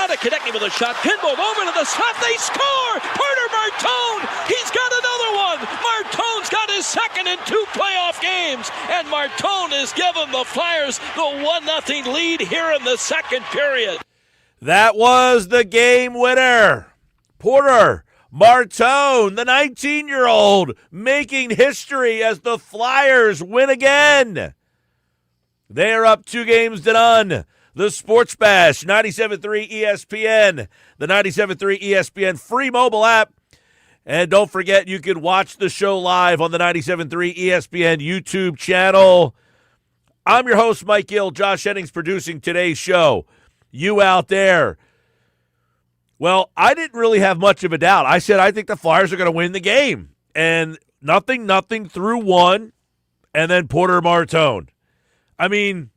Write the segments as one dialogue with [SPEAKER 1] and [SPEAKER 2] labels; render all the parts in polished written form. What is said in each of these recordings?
[SPEAKER 1] Now to connecting with a shot. Pinball over to the slot. They score! Porter Martone! He's got another one! Martone's got his second in 2 playoff games. And Martone has given the Flyers the 1-0 lead here in the second period.
[SPEAKER 2] That was the game winner. Porter Martone, the 19-year-old, making history as the Flyers win again. They are up 2-0. The Sports Bash, 97.3 ESPN, the 97.3 ESPN free mobile app. And don't forget, you can watch the show live on the 97.3 ESPN YouTube channel. I'm your host, Mike Gill. Josh Hennings producing today's show. You out there. Well, I didn't really have much of a doubt. I said I think the Flyers are going to win the game. And nothing through 1, and then Porter Martone. I mean,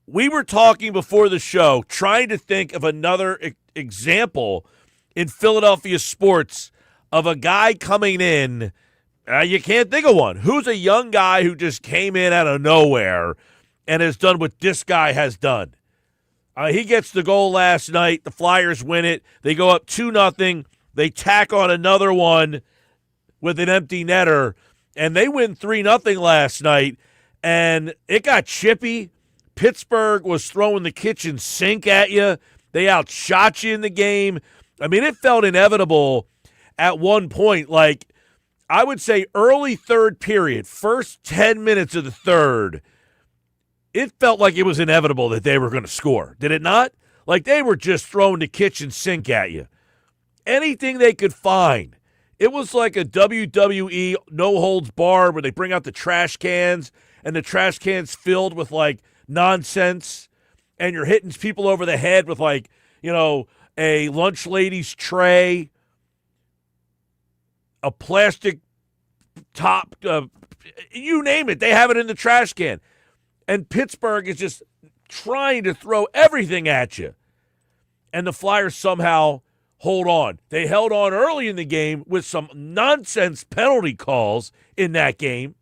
[SPEAKER 2] we were talking before the show, trying to think of another example in Philadelphia sports of a guy coming in. You can't think of one. Who's a young guy who just came in out of nowhere and has done what this guy has done? He gets the goal last night. The Flyers win it. They go up 2-0. They tack on another one with an empty netter, and they win 3-0 last night. And it got chippy. Pittsburgh was throwing the kitchen sink at you. They outshot you in the game. I mean, it felt inevitable at one point. Like, I would say early third period, first 10 minutes of the third, it felt like it was inevitable that they were going to score. Did it not? Like, they were just throwing the kitchen sink at you. Anything they could find. It was like a WWE no-holds-barred where they bring out the trash cans, and the trash cans filled with, like, nonsense, and you're hitting people over the head with, like, you know, a lunch lady's tray, a plastic top, you name it. They have it in the trash can. And Pittsburgh is just trying to throw everything at you. And the Flyers somehow hold on. They held on early in the game with some nonsense penalty calls in that game.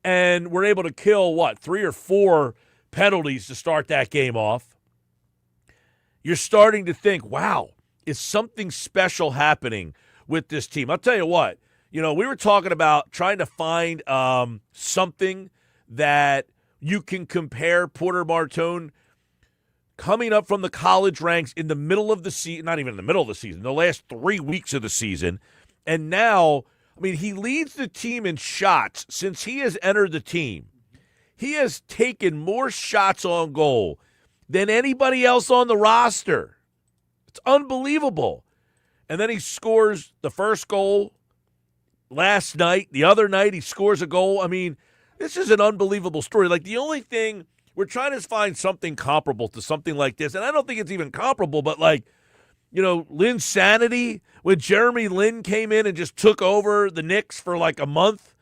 [SPEAKER 2] And were able to kill, 3 or 4 penalties to start that game off. You're starting to think, wow, is something special happening with this team? I'll tell you what, we were talking about trying to find something that you can compare Porter Martone coming up from the college ranks in the middle of the season, not even in the middle of the season, the last 3 weeks of the season. And now, I mean, he leads the team in shots since he has entered the team. He has taken more shots on goal than anybody else on the roster. It's unbelievable. And then he scores the first goal last night. The other night he scores a goal. I mean, this is an unbelievable story. Like, the only thing, we're trying to find something comparable to something like this, and I don't think it's even comparable, but like, Lynn's sanity, when Jeremy Lin came in and just took over the Knicks for like a month,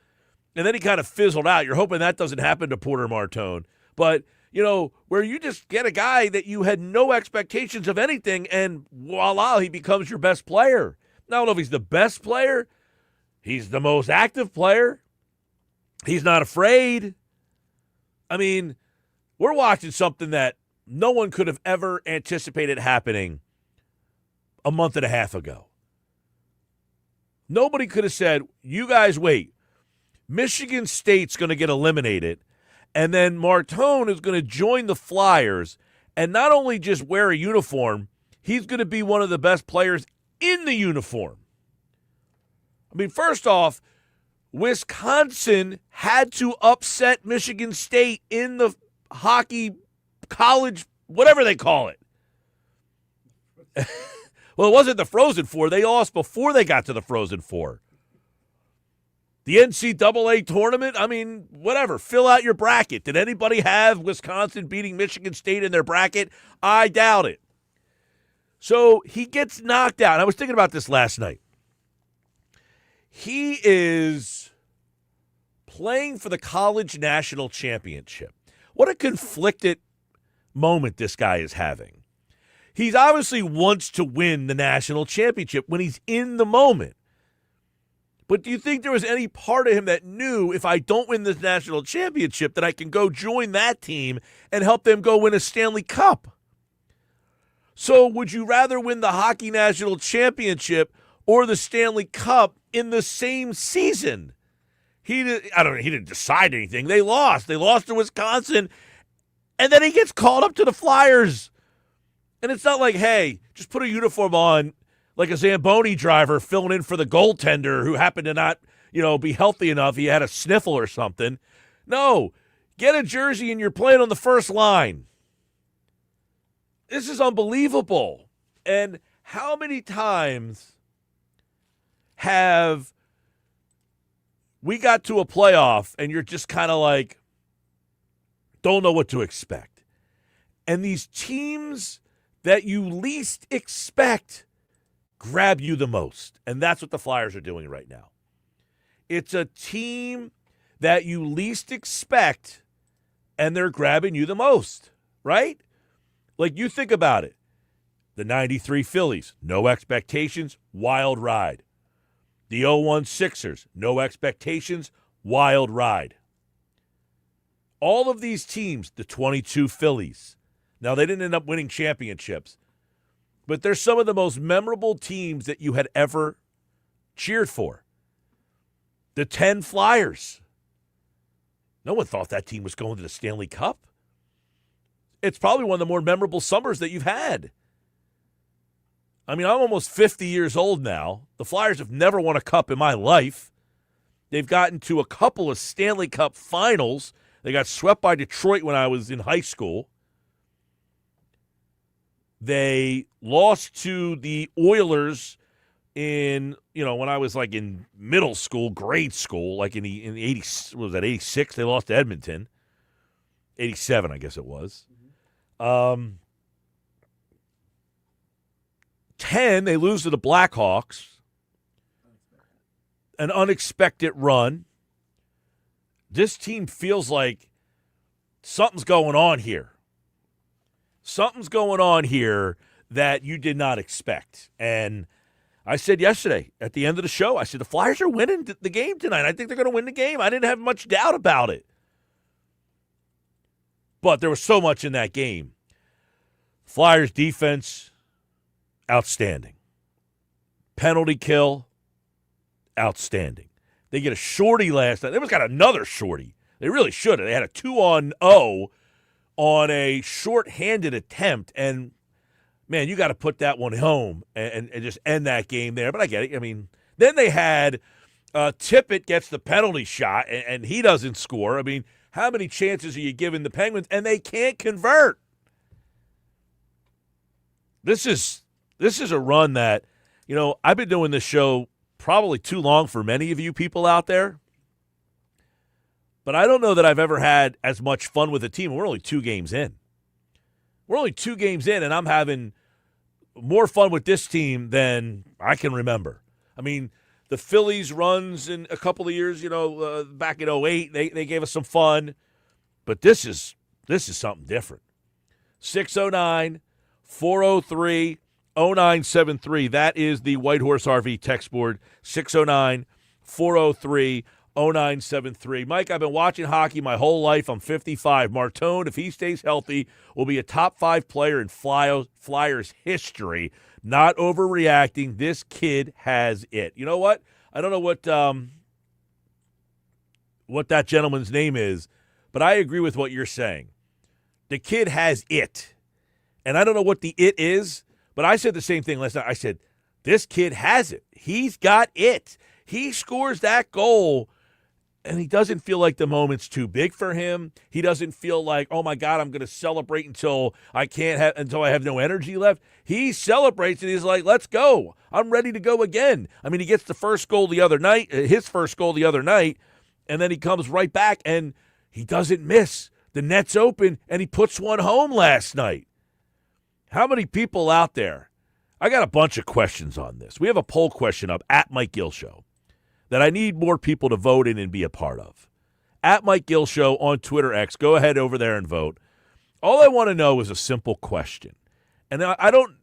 [SPEAKER 2] and then he kind of fizzled out. You're hoping that doesn't happen to Porter Martone. But, where you just get a guy that you had no expectations of anything, and voila, he becomes your best player. Now, I don't know if he's the best player. He's the most active player. He's not afraid. I mean, we're watching something that no one could have ever anticipated happening a month and a half ago. Nobody could have said, you guys wait. Michigan State's going to get eliminated, and then Martone is going to join the Flyers and not only just wear a uniform, he's going to be one of the best players in the uniform. I mean, first off, Wisconsin had to upset Michigan State in the hockey college, whatever they call it. Well, it wasn't the Frozen Four. They lost before they got to the Frozen Four. The NCAA tournament, I mean, whatever. Fill out your bracket. Did anybody have Wisconsin beating Michigan State in their bracket? I doubt it. So he gets knocked out. I was thinking about this last night. He is playing for the college national championship. What a conflicted moment this guy is having. He's obviously wants to win the national championship when he's in the moment. But do you think there was any part of him that knew if I don't win this national championship that I can go join that team and help them go win a Stanley Cup? So would you rather win the Hockey National Championship or the Stanley Cup in the same season? He didn't decide anything. They lost. They lost to Wisconsin, and then he gets called up to the Flyers. And it's not like, hey, just put a uniform on like a Zamboni driver filling in for the goaltender who happened to not, be healthy enough. He had a sniffle or something. No, get a jersey and you're playing on the first line. This is unbelievable. And how many times have we got to a playoff and you're just kind of like, don't know what to expect. And these teams that you least expect grab you the most. And that's what the Flyers are doing right now. It's a team that you least expect, and they're grabbing you the most, right? Like, you think about it. The 93 Phillies, no expectations, wild ride. The 0-1 Sixers, no expectations, wild ride. All of these teams, the 22 Phillies, now they didn't end up winning championships, but they're some of the most memorable teams that you had ever cheered for. The 10 Flyers. No one thought that team was going to the Stanley Cup. It's probably one of the more memorable summers that you've had. I mean, I'm almost 50 years old now. The Flyers have never won a cup in my life. They've gotten to a couple of Stanley Cup finals. They got swept by Detroit when I was in high school. They lost to the Oilers in, when I was like in middle school, grade school, like in the 80s, what was that, 86? They lost to Edmonton. 87, I guess it was. 10, they lose to the Blackhawks. An unexpected run. This team feels like something's going on here. Something's going on here that you did not expect. And I said yesterday at the end of the show, I said, the Flyers are winning the game tonight. I think they're going to win the game. I didn't have much doubt about it. But there was so much in that game. Flyers defense, outstanding. Penalty kill, outstanding. They get a shorty last night. They almost got another shorty. They really should have. They had a 2-on-0 on a short-handed attempt, and, man, you got to put that one home and just end that game there. But I get it. I mean, then they had Tippett gets the penalty shot, and he doesn't score. I mean, how many chances are you giving the Penguins? And they can't convert. This is a run that, I've been doing this show probably too long for many of you people out there. But I don't know that I've ever had as much fun with a team. We're only 2 games in. And I'm having more fun with this team than I can remember. I mean, the Phillies runs in a couple of years, back in 08, they gave us some fun. But this is something different. 609-403-0973. That is the White Horse RV text board, 609-403-0973. Mike, I've been watching hockey my whole life. I'm 55. Martone, if he stays healthy, will be a top 5 player in Flyers history. Not overreacting. This kid has it. You know what? I don't know what that gentleman's name is, but I agree with what you're saying. The kid has it. And I don't know what the it is, but I said the same thing last night. I said, this kid has it. He's got it. He scores that goal, and he doesn't feel like the moment's too big for him. He doesn't feel like, oh, my God, I'm going to celebrate until I have no energy left. He celebrates, and he's like, let's go. I'm ready to go again. I mean, he gets his first goal the other night, and then he comes right back, and he doesn't miss. The net's open, and he puts one home last night. How many people out there? I got a bunch of questions on this. We have a poll question up at Mike Gill Show that I need more people to vote in and be a part of. At Mike Gill Show on Twitter X. Go ahead over there and vote. All I want to know is a simple question. And I don't,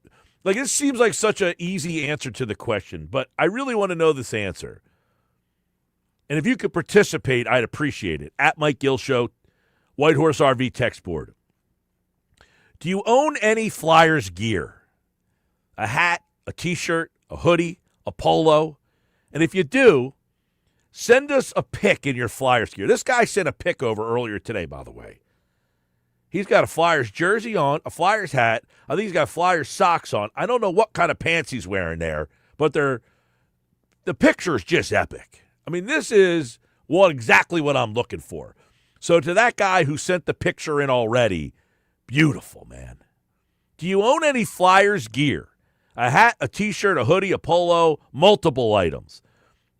[SPEAKER 2] it seems like such an easy answer to the question, but I really want to know this answer. And if you could participate, I'd appreciate it. At Mike Gill Show, White Horse RV text board. Do you own any Flyers gear? a hat, a T-shirt, a hoodie, a polo. And if you do, send us a pic in your Flyers gear. This guy sent a pic over earlier today, by the way. He's got a Flyers jersey on, a Flyers hat. I think he's got Flyers socks on. I don't know what kind of pants he's wearing there, but the picture is just epic. I mean, this is exactly what I'm looking for. So to that guy who sent the picture in already, beautiful, man. Do you own any Flyers gear? A hat, a T-shirt, a hoodie, a polo, multiple items.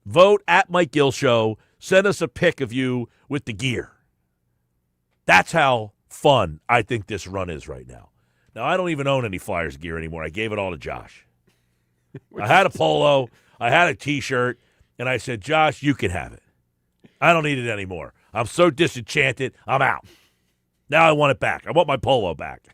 [SPEAKER 2] Vote at Mike Gill Show. Send us a pic of you with the gear. That's how fun I think this run is right now. Now, I don't even own any Flyers gear anymore. I gave it all to Josh. I had a polo, I had a T-shirt, and I said, Josh, you can have it. I don't need it anymore. I'm so disenchanted, I'm out. Now I want it back. I want my polo back.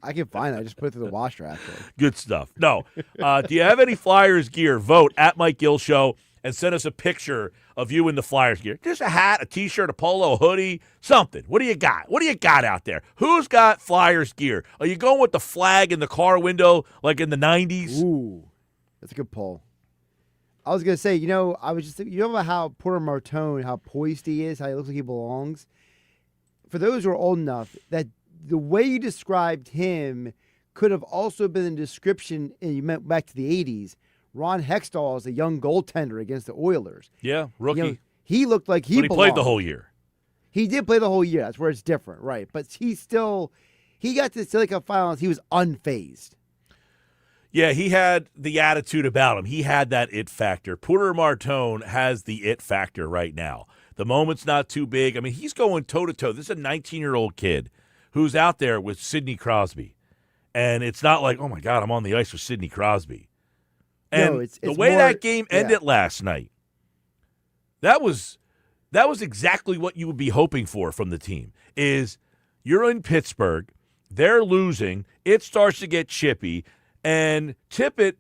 [SPEAKER 3] I can find it. I just put it through the washer after.
[SPEAKER 2] Good stuff. No. Do you have any Flyers gear? Vote at Mike Gill Show and send us a picture of you in the Flyers gear. Just a hat, a T-shirt, a polo, a hoodie, something. What do you got? What do you got out there? Who's got Flyers gear? Are you going with the flag in the car window like in the 90s?
[SPEAKER 3] Ooh, that's a good poll. I was going to say, I was just thinking, about how Porter Martone, how poised he is, how he looks like he belongs. For those who are old enough, that the way you described him could have also been a description, and you meant back to the 80s, Ron Hextall as a young goaltender against the Oilers.
[SPEAKER 2] Yeah, rookie.
[SPEAKER 3] He looked like he belonged.
[SPEAKER 2] But he played the whole year.
[SPEAKER 3] He did play the whole year. That's where it's different, right? But he got to the Stanley Cup Finals. He was unfazed.
[SPEAKER 2] Yeah, he had the attitude about him. He had that it factor. Porter Martone has the it factor right now. The moment's not too big. I mean, he's going toe-to-toe. This is a 19-year-old kid who's out there with Sidney Crosby. And it's not like, oh, my God, I'm on the ice with Sidney Crosby. And
[SPEAKER 3] it's
[SPEAKER 2] the way
[SPEAKER 3] more,
[SPEAKER 2] that game ended last night, that was exactly what you would be hoping for from the team, is you're in Pittsburgh, they're losing, it starts to get chippy, and Tippett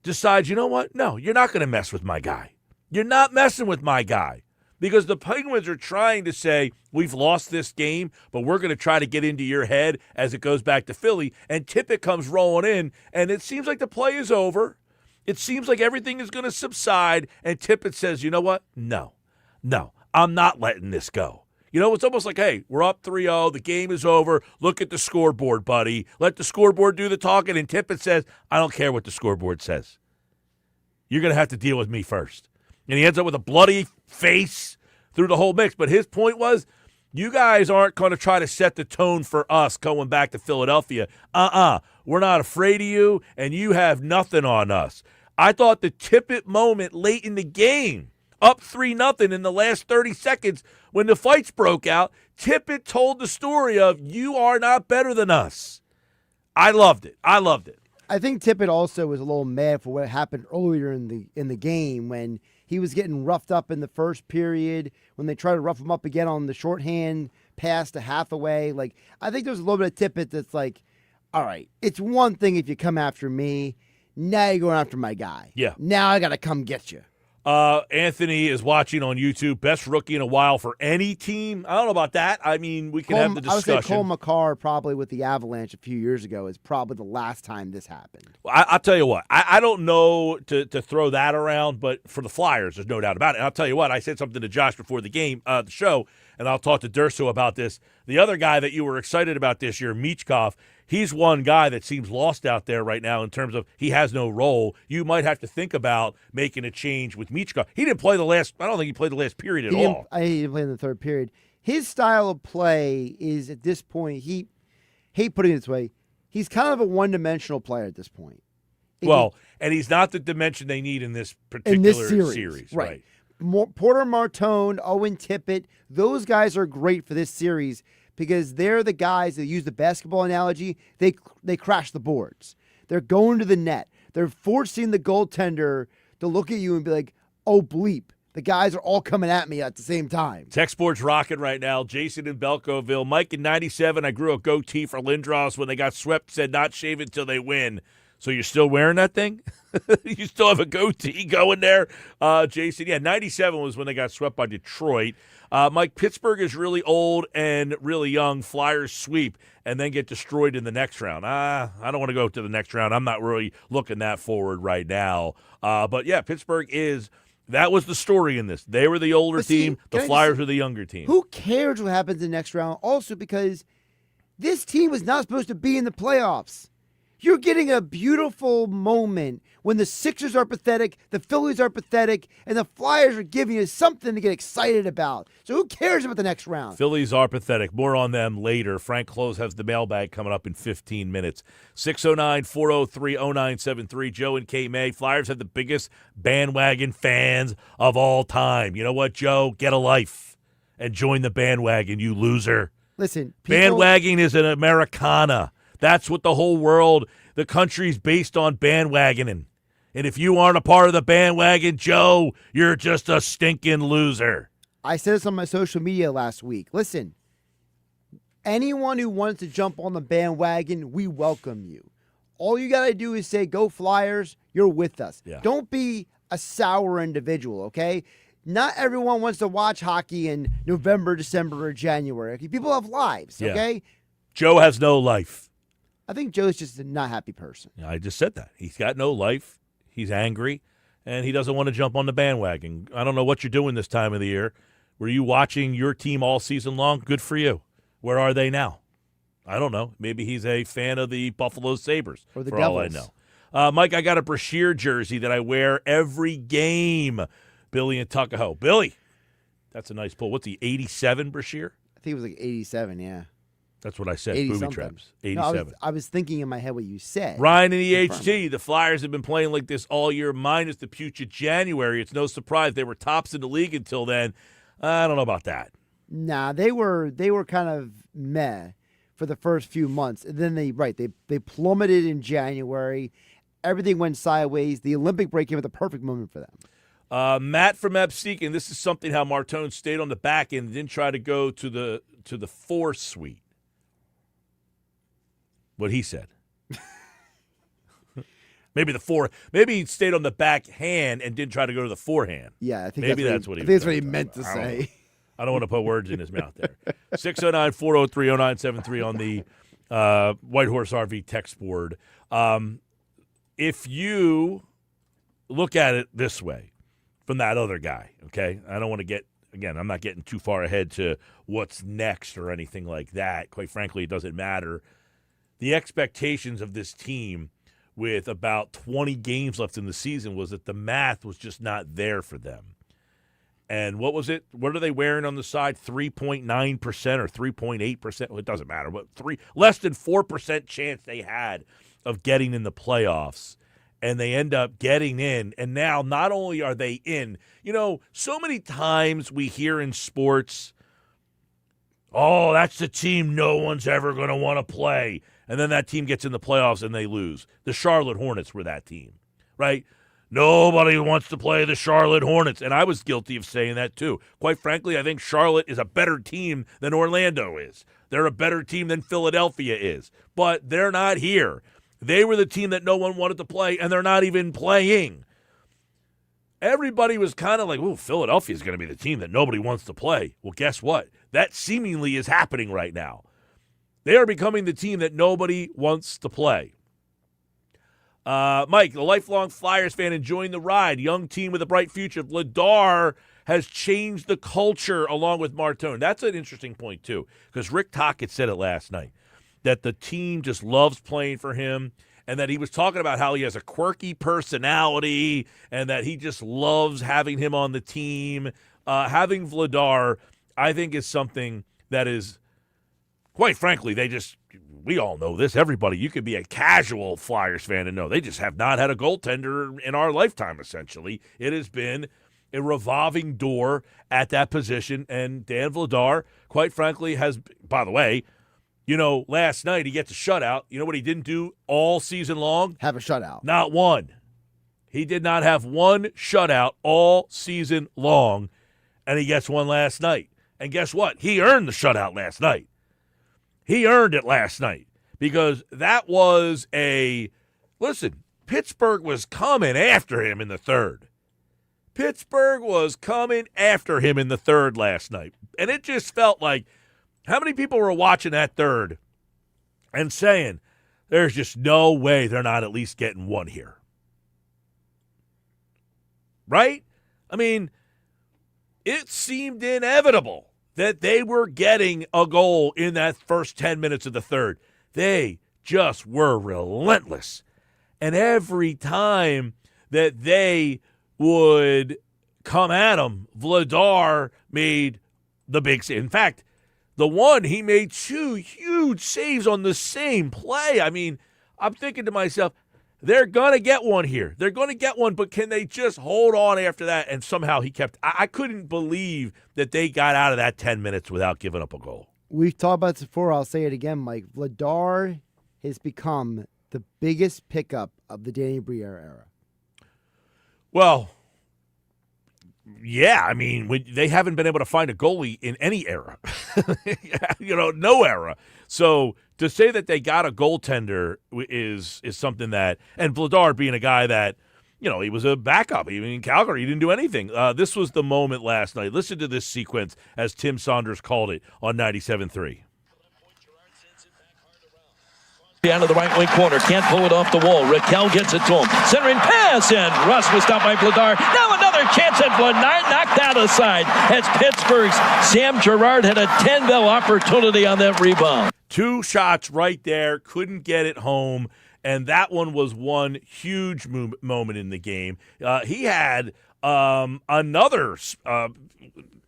[SPEAKER 2] decides, you know what? No, you're not going to mess with my guy. You're not messing with my guy. Because the Penguins are trying to say, we've lost this game, but we're going to try to get into your head as it goes back to Philly. And Tippett comes rolling in, and it seems like the play is over. It seems like everything is going to subside, and Tippett says, you know what? No, I'm not letting this go. It's almost like, hey, we're up 3-0. The game is over. Look at the scoreboard, buddy. Let the scoreboard do the talking. And Tippett says, I don't care what the scoreboard says. You're going to have to deal with me first. And he ends up with a bloody face through the whole mix. But his point was, you guys aren't going to try to set the tone for us going back to Philadelphia. We're not afraid of you, and you have nothing on us. I thought the Tippett moment late in the game, up 3-0 in the last 30 seconds when the fights broke out, Tippett told the story of, you are not better than us. I loved it.
[SPEAKER 3] I think Tippett also was a little mad for what happened earlier in the game when he was getting roughed up in the first period, when they tried to rough him up again on the shorthand pass to Hathaway. I think there's a little bit of Tippett that's like, all right, it's one thing if you come after me. Now you're going after my guy.
[SPEAKER 2] Yeah.
[SPEAKER 3] Now I got to come get you.
[SPEAKER 2] Anthony is watching on YouTube. Best rookie in a while for any team. I don't know about that. I mean, we can have the discussion.
[SPEAKER 3] I would say Cole Makar probably with the Avalanche a few years ago is probably the last time this happened.
[SPEAKER 2] Well, I'll tell you what. I don't know to throw that around, but for the Flyers, there's no doubt about it. And I'll tell you what. I said something to Josh before the game, the show, and I'll talk to Durso about this. The other guy that you were excited about this year, Michkov, he's one guy that seems lost out there right now in terms of he has no role. You might have to think about making a change with Michkov. He didn't play I don't think he played the last period at all.
[SPEAKER 3] He didn't play in the third period. His style of play is, at this point, hate putting it this way, he's kind of a one-dimensional player at this point.
[SPEAKER 2] And he's not the dimension they need in this particular series. Right.
[SPEAKER 3] Porter Martone, Owen Tippett, those guys are great for this series because they're the guys that use the basketball analogy. They crash the boards. They're going to the net. They're forcing the goaltender to look at you and be like, oh, bleep. The guys are all coming at me at the same time.
[SPEAKER 2] Tech Sports rocking right now. Jason in Belcoville. Mike in 97, I grew a goatee for Lindros when they got swept, said not shave until they win. So you're still wearing that thing? You still have a goatee going there, Jason? Yeah, 97 was when they got swept by Detroit. Mike, Pittsburgh is really old and really young. Flyers sweep and then get destroyed in the next round. I don't want to go to the next round. I'm not really looking that forward right now. But, yeah, Pittsburgh is – that was the story in this. They were the older team. The Flyers were the younger team.
[SPEAKER 3] Who cares what happens in the next round? Also because this team was not supposed to be in the playoffs. You're getting a beautiful moment when the Sixers are pathetic, the Phillies are pathetic, and the Flyers are giving you something to get excited about. So who cares about the next round?
[SPEAKER 2] Phillies are pathetic. More on them later. Frank Klose has the mailbag coming up in 15 minutes. 609-403-0973. Joe and Kate May. Flyers have the biggest bandwagon fans of all time. You know what, Joe? Get a life and join the bandwagon, you loser.
[SPEAKER 3] Listen,
[SPEAKER 2] bandwagon is an Americana. That's what the whole world, the country's based on bandwagoning. And if you aren't a part of the bandwagon, Joe, you're just a stinking loser.
[SPEAKER 3] I said this on my social media last week. Listen, anyone who wants to jump on the bandwagon, we welcome you. All you got to do is say, go Flyers, you're with us.
[SPEAKER 2] Yeah.
[SPEAKER 3] Don't be a sour individual, okay? Not everyone wants to watch hockey in November, December, or January. Okay? People have lives, okay?
[SPEAKER 2] Yeah. Joe has no life.
[SPEAKER 3] I think Joe's just a not happy person.
[SPEAKER 2] I just said that. He's got no life. He's angry, and he doesn't want to jump on the bandwagon. I don't know what you're doing this time of the year. Were you watching your team all season long? Good for you. Where are they now? I don't know. Maybe he's a fan of the Buffalo Sabres,
[SPEAKER 3] or the
[SPEAKER 2] for
[SPEAKER 3] Devils.
[SPEAKER 2] all I know. Mike, I got a Brashear jersey that I wear every game. Billy in Tuckahoe. Billy, that's a nice pull. What's he, 87 Brashear?
[SPEAKER 3] I think it was like 87, yeah.
[SPEAKER 2] That's what I said.
[SPEAKER 3] 80
[SPEAKER 2] Booby
[SPEAKER 3] something.
[SPEAKER 2] traps. 87.
[SPEAKER 3] No, I was thinking in my head what you said.
[SPEAKER 2] Ryan in the HT. The Flyers have been playing like this all year, minus the putrid January. It's no surprise they were tops in the league until then. I don't know about that.
[SPEAKER 3] Nah, they were kind of meh for the first few months. And then they plummeted in January. Everything went sideways. The Olympic break came at the perfect moment for them.
[SPEAKER 2] Matt from Epstein, this is something how Martone stayed on the back end and didn't try to go to the 4 suite. What he said. Maybe the 4. Maybe he stayed on the back hand and didn't try to go to the forehand.
[SPEAKER 3] Yeah, I think
[SPEAKER 2] maybe
[SPEAKER 3] that's
[SPEAKER 2] what he.
[SPEAKER 3] I think that's what he meant to say.
[SPEAKER 2] I don't want to put words in his mouth there. 609-403-0973 on the White Horse RV text board. If you look at it this way, from that other guy, okay? I don't want to get. Again, I'm not getting too far ahead to what's next or anything like that. Quite frankly, it doesn't matter. The expectations of this team with about 20 games left in the season was that the math was just not there for them. And what was it? What are they wearing on the side? 3.9% or 3.8%? Well, it doesn't matter. But less than 4% chance they had of getting in the playoffs. And they end up getting in. And now not only are they in, so many times we hear in sports, oh, that's the team no one's ever going to want to play. And then that team gets in the playoffs and they lose. The Charlotte Hornets were that team, right? Nobody wants to play the Charlotte Hornets. And I was guilty of saying that too. Quite frankly, I think Charlotte is a better team than Orlando is. They're a better team than Philadelphia is. But they're not here. They were the team that no one wanted to play, and they're not even playing. Everybody was kind of like, ooh, Philadelphia is going to be the team that nobody wants to play. Well, guess what? That seemingly is happening right now. They are becoming the team that nobody wants to play. Mike, the lifelong Flyers fan enjoying the ride. Young team with a bright future. Vladar has changed the culture along with Martone. That's an interesting point, too, because Rick Tocchet said it last night, that the team just loves playing for him, and that he was talking about how he has a quirky personality and that he just loves having him on the team. Having Vladar, I think, is something that is, quite frankly, we all know this. Everybody, you could be a casual Flyers fan and know they just have not had a goaltender in our lifetime, essentially. It has been a revolving door at that position, and Dan Vladar, quite frankly, has, by the way, last night he gets a shutout. You know what he didn't do all season long?
[SPEAKER 3] Have a shutout.
[SPEAKER 2] Not one. He did not have one shutout all season long, and he gets one last night. And guess what? He earned the shutout last night. He earned it last night because that was a listen, Pittsburgh was coming after him in the third. Pittsburgh was coming after him in the third last night. And it just felt like, how many people were watching that third and saying, there's just no way they're not at least getting one here? Right? I mean, it seemed inevitable that they were getting a goal in that first 10 minutes of the third. They just were relentless. And every time that they would come at him, Vladar made the big save. In fact, the one, he made 2 huge saves on the same play. I mean, I'm thinking to myself, they're going to get one here. They're going to get one, but can they just hold on after that? And somehow he kept – I couldn't believe that they got out of that 10 minutes without giving up a goal.
[SPEAKER 3] We've talked about this before. I'll say it again, Mike. Vladar has become the biggest pickup of the Danny Briere era.
[SPEAKER 2] Well, yeah, I mean, they haven't been able to find a goalie in any era. No era. So to say that they got a goaltender is something that – and Vladar being a guy that, he was a backup. Even in Calgary, he didn't do anything. This was the moment last night. Listen to this sequence as Tim Saunders called it on 97.3.
[SPEAKER 1] Down to the right wing corner, can't pull it off the wall. Raquel gets it to him. Centering pass, and Russ was stopped by Vladar. Now another chance at Vladar, knocked that aside as Pittsburgh's Sam Girard had a 10-bell opportunity on that rebound.
[SPEAKER 2] 2 shots right there, couldn't get it home, and that one was one huge moment in the game. He had another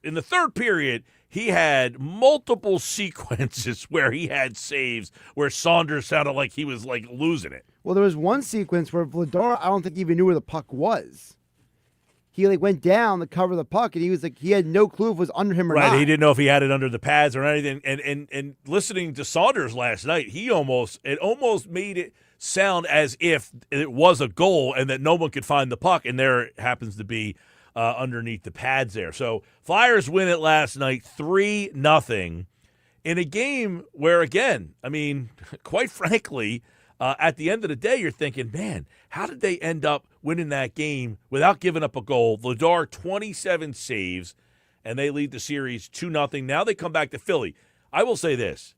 [SPEAKER 2] in the third period. He had multiple sequences where he had saves where Saunders sounded like he was losing it.
[SPEAKER 3] Well, there was one sequence where Vladar, I don't think he even knew where the puck was. He went down to cover the puck, and he had no clue if it was under him or not.
[SPEAKER 2] Right, he didn't know if he had it under the pads or anything. And listening to Saunders last night, it almost made it sound as if it was a goal and that no one could find the puck, and there it happens to be underneath the pads there. So Flyers win it last night 3-0 in a game where, again, I mean, quite frankly, at the end of the day, you're thinking, man, how did they end up winning that game without giving up a goal? Vladar, 27 saves, and they lead the series 2-0. Now they come back to Philly. I will say this.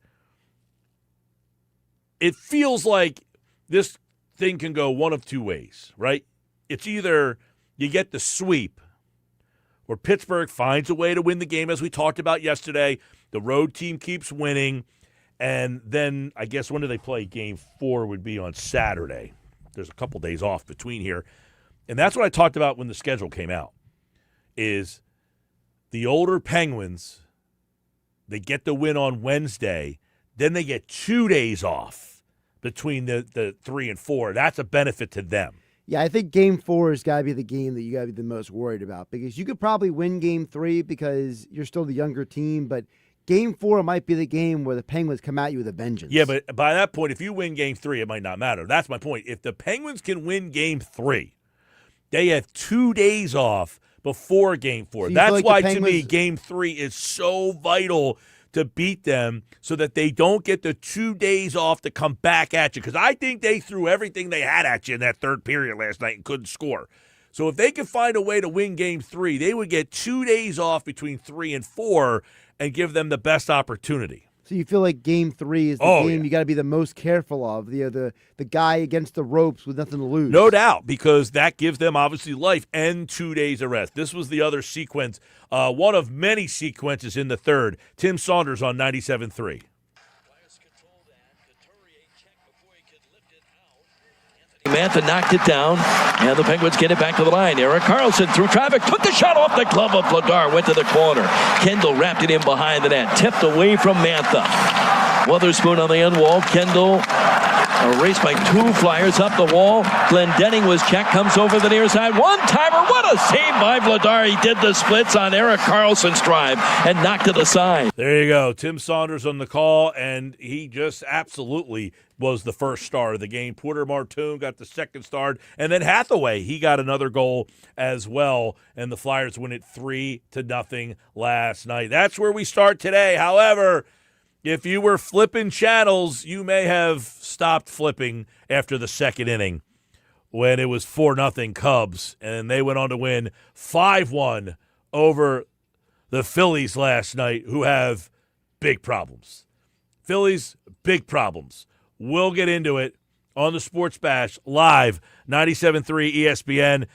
[SPEAKER 2] It feels like this thing can go one of 2 ways, right? It's either you get the sweep where Pittsburgh finds a way to win the game, as we talked about yesterday. The road team keeps winning. And then I guess when do they play? Game 4 would be on Saturday. There's a couple days off between here. And that's what I talked about when the schedule came out, is the older Penguins, they get the win on Wednesday. Then they get 2 days off between the 3 and 4. That's a benefit to them.
[SPEAKER 3] Yeah, I think Game 4 has got to be the game that you got to be the most worried about, because you could probably win Game 3 because you're still the younger team, but Game 4 might be the game where the Penguins come at you with a vengeance.
[SPEAKER 2] Yeah, but by that point, if you win Game 3, it might not matter. That's my point. If the Penguins can win Game 3, they have 2 days off before Game 4.
[SPEAKER 3] So
[SPEAKER 2] that's why,
[SPEAKER 3] to
[SPEAKER 2] me, Game 3 is so vital to beat them so that they don't get the 2 days off to come back at you. Because I think they threw everything they had at you in that third period last night and couldn't score. So if they could find a way to win Game 3, they would get 2 days off between 3 and 4 and give them the best opportunity.
[SPEAKER 3] So you feel like Game 3 is the game you got to be the most careful of, the guy against the ropes with nothing to lose.
[SPEAKER 2] No doubt, because that gives them obviously life and 2 days of rest. This was the other sequence, one of many sequences in the third. Tim Saunders on 97.3.
[SPEAKER 1] Mantha knocked it down, and the Penguins get it back to the line. Erik Karlsson through traffic, took the shot off the glove of Vladar, went to the corner. Kendall wrapped it in behind the net, tipped away from Mantha. Witherspoon on the end wall. Kendall erased by 2 Flyers up the wall. Glendening was checked, comes over the near side. One-timer, what a save by Vladar. He did the splits on Erik Karlsson's drive and knocked it aside.
[SPEAKER 2] There you go. Tim Saunders on the call, and he just absolutely was the first star of the game. Porter Martoon got the second star, and then Hathaway, he got another goal as well, and the Flyers win it 3-0 last night. That's where we start today. However, if you were flipping channels, you may have stopped flipping after the second inning when it was 4-0 Cubs, and they went on to win 5-1 over the Phillies last night, who have big problems. Phillies, big problems. We'll get into it on the Sports Bash live, 97.3 ESPN.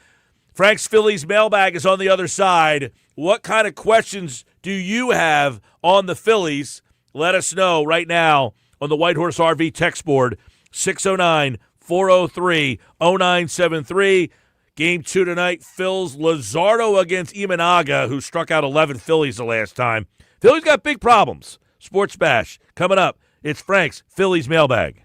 [SPEAKER 2] Frank's Phillies Mailbag is on the other side. What kind of questions do you have on the Phillies? Let us know right now on the White Horse RV text board, 609-403-0973. Game 2 tonight, Phil's Luzardo against Imanaga, who struck out 11 Phillies the last time. Phillies got big problems. Sports Bash coming up. It's Frank's Phillies Mailbag.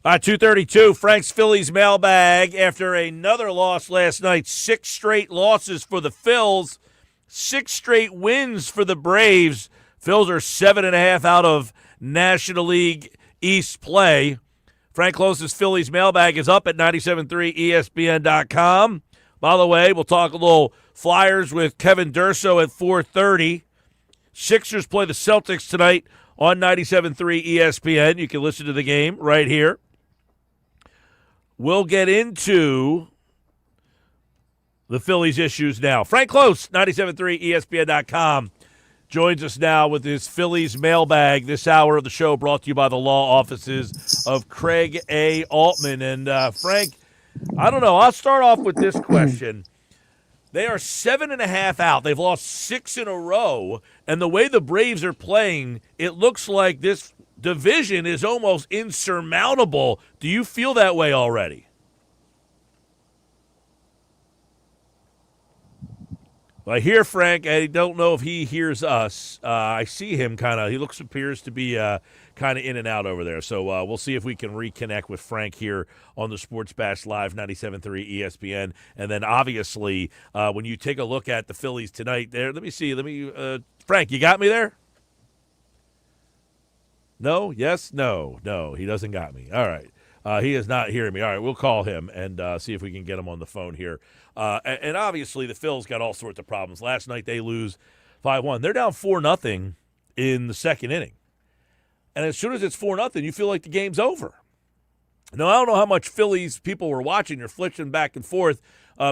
[SPEAKER 2] 2:32, Frank's Phillies mailbag. After another loss last night, 6 straight losses for the Phils, 6 straight wins for the Braves. Phils are 7.5 out of National League East play. Frank Klose's Phillies mailbag is up at 97.3ESPN.com. By the way, we'll talk a little Flyers with Kevin Durso at 4:30. Sixers play the Celtics tonight on 97.3 ESPN. You can listen to the game right here. We'll get into the Phillies issues now. Frank Klose, 97.3 ESPN.com, joins us now with his Phillies mailbag. This hour of the show brought to you by the law offices of Craig A. Altman. And, Frank, I don't know. I'll start off with this question. They are 7.5 out. They've lost 6 in a row. And the way the Braves are playing, it looks like this division is almost insurmountable. Do you feel that way already? Well, I hear Frank. I don't know if he hears us. I see him he appears to be kind of in and out over there. So we'll see if we can reconnect with Frank here on the Sports Bash Live 97.3 ESPN. And then obviously when you take a look at the Phillies tonight there, let me see. Frank, you got me there? No? Yes? No. No, he doesn't got me. All right. He is not hearing me. All right, we'll call him and see if we can get him on the phone here. And obviously the Phils got all sorts of problems. Last night they lose 5-1. They're down 4-0 in the second inning. And as soon as it's 4-0, you feel like the game's over. Now, I don't know how much Phillies people were watching. You're flitching back and forth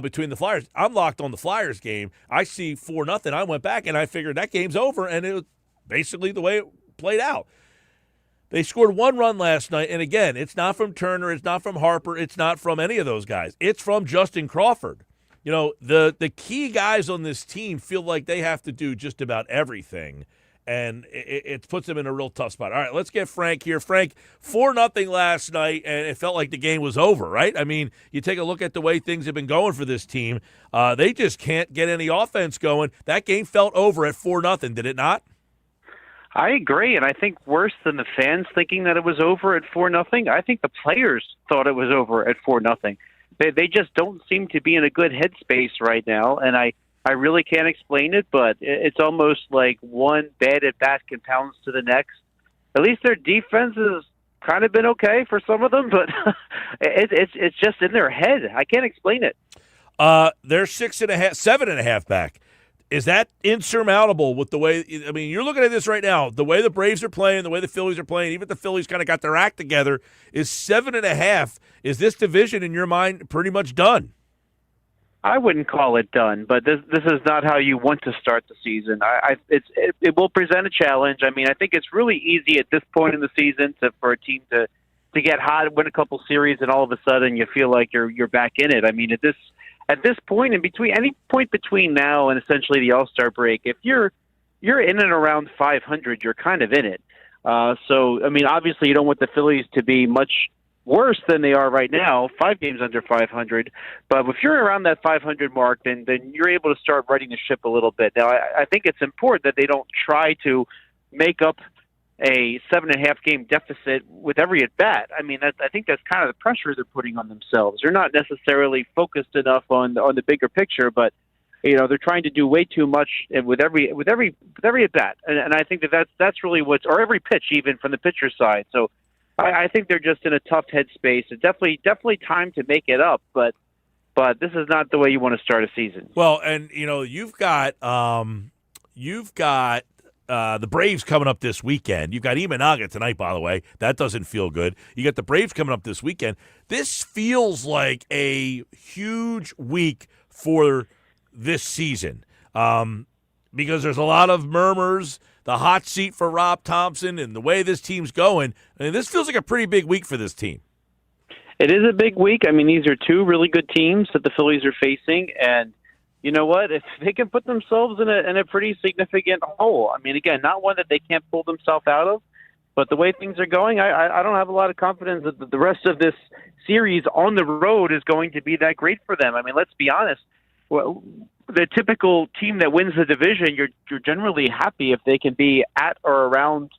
[SPEAKER 2] between the Flyers. I'm locked on the Flyers game. I see 4-0. I went back and I figured that game's over, and it was basically the way it played out. They scored 1 run last night, and again, it's not from Turner, it's not from Harper, it's not from any of those guys. It's from Justin Crawford. You know, the key guys on this team feel like they have to do just about everything, and it puts them in a real tough spot. All right, let's get Frank here. Frank, 4-0 last night, and it felt like the game was over, right? I mean, you take a look at the way things have been going for this team. They just can't get any offense going. That game felt over at 4-0, did it not?
[SPEAKER 4] I agree, and I think worse than the fans thinking that it was over at 4-0, I think the players thought it was over at 4-0. They just don't seem to be in a good headspace right now, and I really can't explain it, but it's almost like one bad at-bat compounds to the next. At least their defense has kind of been okay for some of them, but it's just in their head. I can't explain it.
[SPEAKER 2] They're 7.5 back. Is that insurmountable with the way – I mean, you're looking at this right now. The way the Braves are playing, the way the Phillies are playing, even if the Phillies kind of got their act together, is 7.5. Is this division, in your mind, pretty much done?
[SPEAKER 4] I wouldn't call it done, but this is not how you want to start the season. It will present a challenge. I mean, I think it's really easy at this point in the season for a team to get hot, win a couple series, and all of a sudden you feel like you're back in it. I mean, at this point, any point between now and essentially the All-Star break, if you're in and around 500, you're kind of in it. So, I mean, obviously you don't want the Phillies to be much worse than they are right now, 5 games under 500. But if you're around that 500 mark, then you're able to start righting the ship a little bit. Now, I think it's important that they don't try to make up a 7.5 game deficit with every at bat. I mean, I think that's kind of the pressure they're putting on themselves. They're not necessarily focused enough on the bigger picture, but they're trying to do way too much with every at bat, and I think that's really or every pitch, even from the pitcher side. So I think they're just in a tough headspace. It's definitely time to make it up, but this is not the way you want to start a season.
[SPEAKER 2] Well, and you've got the Braves coming up this weekend. You've got Imanaga tonight, by the way. That doesn't feel good. You got the Braves coming up this weekend. This feels like a huge week for this season because there's a lot of murmurs, the hot seat for Rob Thompson, and the way this team's going. I mean, this feels like a pretty big week for this team.
[SPEAKER 4] It is a big week. I mean, these are 2 really good teams that the Phillies are facing, and you know what? If they can put themselves in a pretty significant hole, I mean, again, not one that they can't pull themselves out of, but the way things are going, I don't have a lot of confidence that the rest of this series on the road is going to be that great for them. I mean, let's be honest. Well, the typical team that wins the division, you're generally happy if they can be at or around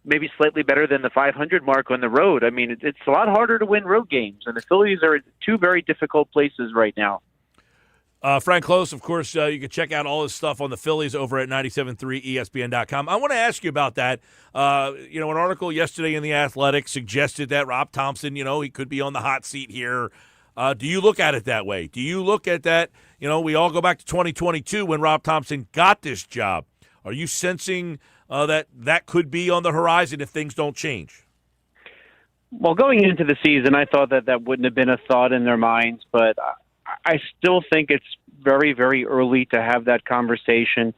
[SPEAKER 4] maybe slightly better than the 500 mark on the road. I mean, it's a lot harder to win road games, and the Phillies are in two very difficult places right now.
[SPEAKER 2] Frank Klose, of course, you can check out all his stuff on the Phillies over at 97.3ESPN.com. I want to ask you about that. An article yesterday in The Athletic suggested that Rob Thompson, he could be on the hot seat here. Do you look at it that way? Do you look at that? We all go back to 2022 when Rob Thompson got this job. Are you sensing that could be on the horizon if things don't change?
[SPEAKER 4] Well, going into the season, I thought that wouldn't have been a thought in their minds, but I still think it's very, very early to have that conversation.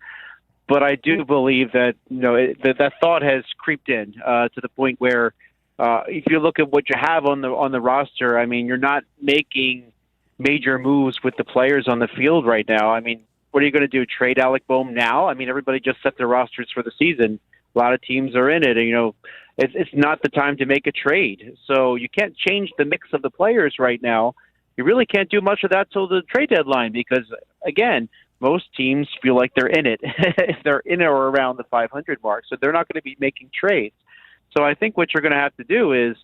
[SPEAKER 4] But I do believe that that thought has creeped in to the point where if you look at what you have on the roster, I mean, you're not making major moves with the players on the field right now. I mean, what are you going to do? Trade Alec Boehm now? I mean, everybody just set their rosters for the season. A lot of teams are in it, and it's not the time to make a trade. So you can't change the mix of the players right now. You really can't do much of that till the trade deadline because, again, most teams feel like they're in it if they're in or around the 500 mark. So they're not going to be making trades. So I think what you're going to have to do is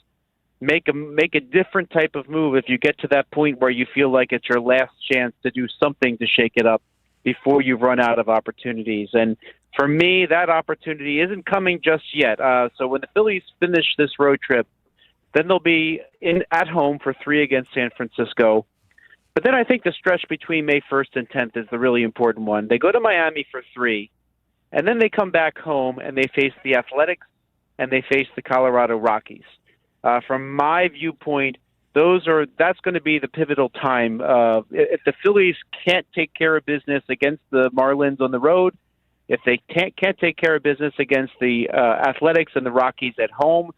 [SPEAKER 4] make a different type of move if you get to that point where you feel like it's your last chance to do something to shake it up before you run out of opportunities. And for me, that opportunity isn't coming just yet. So when the Phillies finish this road trip, then they'll be at home for 3 against San Francisco. But then I think the stretch between May 1st and 10th is the really important one. They go to Miami for 3, and then they come back home and they face the Athletics and they face the Colorado Rockies. From my viewpoint, that's going to be the pivotal time. If the Phillies can't take care of business against the Marlins on the road, if they can't take care of business against the Athletics and the Rockies at home,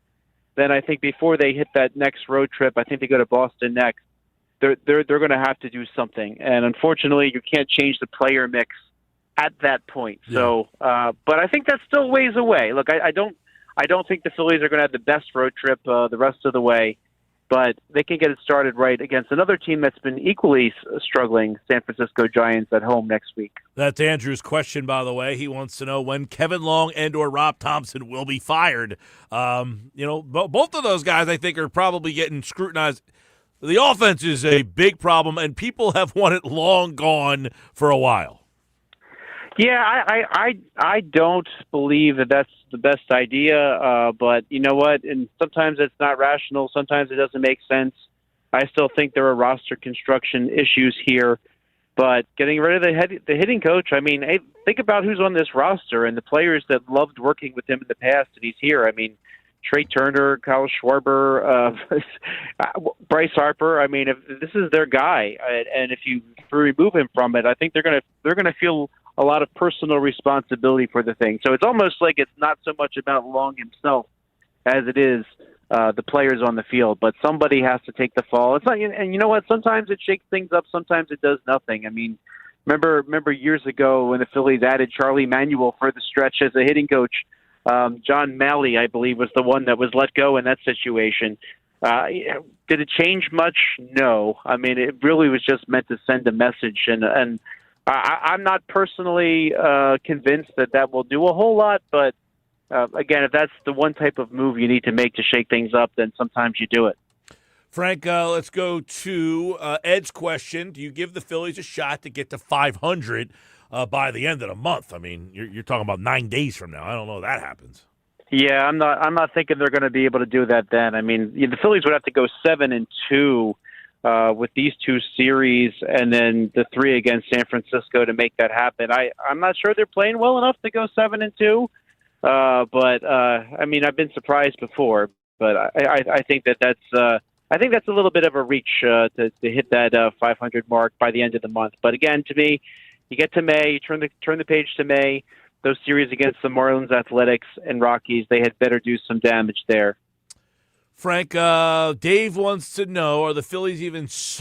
[SPEAKER 4] then I think before they hit that next road trip, I think they go to Boston next. They're going to have to do something, and unfortunately, you can't change the player mix at that point. Yeah. So, but I think that's still ways away. Look, I don't think the Phillies are going to have the best road trip the rest of the way, but they can get it started right against another team that's been equally struggling, San Francisco Giants at home next week.
[SPEAKER 2] That's Andrew's question, by the way. He wants to know when Kevin Long and or Rob Thompson will be fired. Both of those guys, I think, are probably getting scrutinized. The offense is a big problem, and people have wanted Long gone for a while.
[SPEAKER 4] Yeah, I don't believe that that's the best idea, but you know what? And sometimes it's not rational. Sometimes it doesn't make sense. I still think there are roster construction issues here, but getting rid of the hitting coach, I mean, hey, think about who's on this roster and the players that loved working with him in the past, and he's here. I mean, Trey Turner, Kyle Schwarber, Bryce Harper. I mean, if this is their guy, and if you remove him from it, I think they're gonna feel a lot of personal responsibility for the thing. So it's almost like it's not so much about Long himself as it is the players on the field. But somebody has to take the fall. It's not, and you know what? Sometimes it shakes things up. Sometimes it does nothing. I mean, remember years ago when the Phillies added Charlie Manuel for the stretch as a hitting coach. John Malley, I believe, was the one that was let go in that situation. Did it change much? No. I mean, it really was just meant to send a message, and I'm not personally convinced that will do a whole lot, but again, if that's the one type of move you need to make to shake things up, then sometimes you do it.
[SPEAKER 2] Frank, let's go to Ed's question. Do you give the Phillies a shot to get to 500 by the end of the month? I mean, you're talking about 9 days from now. I don't know if that happens.
[SPEAKER 4] Yeah, I'm not thinking they're going to be able to do that then. I mean, the Phillies would have to go 7-2 with these two series, and then the 3 against San Francisco to make that happen. I'm not sure they're playing well enough to go 7-2, but I mean, I've been surprised before, but I think that's a little bit of a reach to hit that 500 mark by the end of the month. But again, to me, you get to May, you turn the page to May. Those series against the Marlins, Athletics, and Rockies, they had better do some damage there.
[SPEAKER 2] Frank, Dave wants to know: are the Phillies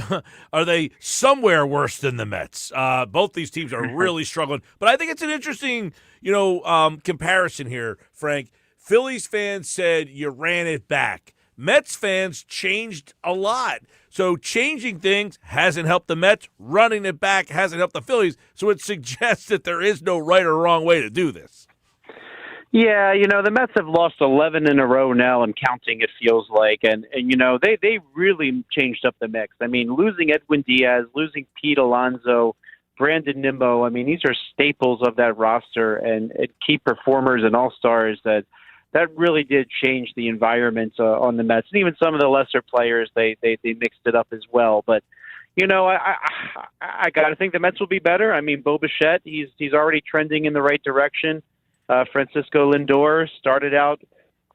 [SPEAKER 2] are they somewhere worse than the Mets? Both these teams are really struggling, but I think it's an interesting, comparison here, Frank. Phillies fans said you ran it back. Mets fans changed a lot. So changing things hasn't helped the Mets. Running it back hasn't helped the Phillies. So it suggests that there is no right or wrong way to do this.
[SPEAKER 4] Yeah, the Mets have lost 11 in a row now and counting, it feels like. And they really changed up the mix. I mean, losing Edwin Diaz, losing Pete Alonso, Brandon Nimmo, I mean, these are staples of that roster and key performers and all-stars that really did change the environment on the Mets. And even some of the lesser players, they mixed it up as well. But, I got to think the Mets will be better. I mean, Bo Bichette, he's already trending in the right direction. Francisco Lindor started out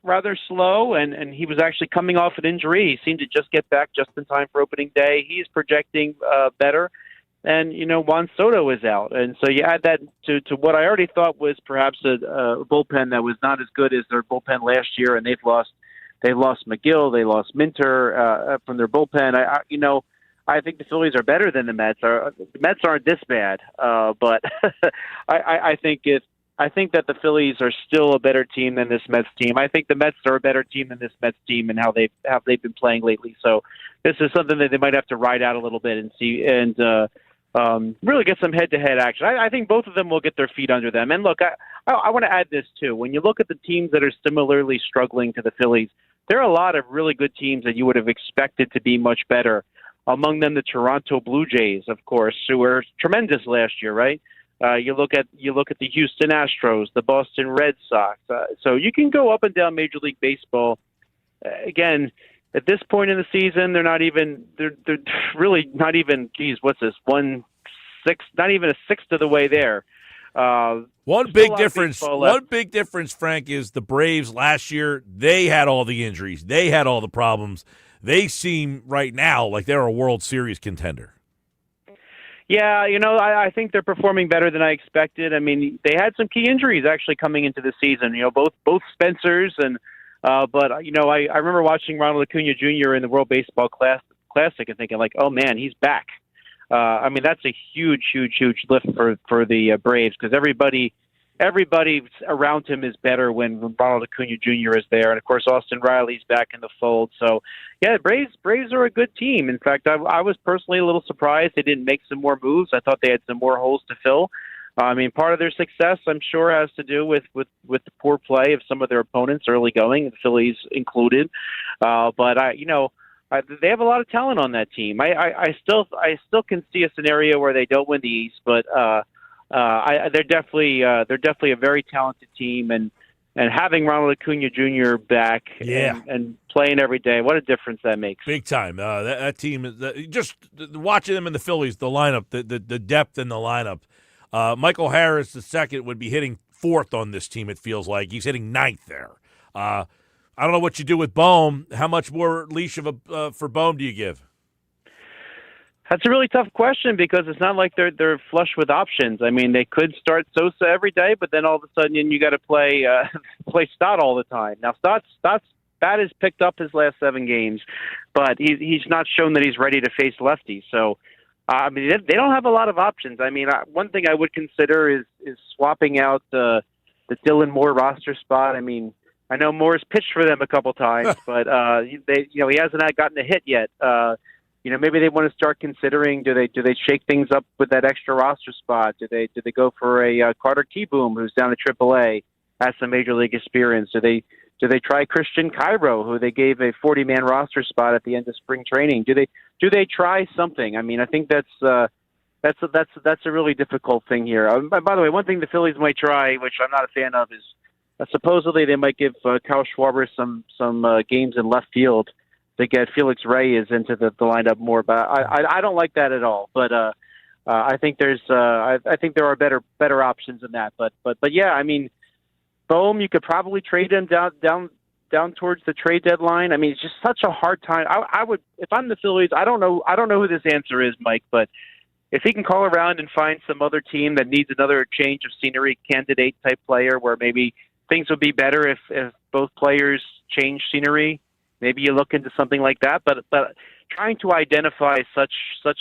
[SPEAKER 4] rather slow, and he was actually coming off an injury. He seemed to just get back just in time for opening day. He's projecting better. And, Juan Soto is out. And so you add that to what I already thought was perhaps a bullpen that was not as good as their bullpen last year, and they've lost McGill, they lost Minter from their bullpen. I think the Phillies are better than the Mets. The Mets aren't this bad, but I think that the Phillies are still a better team than this Mets team. I think the Mets are a better team than this Mets team and how they've been playing lately. So this is something that they might have to ride out a little bit and see and really get some head-to-head action. I think both of them will get their feet under them. And look, I want to add this too. When you look at the teams that are similarly struggling to the Phillies, there are a lot of really good teams that you would have expected to be much better. Among them, the Toronto Blue Jays, of course, who were tremendous last year, right? You look at the Houston Astros, the Boston Red Sox. So you can go up and down Major League Baseball. Again, at this point in the season, they're really not even. Geez, what's this? 1/6, not even a sixth of the way there.
[SPEAKER 2] One big difference, Frank, is the Braves last year. They had all the injuries. They had all the problems. They seem right now like they're a World Series contender.
[SPEAKER 4] Yeah, I think they're performing better than I expected. I mean, they had some key injuries actually coming into the season. Both Spencers and, but I remember watching Ronald Acuna Jr. in the World Baseball Classic and thinking like, oh man, he's back. I mean, that's a huge lift for the Braves because everybody around him is better when Ronald Acuna Jr. is there, and of course Austin Riley's back in the fold. So, yeah, Braves are a good team. In fact, I was personally a little surprised they didn't make some more moves. I thought they had some more holes to fill. I mean, part of their success, I'm sure, has to do with the poor play of some of their opponents early going, the Phillies included. But they have a lot of talent on that team. I still can see a scenario where they don't win the East, but. They're definitely a very talented team, and having Ronald Acuna Jr. back and playing every day, what a difference that makes.
[SPEAKER 2] Big time. That team is just watching them in the Phillies, the lineup, the depth in the lineup. Michael Harris II would be hitting fourth on this team. It feels like he's hitting ninth there. I don't know what you do with Bohm. How much more leash for Bohm do you give?
[SPEAKER 4] That's a really tough question because it's not like they're flush with options. I mean, they could start Sosa every day, but then all of a sudden you got to play Stott all the time. Now Stott's bat has picked up his last 7 games, but he's not shown that he's ready to face lefties. So I mean, they don't have a lot of options. I mean, one thing I would consider is swapping out the Dylan Moore roster spot. I mean, I know Moore's pitched for them a couple times, but he hasn't gotten a hit yet. Maybe they want to start considering do they shake things up with that extra roster spot? Do they go for a Carter Kieboom who's down at AAA, has some major league experience? Do they try Christian Cairo, who they gave a 40-man roster spot at the end of spring training? Do they try something? I mean, I think that's a really difficult thing here. By the way, one thing the Phillies might try, which I'm not a fan of, is supposedly they might give Kyle Schwarber some games in left field to get Felix Reyes into the lineup more, but I don't like that at all. But I think there are better options than that. But yeah, I mean, Bohm, you could probably trade him down towards the trade deadline. I mean, it's just such a hard time. I would, if I'm the Phillies, I don't know who this answer is, Mike, but if he can call around and find some other team that needs another change of scenery candidate type player, where maybe things would be better if both players change scenery. Maybe you look into something like that, but trying to identify such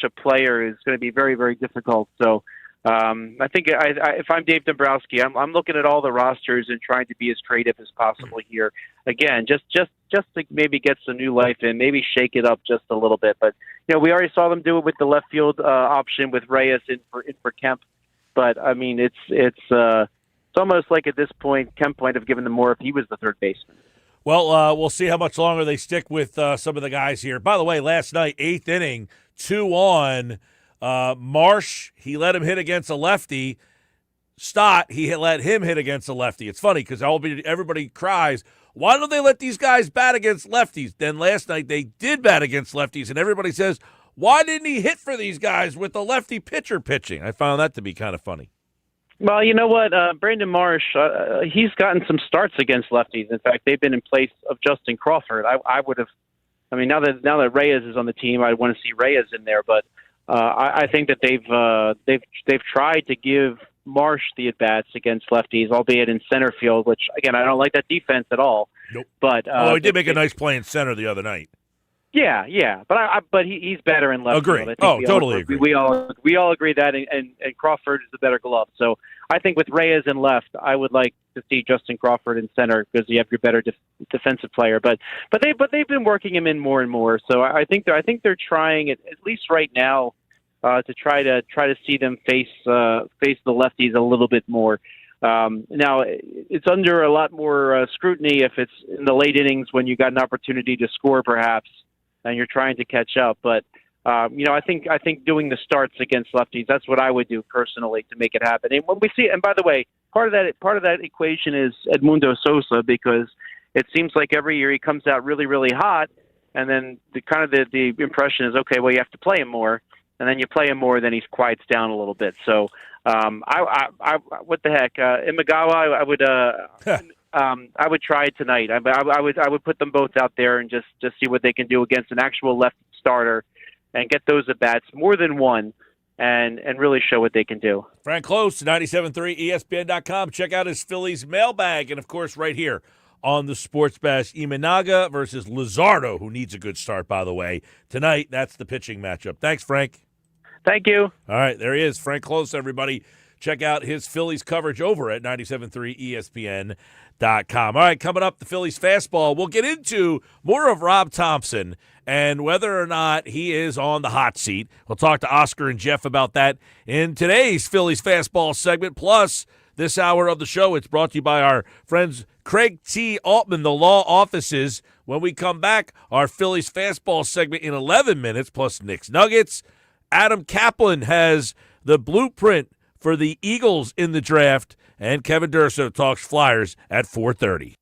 [SPEAKER 4] a player is going to be very, very difficult. So I think if I'm Dave Dombrowski, I'm looking at all the rosters and trying to be as creative as possible here. Again, just to maybe get some new life in, maybe shake it up just a little bit. But we already saw them do it with the left field option with Reyes in for Kemp. But I mean, it's It's almost like at this point, Kemp might have given them more if he was the third baseman.
[SPEAKER 2] Well, we'll see how much longer they stick with some of the guys here. By the way, last night, 8th inning, 2-on. Marsh, he let him hit against a lefty. Stott, he let him hit against a lefty. It's funny because everybody cries, why don't they let these guys bat against lefties? Then last night they did bat against lefties, and everybody says, why didn't he hit for these guys with the lefty pitcher pitching? I found that to be kind of funny.
[SPEAKER 4] Well, you know what, Brandon Marsh, he's gotten some starts against lefties. In fact, they've been in place of Justin Crawford. I would have, I mean, now that Reyes is on the team, I want to see Reyes in there. But I think that they've tried to give Marsh the at bats against lefties, albeit in center field. Which again, I don't like that defense at all.
[SPEAKER 2] Nope.
[SPEAKER 4] But
[SPEAKER 2] he did make a nice play in center the other night.
[SPEAKER 4] Yeah, but he's better in left
[SPEAKER 2] agree.
[SPEAKER 4] field. I think
[SPEAKER 2] Totally agree.
[SPEAKER 4] We all agree that, and Crawford is the better glove. So I think with Reyes in left, I would like to see Justin Crawford in center because you have your better defensive player. But they've been working him in more and more. So I think they're trying at least right now to try to see them face the lefties a little bit more. Now it's under a lot more scrutiny if it's in the late innings when you got an opportunity to score perhaps, and you're trying to catch up. But I think doing the starts against lefties, that's what I would do personally to make it happen. And when we see, and by the way, part of that equation is Edmundo Sosa, because it seems like every year he comes out really, really hot, and then the impression is, okay, well, you have to play him more, and then you play him more, then he quiets down a little bit. So I what the heck, Imagawa, I would try it tonight. I would put them both out there and just see what they can do against an actual left starter, and get those at bats, more than one, and really show what they can do.
[SPEAKER 2] Frank Klose, 97.3 ESPN.com. Check out his Phillies mailbag, and of course, right here on the Sports Bash, Imanaga versus Luzardo, who needs a good start, by the way. Tonight, that's the pitching matchup. Thanks, Frank.
[SPEAKER 4] Thank you.
[SPEAKER 2] All right, there he is, Frank Klose, everybody. Check out his Phillies coverage over at 97.3 ESPN.com. All right, coming up, the Phillies fastball. We'll get into more of Rob Thompson and whether or not he is on the hot seat. We'll talk to Oscar and Jeff about that in today's Phillies fastball segment. Plus, this hour of the show, it's brought to you by our friends Craig T. Altman, the law offices. When we come back, our Phillies fastball segment in 11 minutes, plus Knicks Nuggets. Adam Caplan has the blueprint for the Eagles in the draft, and Kevin Durso talks Flyers at 4:30.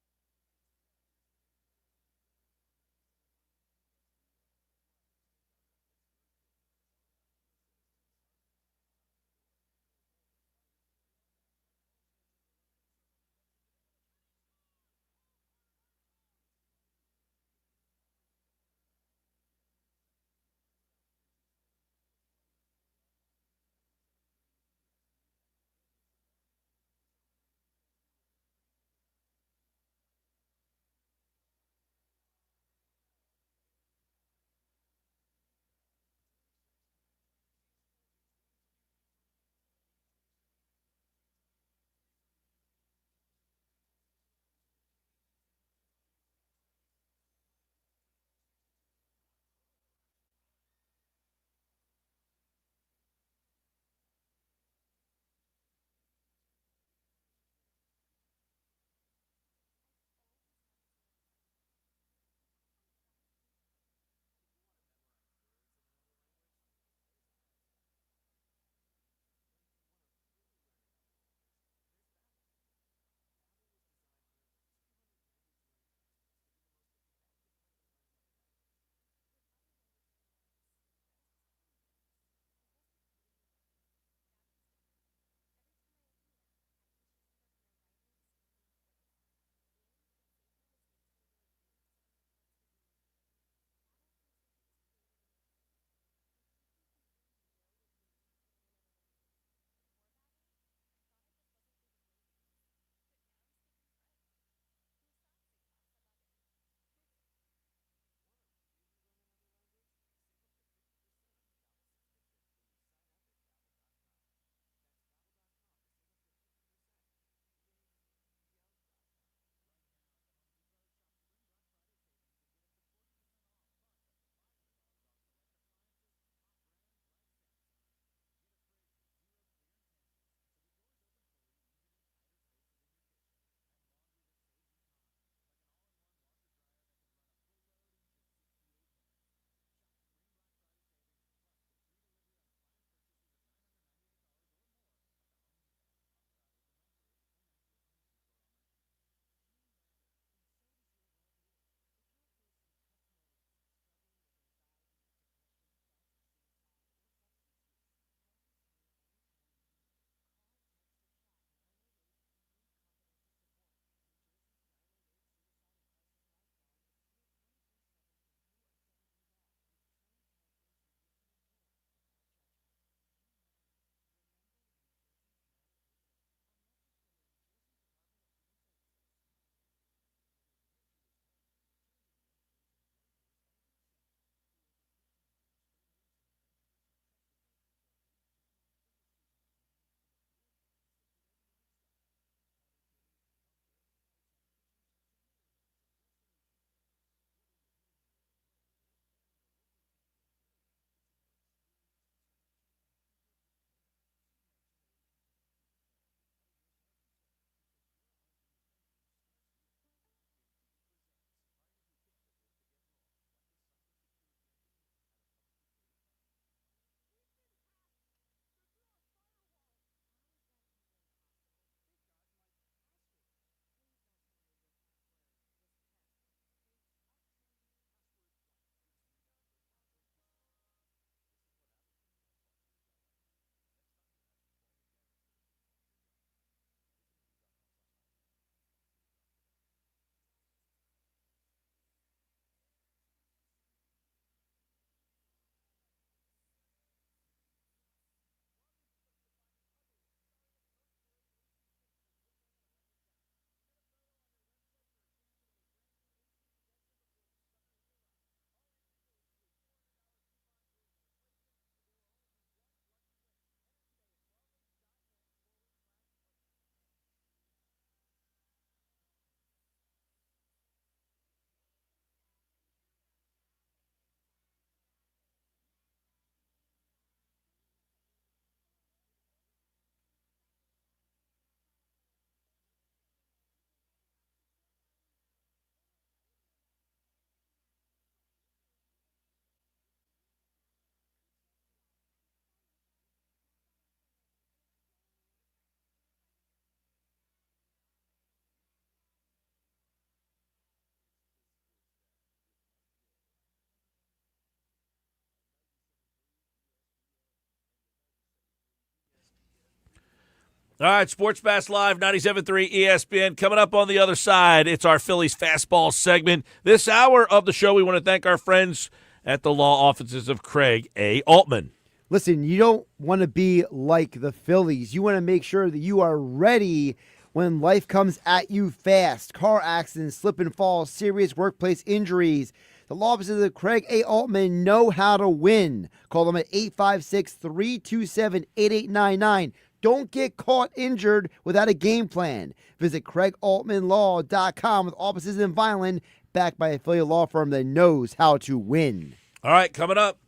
[SPEAKER 2] All right, Sports Bass Live, 97.3 ESPN. Coming up on the other side, it's our Phillies Fastball segment. This hour of the show, we want to thank our friends at the law offices of Craig A. Altman.
[SPEAKER 3] Listen, you don't want to be like the Phillies. You want to make sure that you are ready when life comes at you fast. Car accidents, slip and fall, serious workplace injuries. The law offices of Craig A. Altman know how to win. Call them at 856-327-8899. Don't get caught injured without a game plan. Visit CraigAltmanLaw.com with offices in Vineland, backed by an affiliate law firm that knows how to win.
[SPEAKER 2] All right, coming up,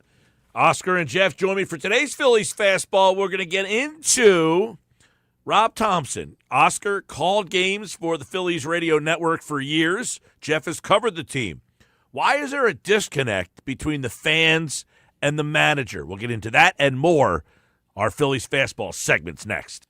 [SPEAKER 2] Oscar and Jeff join me for today's Phillies Fastball. We're going to get into Rob Thompson. Oscar called games for the Phillies radio network for years. Jeff has covered the team. Why is there a disconnect between the fans and the manager? We'll get into that and more. Our Phillies Fastball segment's next.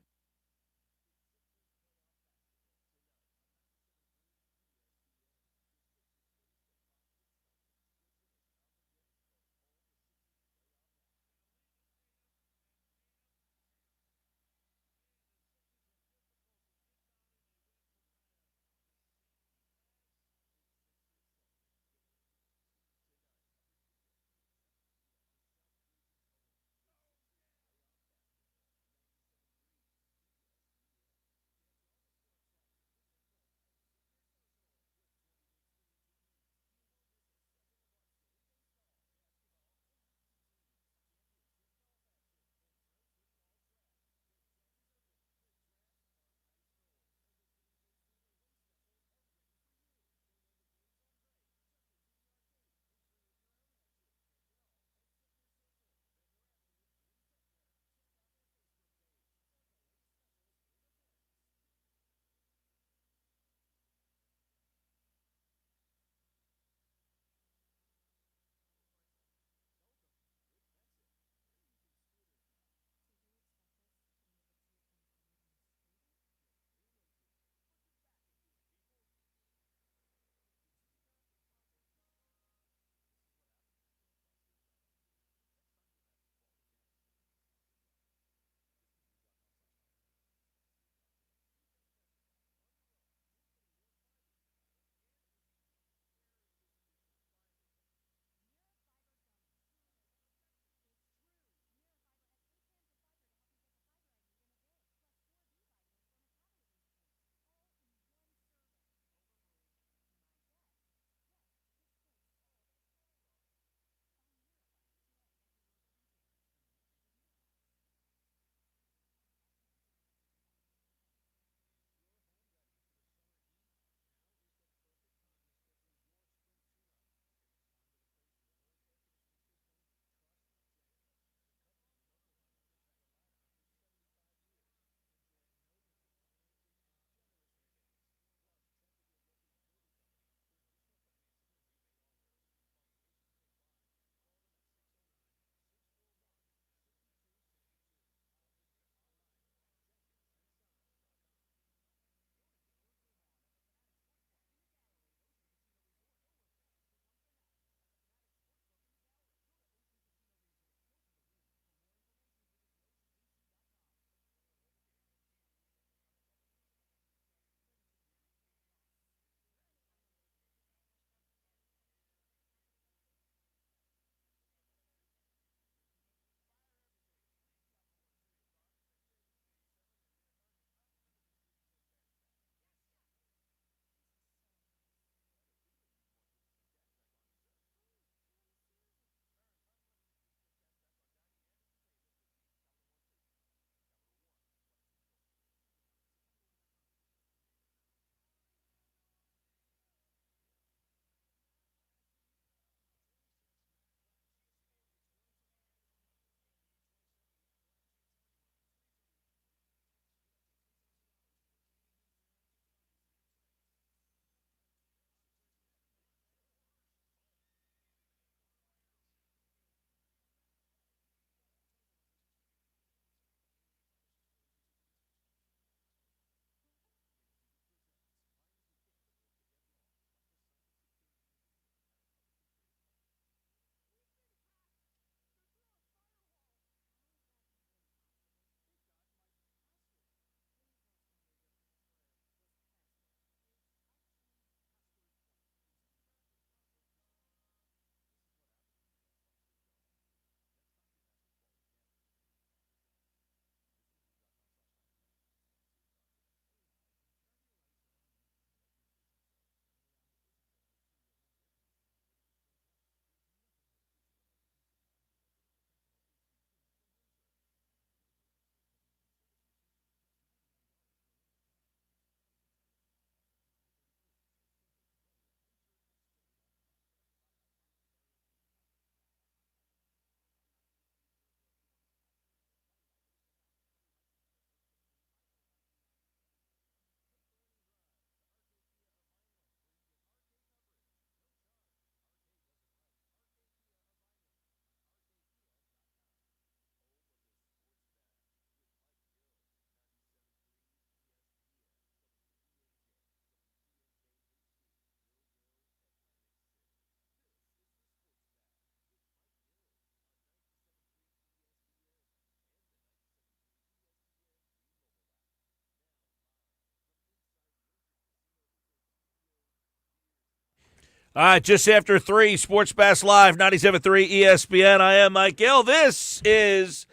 [SPEAKER 2] All right, just after 3, Sports Bass Live, 97.3 ESPN. I am Mike Gill. This is,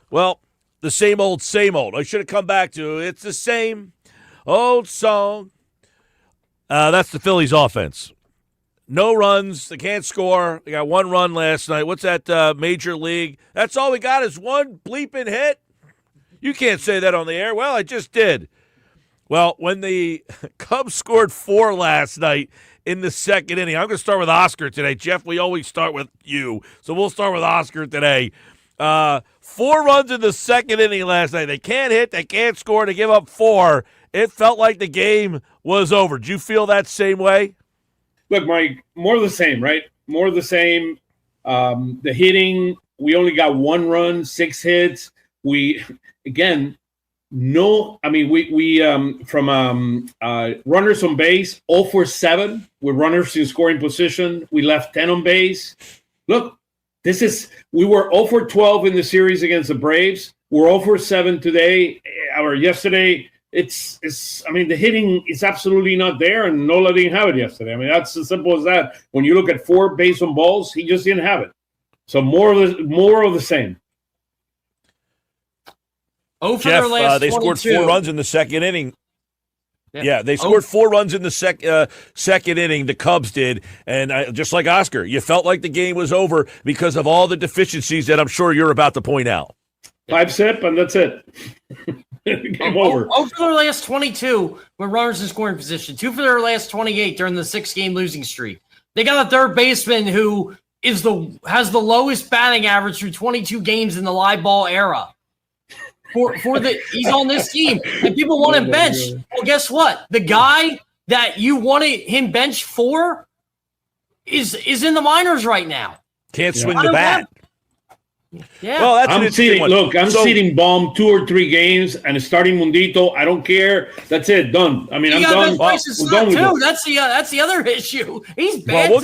[SPEAKER 2] well, the same old, same old. I should have come back to it. It's the same old song. That's the Phillies offense. No runs. They can't score. They got 1 run last night. What's that, Major League? That's all we got is 1 bleeping hit? You can't say that on the air. Well, I just did. Well, when the Cubs scored 4 last night in the second inning, I'm going to start with Oscar today. Jeff, we always start with you, so we'll start with Oscar today. 4 runs in the second inning last night. They can't hit, they can't score, they give up 4. It felt like the game was over. Did you feel that same way?
[SPEAKER 5] Look, Mike, more of the same, right? More of the same. The hitting, we only got 1 run, 6 hits. We from runners on base, 0 for 7 with runners in scoring position. We left 10 on base. Look, we were 0 for 12 in the series against the Braves. We're 0 for 7 today or yesterday. The hitting is absolutely not there, and Nola didn't have it yesterday. I mean, that's as simple as that. When you look at 4 base on balls, he just didn't have it. So more of the same.
[SPEAKER 2] Jeff, they scored 4 runs in the second inning. Yeah, they scored 4 runs in the second inning, the Cubs did, and just like Oscar, you felt like the game was over because of all the deficiencies that I'm sure you're about to point out.
[SPEAKER 5] 5 sip, and that's it. Game over.
[SPEAKER 6] 0 for their last 22 with runners in scoring position, 2 for their last 28 during the 6-game losing streak. They got a third baseman who has the lowest batting average through 22 games in the live ball era. He's on this team, and people want him benched. Well, guess what? The guy that you wanted him benched for is in the minors right now.
[SPEAKER 2] Can't swing the bat.
[SPEAKER 6] Yeah.
[SPEAKER 2] Well, that's
[SPEAKER 5] I'm seating Baum 2 or 3 games and starting Mundito. I don't care. That's it. Done. I mean, I'm done.
[SPEAKER 6] We're done with it. That's the other issue. He's bad.
[SPEAKER 2] Well,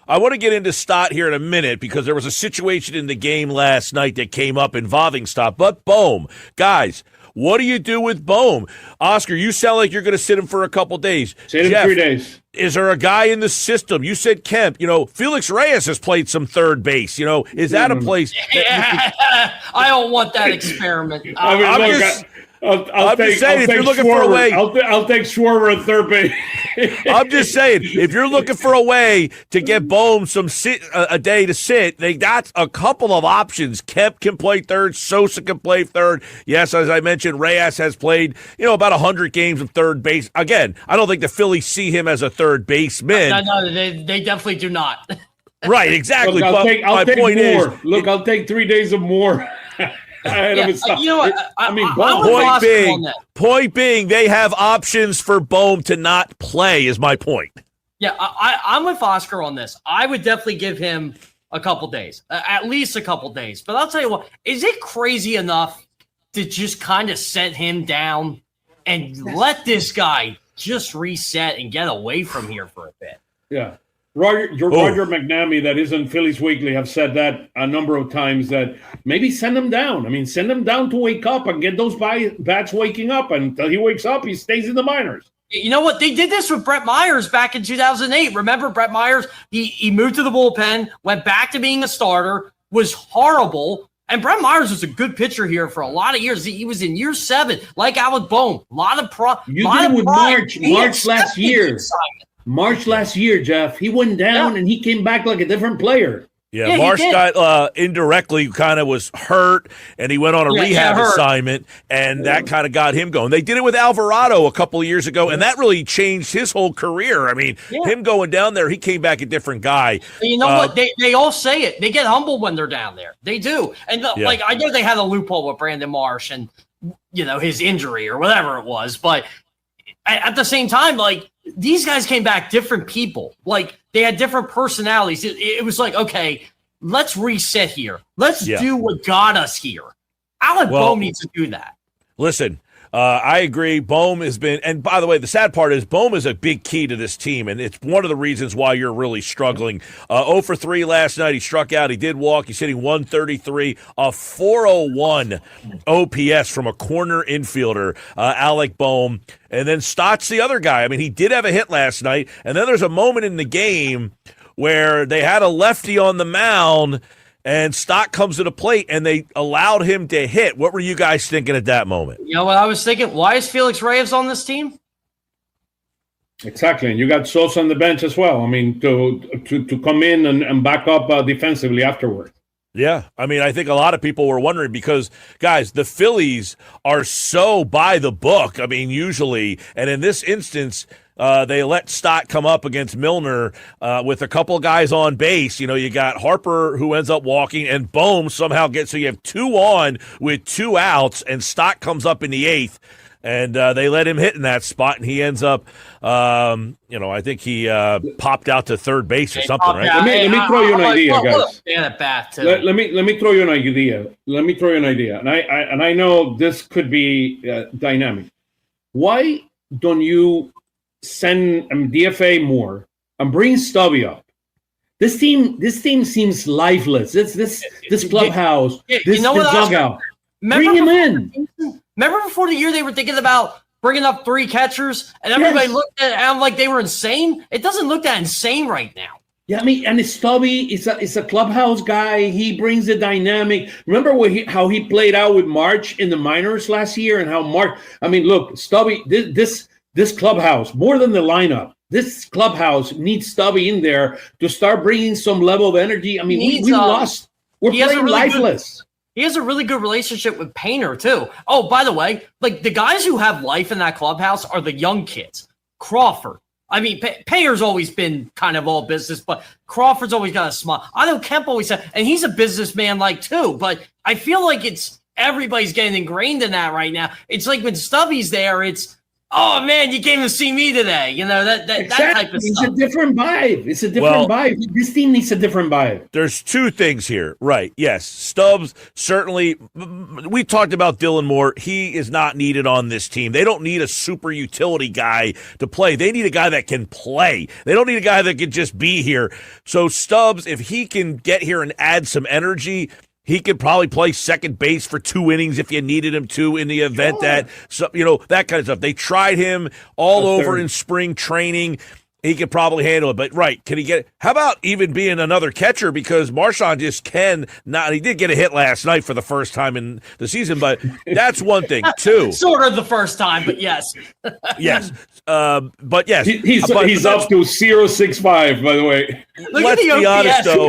[SPEAKER 2] I want to get into Stott here in a minute because there was a situation in the game last night that came up involving Stott. But Bohm, guys, what do you do with Bohm? Oscar, you sound like you're going to sit him for a couple days.
[SPEAKER 5] Sit him 3 days.
[SPEAKER 2] Is there a guy in the system? You said Kemp. Felix Reyes has played some third base. Is that a place?
[SPEAKER 6] I don't want that experiment.
[SPEAKER 5] I'll take Schwarber at third base.
[SPEAKER 2] I'm just saying, if you're looking for a way to get Bohm a day to sit, they got a couple of options. Kemp can play third. Sosa can play third. Yes, as I mentioned, Reyes has played, about 100 games of third base. Again, I don't think the Phillies see him as a third baseman.
[SPEAKER 6] No, they definitely do not.
[SPEAKER 2] Right, exactly.
[SPEAKER 5] Look, I'll take more. Look, I'll take 3 days of more.
[SPEAKER 2] Point being, they have options for Bohm to not play, is my point.
[SPEAKER 6] Yeah, I'm with Oscar on this. I would definitely give him a couple days, at least a couple days. But I'll tell you what, is it crazy enough to just kind of set him down and let this guy just reset and get away from here for a bit?
[SPEAKER 5] Yeah. Roger McNamee, that is in Phillies Weekly, have said that a number of times, that maybe send him down. I mean, send him down to wake up and get those bats waking up. Until he wakes up, he stays in the minors.
[SPEAKER 6] You know what? They did this with Brett Myers back in 2008. Remember Brett Myers? He moved to the bullpen, went back to being a starter, was horrible. And Brett Myers was a good pitcher here for a lot of years. He was in year 7, like Alec Bohm. A lot of
[SPEAKER 5] You did it with March last year. March last year, Jeff. He went down and he came back like a different player.
[SPEAKER 2] Yeah, Marsh got indirectly kind of was hurt, and he went on a rehab assignment, and that kind of got him going. They did it with Alvarado a couple of years ago, and that really changed his whole career. I mean, him going down there, he came back a different guy.
[SPEAKER 6] And you know what? They all say it. They get humbled when they're down there. They do. And, I know they had a loophole with Brandon Marsh and, his injury or whatever it was, but at the same time, these guys came back different people. They had different personalities. It was like, okay, let's reset here. Let's do what got us here. Alec Bohm needs to do that.
[SPEAKER 2] Listen, I agree. Bohm has been, and by the way, the sad part is Bohm is a big key to this team, and it's one of the reasons why you're really struggling. 0 for 3 last night. He struck out. He did walk. He's hitting 133, a 401 OPS from a corner infielder, Alec Bohm. And then Stott's the other guy. I mean, he did have a hit last night, and then there's a moment in the game where they had a lefty on the mound, and Stott comes to the plate, and they allowed him to hit. What were you guys thinking at that moment?
[SPEAKER 6] You know what I was thinking? Why is Felix Reyes on this team?
[SPEAKER 5] Exactly, and you got Sosa on the bench as well. I mean, to come in and back up defensively afterward.
[SPEAKER 2] Yeah, I mean, I think a lot of people were wondering because, guys, the Phillies are so by the book. I mean, usually, and in this instance, they let Stott come up against Milner with a couple of guys on base. You know, you got Harper who ends up walking, and Bohm somehow gets, so you have 2 on with 2 outs, and Stott comes up in the 8th. And they let him hit in that spot, and he ends up, I think he popped out to third base or something, right?
[SPEAKER 5] Let me throw you an idea, guys.
[SPEAKER 6] At bat too.
[SPEAKER 5] Let me throw you an idea. And I know this could be dynamic. Why don't you send DFA more and bring Stubby up? This team seems lifeless. This clubhouse, this dugout. Bring him in.
[SPEAKER 6] Remember before the year they were thinking about bringing up 3 catchers, and everybody looked at them like they were insane? It doesn't look that insane right now.
[SPEAKER 5] Yeah, I mean, and Stubby is a clubhouse guy. He brings the dynamic. Remember how he played out with March in the minors last year, and how March. I mean, look, Stubby. This clubhouse, more than the lineup, this clubhouse needs Stubby in there to start bringing some level of energy. I mean, we lost. We're playing lifeless.
[SPEAKER 6] He has a really good relationship with Painter, too. Oh, by the way, like the guys who have life in that clubhouse are the young kids. Crawford. I mean, Painter's always been kind of all business, but Crawford's always got a smile. I know Kemp always said, and he's a businessman like too, but I feel like everybody's getting ingrained in that right now. It's like when Stubby's there, it's, oh man, you came to see me today. You know, that type of stuff.
[SPEAKER 5] It's a different vibe. Vibe. This team needs a different vibe.
[SPEAKER 2] There's 2 things here. Right. Yes. Stubbs, certainly. We talked about Dylan Moore. He is not needed on this team. They don't need a super utility guy to play. They need a guy that can play. They don't need a guy that can just be here. So Stubbs, if he can get here and add some energy, he could probably play second base for 2 innings if you needed him to in the event that kind of stuff. They tried him all over in spring training. He could probably handle it. But, right, can he get – how about even being another catcher? Because Marchand just can not – he did get a hit last night for the first time in the season, but that's one thing, too.
[SPEAKER 6] Sort of the first time, but yes.
[SPEAKER 2] Yes. But, yes.
[SPEAKER 5] He's up to 0.65, by the way.
[SPEAKER 2] Let's be honest, though.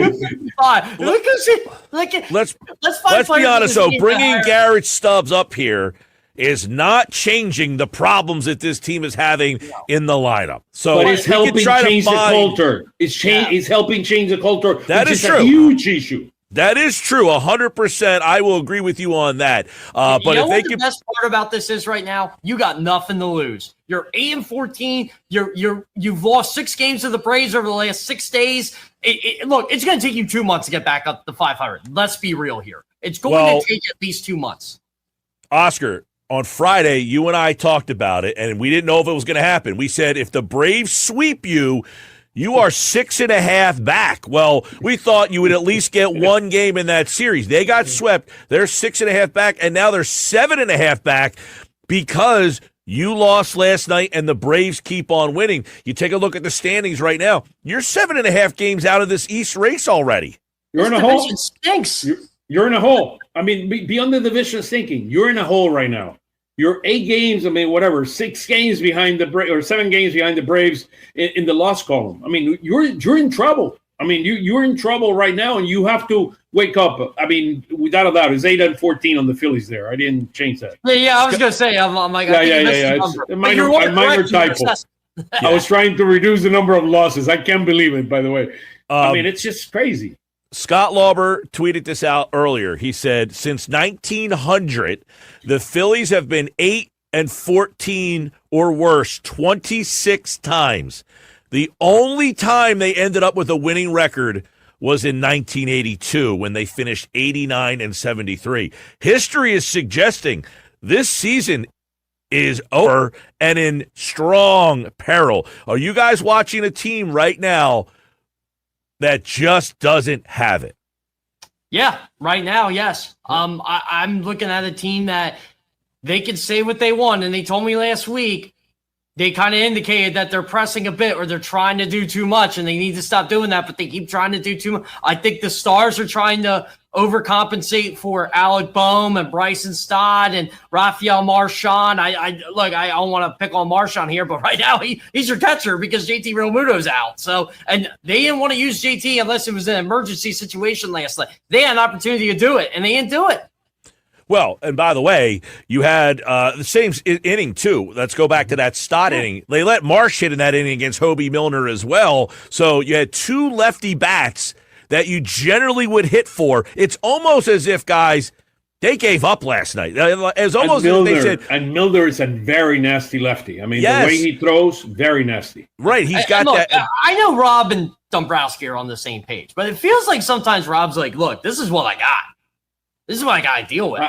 [SPEAKER 2] Let's be honest, though. Bringing Garrett Stubbs up here is not changing the problems that this team is having in the lineup. So
[SPEAKER 5] but it's helping change the culture. It's helping change the culture.
[SPEAKER 2] That is true.
[SPEAKER 5] A huge issue.
[SPEAKER 2] That is true, 100%. I will agree with you on that. But
[SPEAKER 6] the best part about this is right now, you got nothing to lose. You're 8-14. You've lost 6 games to the Braves over the last 6 days. Look, it's going to take you 2 months to get back up to 500. Let's be real here. It's going to take at least 2 months.
[SPEAKER 2] Oscar, on Friday, you and I talked about it, and we didn't know if it was going to happen. We said if the Braves sweep you, you are 6.5 back. Well, we thought you would at least get 1 game in that series. They got swept. They're 6.5 back, and now they're 7.5 back because you lost last night and the Braves keep on winning. You take a look at the standings right now. You're 7.5 games out of this East race already.
[SPEAKER 5] You're in a hole.
[SPEAKER 6] Stinks.
[SPEAKER 5] You're in a hole. I mean, beyond the division thinking, you're in a hole right now. You're 8 games, 6 games behind the Braves, or 7 games behind the Braves in the loss column. I mean, you're in trouble. I mean, you're in trouble right now, and you have to wake up. I mean, without a doubt, it's 8-14 on the Phillies there. I didn't change that.
[SPEAKER 6] Yeah, I was going to say, I'm like,
[SPEAKER 5] yeah. It's a minor typo. I was trying to reduce the number of losses. I can't believe it, by the way. I mean, it's just crazy.
[SPEAKER 2] Scott Lauber tweeted this out earlier. He said, since 1900, the Phillies have been 8-14 or worse 26 times. The only time they ended up with a winning record was in 1982 when they finished 89-73. History is suggesting this season is over and in strong peril. Are you guys watching a team right now that just doesn't have it?
[SPEAKER 6] Yeah, right now, yes. I'm looking at a team that they can say what they want, and they told me last week they kind of indicated that they're pressing a bit or they're trying to do too much, and they need to stop doing that, but they keep trying to do too much. I think the Stars are trying to overcompensate for Alec Boehm and Bryson Stott and Rafael Marchand. I don't want to pick on Marchand here, but right now he's your catcher because JT Realmuto's out. So, and they didn't want to use JT unless it was an emergency situation last night. They had an opportunity to do it, and they didn't do it.
[SPEAKER 2] Well, and by the way, you had the same inning, too. Let's go back to that Stott inning. They let Marsh hit in that inning against Hobie Milner as well. So you had two lefty bats that you generally would hit for. It's almost as if, guys, they gave up last night. It's almost as if they said.
[SPEAKER 5] And Milner is a very nasty lefty. I mean,
[SPEAKER 2] yes.
[SPEAKER 5] The way he throws, very nasty.
[SPEAKER 2] Right, he's got
[SPEAKER 6] look,
[SPEAKER 2] that.
[SPEAKER 6] I know Rob and Dombrowski are on the same page, but it feels like sometimes Rob's like, look, this is what I got. This is what I got to deal with.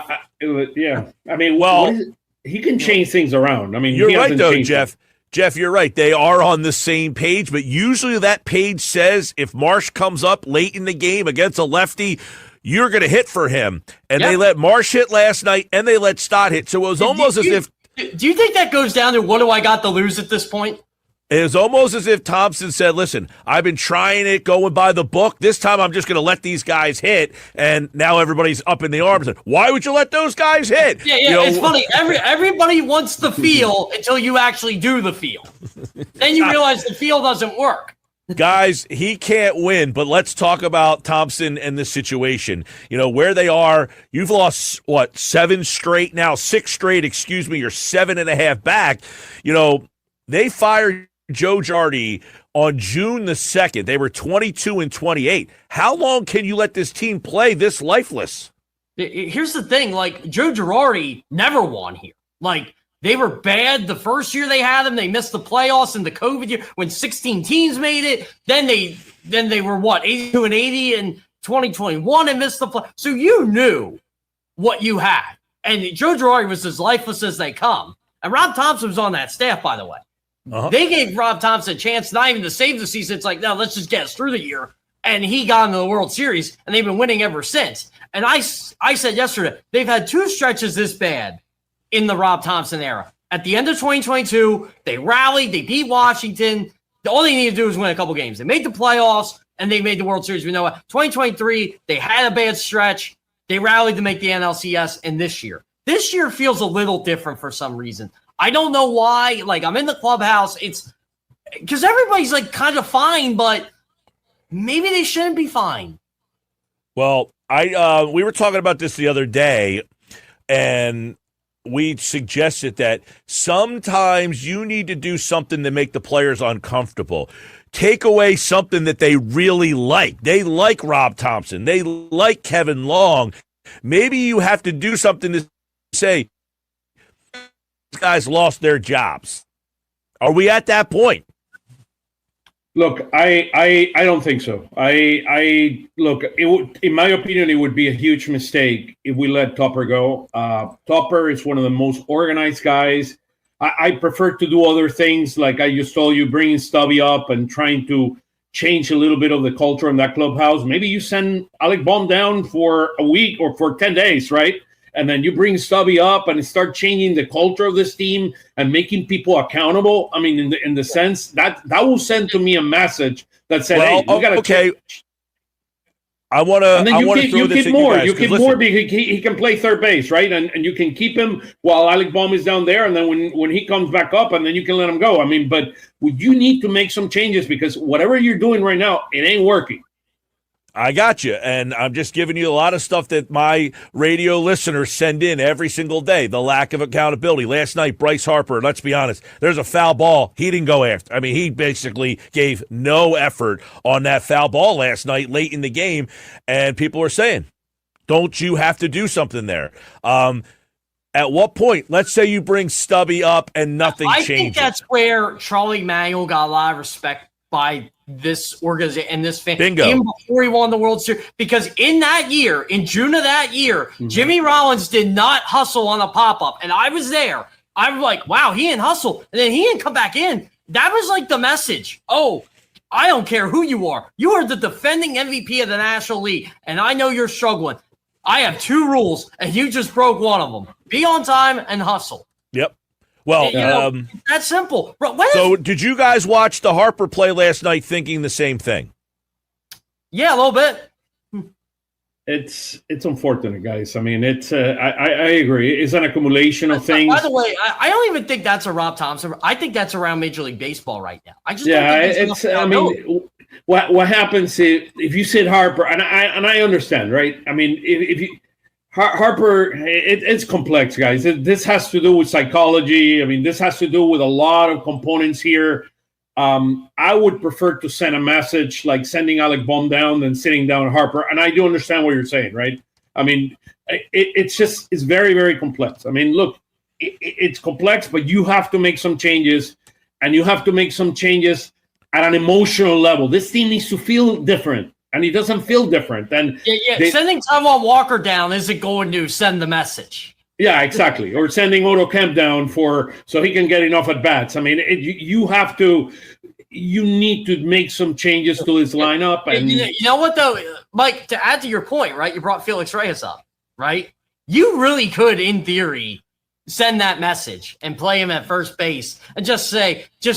[SPEAKER 5] Yeah. I mean,
[SPEAKER 2] well,
[SPEAKER 5] he can change things around. I mean,
[SPEAKER 2] you're right, though, Jeff. Jeff, you're right. They are on the same page, but usually that page says if Marsh comes up late in the game against a lefty, you're going to hit for him. And they let Marsh hit last night, and they let Stott hit. So it was almost as if.
[SPEAKER 6] Do you think that goes down to what do I got to lose at this point?
[SPEAKER 2] It was almost as if Thompson said, listen, I've been trying it, going by the book. This time I'm just going to let these guys hit. And now everybody's up in the arms. Why would you let those guys hit?
[SPEAKER 6] Yeah, it's funny. Everybody wants the feel until you actually do the feel. Then you realize the feel doesn't work.
[SPEAKER 2] Guys, he can't win, but let's talk about Thompson and this situation. You know, where they are, you've lost, 6 straight now? You're 7.5 back. You know, they fired Joe Girardi on June the 2nd. They were 22-28. How long can you let this team play this lifeless?
[SPEAKER 6] Here's the thing. Like, Joe Girardi never won here. Like, they were bad the first year they had him. They missed the playoffs in the COVID year when 16 teams made it. Then they were, 82-80 in 2021 and missed the play. So you knew what you had. And Joe Girardi was as lifeless as they come. And Rob Thompson was on that staff, by the way. Uh-huh. They gave Rob Thompson a chance not even to save the season. It's like, no, let's just get us through the year. And he got into the World Series, and they've been winning ever since. And I said yesterday, they've had 2 stretches this bad in the Rob Thompson era. At the end of 2022, they rallied, they beat Washington. All they needed to do was win a couple games. They made the playoffs, and they made the World Series. We know what. 2023, they had a bad stretch. They rallied to make the NLCS, and this year feels a little different for some reason. I don't know why. Like, I'm in the clubhouse. It's because everybody's like kind of fine, but maybe they shouldn't be fine.
[SPEAKER 2] Well, we were talking about this the other day, and we suggested that sometimes you need to do something to make the players uncomfortable. Take away something that they really like. They like Rob Thompson. They like Kevin Long. Maybe you have to do something to say, these guys lost their jobs. Are we at that point?
[SPEAKER 5] Look, I don't think so. I look, in my opinion, it would be a huge mistake if we let Topper go. Topper is one of the most organized guys. I prefer to do other things, like I just told you, bringing Stubby up and trying to change a little bit of the culture in that clubhouse. Maybe you send Alec Boehm down for a week or for 10 days, right? And then you bring Stubby up and start changing the culture of this team and making people accountable. I mean, in the sense that will send to me a message that said, "Hey, we got to change."
[SPEAKER 2] I want to.
[SPEAKER 5] And then you keep more. You keep
[SPEAKER 2] listen,
[SPEAKER 5] more because he can play third base, right? And you can keep him while Alec Boehm is down there. And then when he comes back up, and then you can let him go. I mean, but you need to make some changes because whatever you're doing right now, it ain't working.
[SPEAKER 2] I got you, and I'm just giving you a lot of stuff that my radio listeners send in every single day. The lack of accountability. Last night, Bryce Harper, let's be honest, there's a foul ball. He didn't go after. I mean, he basically gave no effort on that foul ball last night late in the game, and people are saying, don't you have to do something there? At what point, let's say you bring Stubby up and nothing changes.
[SPEAKER 6] I think that's where Charlie Manuel got a lot of respect by this organization and this fan.
[SPEAKER 2] Bingo.
[SPEAKER 6] Even before he won the World Series. Because in that year, in June of that year, Jimmy Rollins did not hustle on a pop-up. And I was there. I'm like, wow, he didn't hustle. And then he didn't come back in. That was like the message. Oh, I don't care who you are. You are the defending MVP of the National League, and I know you're struggling. I have 2 rules, and you just broke one of them. Be on time and hustle.
[SPEAKER 2] Yep. Well,
[SPEAKER 6] that's simple.
[SPEAKER 2] Did you guys watch the Harper play last night thinking the same thing?
[SPEAKER 6] Yeah, a little bit.
[SPEAKER 5] It's unfortunate, guys. I mean, it's I agree. It's an accumulation of things.
[SPEAKER 6] By the way, I don't even think that's a Rob Thompson. I think that's around Major League Baseball right now. I just
[SPEAKER 5] it's. I mean, what happens if you sit Harper, and I understand, right? I mean, if you Harper, it's complex, guys. This has to do with psychology. I mean, this has to do with a lot of components here. I would prefer to send a message like sending Alec Bohm down than sitting down Harper. And I do understand what you're saying, right? I mean, it's very, very complex. I mean, look, it's complex, but you have to make some changes, and you have to make some changes at an emotional level. This team needs to feel different, and it doesn't feel different. And
[SPEAKER 6] sending Taiwan Walker down isn't going to send the message.
[SPEAKER 5] Yeah, exactly. Or sending Otto Kemp down so he can get enough at bats. I mean, you need to make some changes to this lineup. And
[SPEAKER 6] you know what though, Mike? To add to your point, right? You brought Felix Reyes up, right? You really could, in theory, send that message and play him at first base and just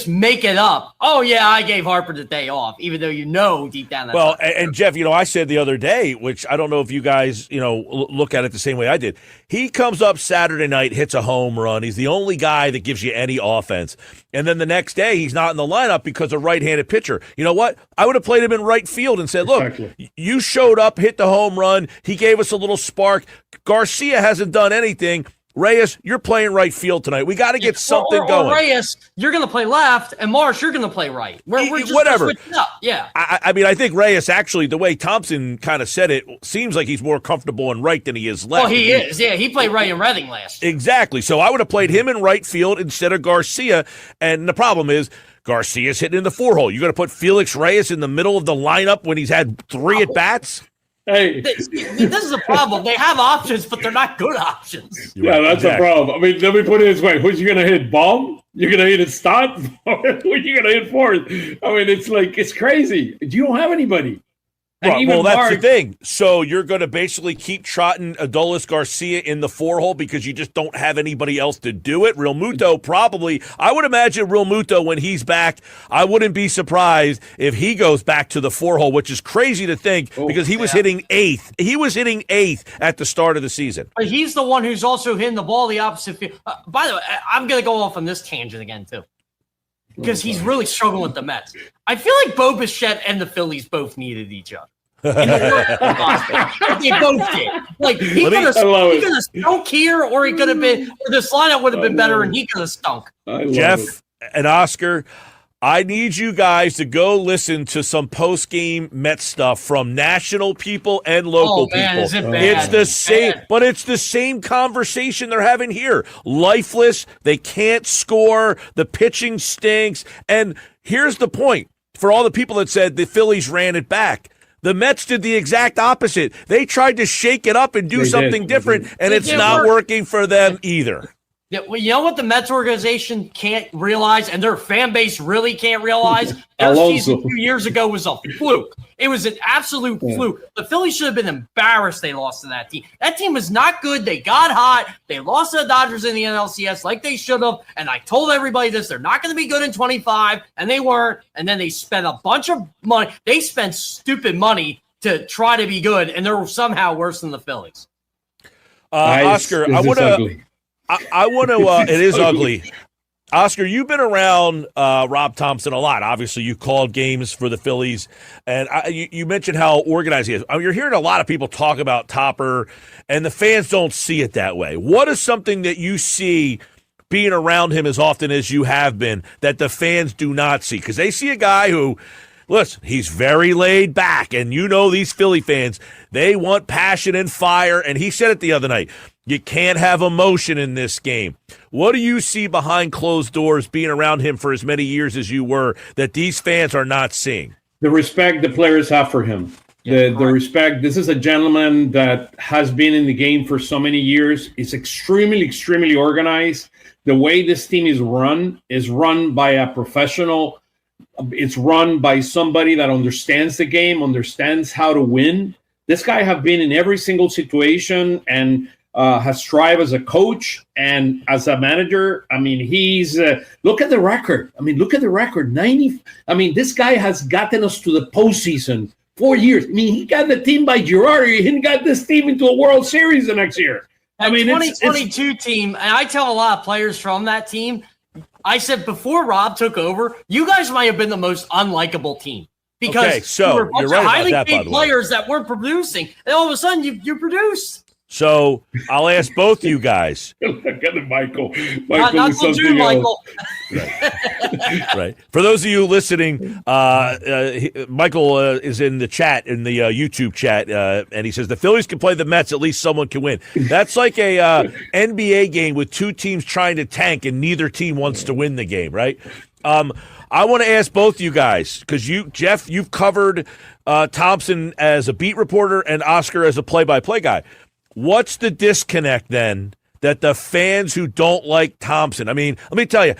[SPEAKER 6] make it up. Oh yeah, I gave Harper the day off, even though deep down.
[SPEAKER 2] Well, and Jeff, I said the other day, which I don't know if you guys, look at it the same way I did. He comes up Saturday night, hits a home run. He's the only guy that gives you any offense. And then the next day, he's not in the lineup because of right-handed pitcher. You know what? I would have played him in right field and said, look, you showed up, hit the home run. He gave us a little spark. Garcia hasn't done anything. Reyes, you're playing right field tonight. We got to get something going.
[SPEAKER 6] Reyes, you're going to play left, and Marsh, you're going to play right. We're just
[SPEAKER 2] whatever.
[SPEAKER 6] Up. Yeah.
[SPEAKER 2] I mean, I think Reyes actually, the way Thompson kind of said it, seems like he's more comfortable in right than he is left.
[SPEAKER 6] Well, he is. Yeah, he played right in Reading last year.
[SPEAKER 2] Exactly. So I would have played him in right field instead of Garcia. And the problem is Garcia's hitting in the 4-hole. You're going to put Felix Reyes in the middle of the lineup when he's had 3 at-bats?
[SPEAKER 5] Hey,
[SPEAKER 6] this is the problem. They have options, but they're not good options.
[SPEAKER 5] Yeah, that's a problem. I mean, let me put it this way: who's you gonna hit? Bomb? You're gonna hit a Stott? Who are you gonna hit fourth? I mean, it's crazy. You don't have anybody.
[SPEAKER 2] Well, that's the thing. So you're going to basically keep trotting Adolis Garcia in the 4-hole because you just don't have anybody else to do it. Real Muto probably. I would imagine Real Muto, when he's back, I wouldn't be surprised if he goes back to the 4-hole, which is crazy to think because he was hitting 8th. He was hitting 8th at the start of the season.
[SPEAKER 6] But he's the one who's also hitting the ball the opposite field. By the way, I'm going to go off on this tangent again, too. Because he's really struggling with the Mets. I feel like Bo Bichette and the Phillies both needed each other. They both did. Like he could have stunk here, or he could have been, or this lineup would have been better, and he could have stunk.
[SPEAKER 2] Jeff and Oscar, I need you guys to go listen to some post-game Mets stuff from national people and local people.
[SPEAKER 6] Is it bad?
[SPEAKER 2] It's the same, but it's the same conversation they're having here. Lifeless, they can't score, the pitching stinks, and here's the point for all the people that said the Phillies ran it back. The Mets did the exact opposite. They tried to shake it up and do something different, and it's not working for them either.
[SPEAKER 6] Yeah, well, you know what the Mets organization can't realize, and their fan base really can't realize? Their season 2 years ago was a fluke. It was an absolute fluke. The Phillies should have been embarrassed they lost to that team. That team was not good. They got hot. They lost to the Dodgers in the NLCS like they should have. And I told everybody this. They're not going to be good in 25, and they weren't. And then they spent a bunch of money. They spent stupid money to try to be good, and they're somehow worse than the Phillies.
[SPEAKER 2] Oscar, I want to... it is ugly. Oscar, you've been around Rob Thompson a lot. Obviously, you called games for the Phillies, and you mentioned how organized he is. I mean, you're hearing a lot of people talk about Topper, and the fans don't see it that way. What is something that you see being around him as often as you have been that the fans do not see? Because they see a guy who, listen, he's very laid back, and these Philly fans, they want passion and fire, and he said it the other night. You can't have emotion in this game. What do you see behind closed doors being around him for as many years as you were that these fans are not seeing?
[SPEAKER 5] The respect the players have for him. The respect. This is a gentleman that has been in the game for so many years. Is extremely, extremely organized. The way this team is run by a professional. It's run by somebody that understands the game, understands how to win. This guy have been in every single situation and has strived as a coach and as a manager. I mean, he's look at the record. I mean, look at the record. 90. I mean, this guy has gotten us to the postseason 4 years. I mean, he got the team by Girardi. He got this team into a World Series the next year.
[SPEAKER 6] I mean, 2022 team, and I tell a lot of players from that team, I said before Rob took over, you guys might have been the most unlikable team because
[SPEAKER 2] so
[SPEAKER 6] you were a bunch
[SPEAKER 2] you're right
[SPEAKER 6] of highly
[SPEAKER 2] about that,
[SPEAKER 6] paid players that weren't producing, and all of a sudden you produced.
[SPEAKER 2] So I'll ask both you guys.
[SPEAKER 5] Look at Michael.
[SPEAKER 6] Not so true, Michael.
[SPEAKER 2] Right. For those of you listening, Michael is in the chat, in the YouTube chat, and he says the Phillies can play the Mets. At least someone can win. That's like a NBA game with two teams trying to tank, and neither team wants to win the game, right? I want to ask both you guys, because Jeff, you've covered Thompson as a beat reporter and Oscar as a play-by-play guy. What's the disconnect then that the fans who don't like Thompson? I mean, let me tell you,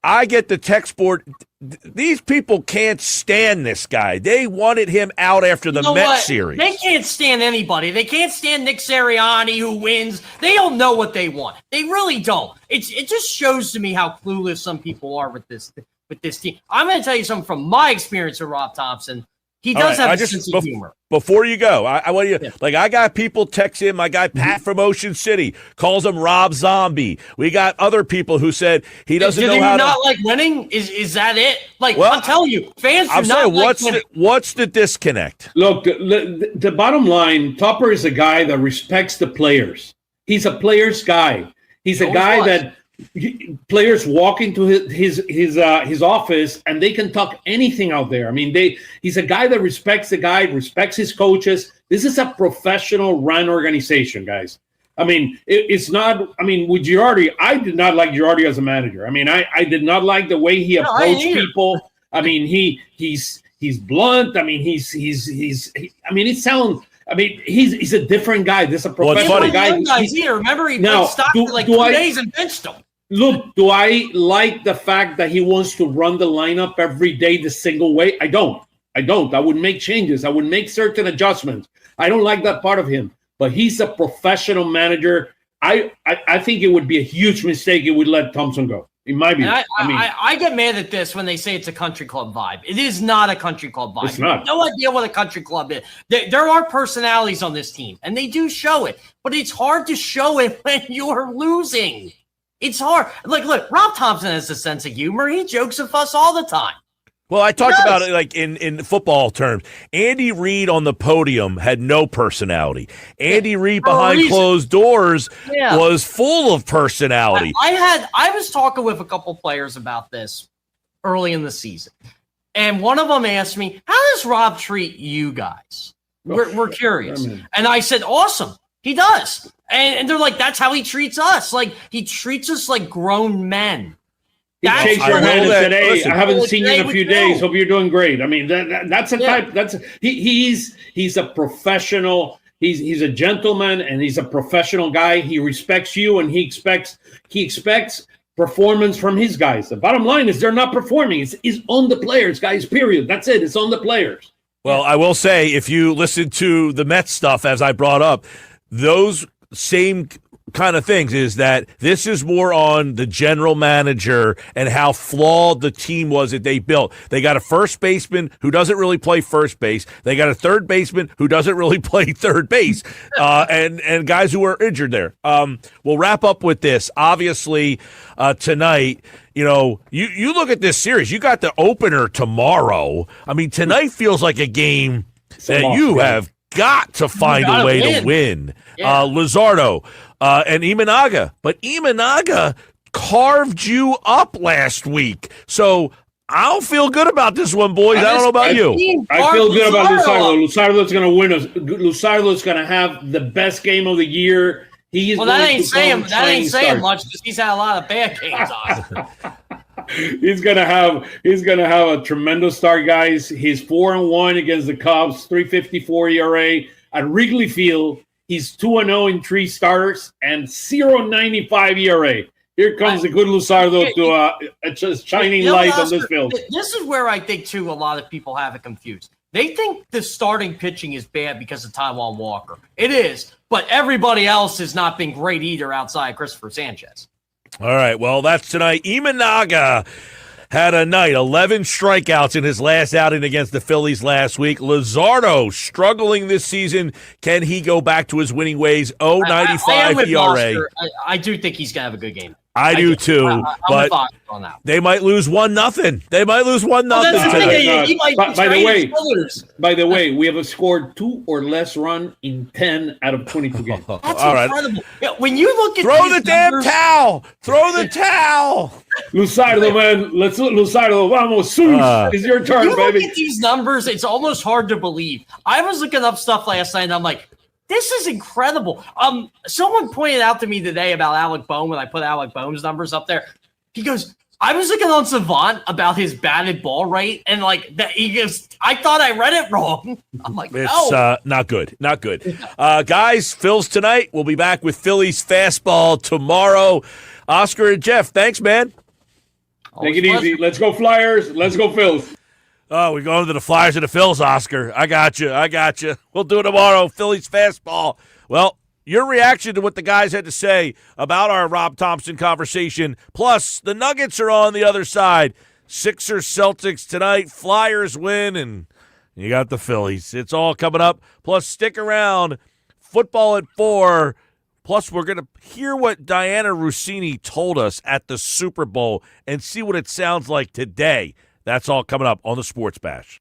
[SPEAKER 2] I get the text board. These people can't stand this guy. They wanted him out after the Mets series.
[SPEAKER 6] They can't stand anybody. They can't stand Nick Sirianni who wins. They don't know what they want. They really don't. It just shows to me how clueless some people are with this team. I'm going to tell you something from my experience with Rob Thompson. He does have a sense of humor.
[SPEAKER 2] Before you go, I want you I got people text him. My guy Pat from Ocean City calls him Rob Zombie. We got other people who said he doesn't know how to.
[SPEAKER 6] Do you not like winning? Is that it? Like, well, I'm telling you, fans do not like winning.
[SPEAKER 2] What's the disconnect?
[SPEAKER 5] Look, the bottom line, Topper is a guy that respects the players. He's a player's guy. He's a guy that players walk into his office and they can talk anything out there. I mean, he's a guy that respects the guy, respects his coaches. This is a professional run organization, guys. I mean, it's not. I mean, with Girardi, I did not like Girardi as a manager. I mean, I did not like the way he approached people. I mean, he's blunt. I mean, he's a different guy. This is a professional guy.
[SPEAKER 6] Remember, he stopped for like 2 days and benched him.
[SPEAKER 5] Look, do I like the fact that he wants to run the lineup every day the single way? I don't. I would make changes. I would make certain adjustments. I don't like that part of him. But he's a professional manager. I think it would be a huge mistake if we let Thompson go. In my view.
[SPEAKER 6] I get mad at this when they say it's a country club vibe. It is not a country club vibe.
[SPEAKER 5] It's not.
[SPEAKER 6] No idea what a country club is. There are personalities on this team, and they do show it. But it's hard to show it when you're losing. It's hard. Look, Rob Thompson has a sense of humor. He jokes with us all the time.
[SPEAKER 2] Well, I talked about it like in football terms. Andy Reid on the podium had no personality. Andy Reid behind closed doors was full of personality.
[SPEAKER 6] I was talking with a couple players about this early in the season, and one of them asked me, "How does Rob treat you guys?" We're curious, and I said, "Awesome, he does." And they're like, "That's how he treats us. Like he treats us like grown men."
[SPEAKER 5] He shakes your hand and said, "Hey, I haven't seen you in a few days. Hope you're doing great." I mean, that's a type. He's a professional. He's a gentleman and he's a professional guy. He respects you and he expects performance from his guys. The bottom line is they're not performing. It's on the players, guys. Period. That's it. It's on the players.
[SPEAKER 2] Well, I will say, if you listen to the Mets stuff, as I brought up, those same kind of things is that this is more on the general manager and how flawed the team was that they built. They got a first baseman who doesn't really play first base. They got a third baseman who doesn't really play third base, and guys who are injured there. We'll wrap up with this. Obviously, tonight, you look at this series. You got the opener tomorrow. I mean, tonight feels like a game that you have got to find a way to win. Yeah. Luzardo and Imanaga. But Imanaga carved you up last week. So I don't feel good about this one, boys. I don't know about you.
[SPEAKER 5] I feel good about Luzardo. Luzardo's going to win us. Luzardo's going to have the best game of the year.
[SPEAKER 6] That ain't saying much because he's had a lot of bad games on.
[SPEAKER 5] He's gonna have a tremendous start, guys. He's 4-1 against the Cubs, 3.54 ERA at Wrigley Field. He's 2-0 in 3 starts and 0.95 ERA. Here comes the good Luzardo to a shining light on this field.
[SPEAKER 6] This is where I think too a lot of people have it confused. They think the starting pitching is bad because of Taijuan Walker. It is, but everybody else has not been great either outside Christopher Sanchez.
[SPEAKER 2] All right, well, that's tonight. Imanaga had a night, 11 strikeouts in his last outing against the Phillies last week. Luzardo struggling this season. Can he go back to his winning ways? 0.95 ERA.
[SPEAKER 6] I do think he's going to have a good game.
[SPEAKER 2] I do too, but
[SPEAKER 6] on that.
[SPEAKER 2] They might lose 1-0. They might lose 1-0
[SPEAKER 6] tonight.
[SPEAKER 5] By the way, we have scored 2 or less run in 10 out of 22 games.
[SPEAKER 6] That's incredible. Yeah, when you look at
[SPEAKER 2] throw the damn towel. Throw the towel.
[SPEAKER 5] Luzardo, man. Luzardo, vamos. It's your turn,
[SPEAKER 6] you
[SPEAKER 5] baby.
[SPEAKER 6] Look at these numbers, it's almost hard to believe. I was looking up stuff last night, and I'm like, this is incredible. Someone pointed out to me today about Alec Bohm when I put Alec Bohm's numbers up there. He goes, I was looking on Savant about his batted ball rate, and like that he goes, I thought I read it wrong. I'm like,
[SPEAKER 2] it's
[SPEAKER 6] no.
[SPEAKER 2] Not good. Not good. Guys, Phil's tonight. We'll be back with Phillies Fastball tomorrow. Oscar and Jeff, thanks, man.
[SPEAKER 5] Take it easy. Let's go Flyers. Let's go Phils.
[SPEAKER 2] Oh, we're going to the Flyers and the Phils, Oscar. I got you. We'll do it tomorrow. Phillies Fastball. Well, your reaction to what the guys had to say about our Rob Thompson conversation, plus the Nuggets are on the other side. Sixers, Celtics tonight. Flyers win, and you got the Phillies. It's all coming up. Plus, stick around. Football at 4. Plus, we're going to hear what Diana Rossini told us at the Super Bowl and see what it sounds like today. That's all coming up on the Sports Bash.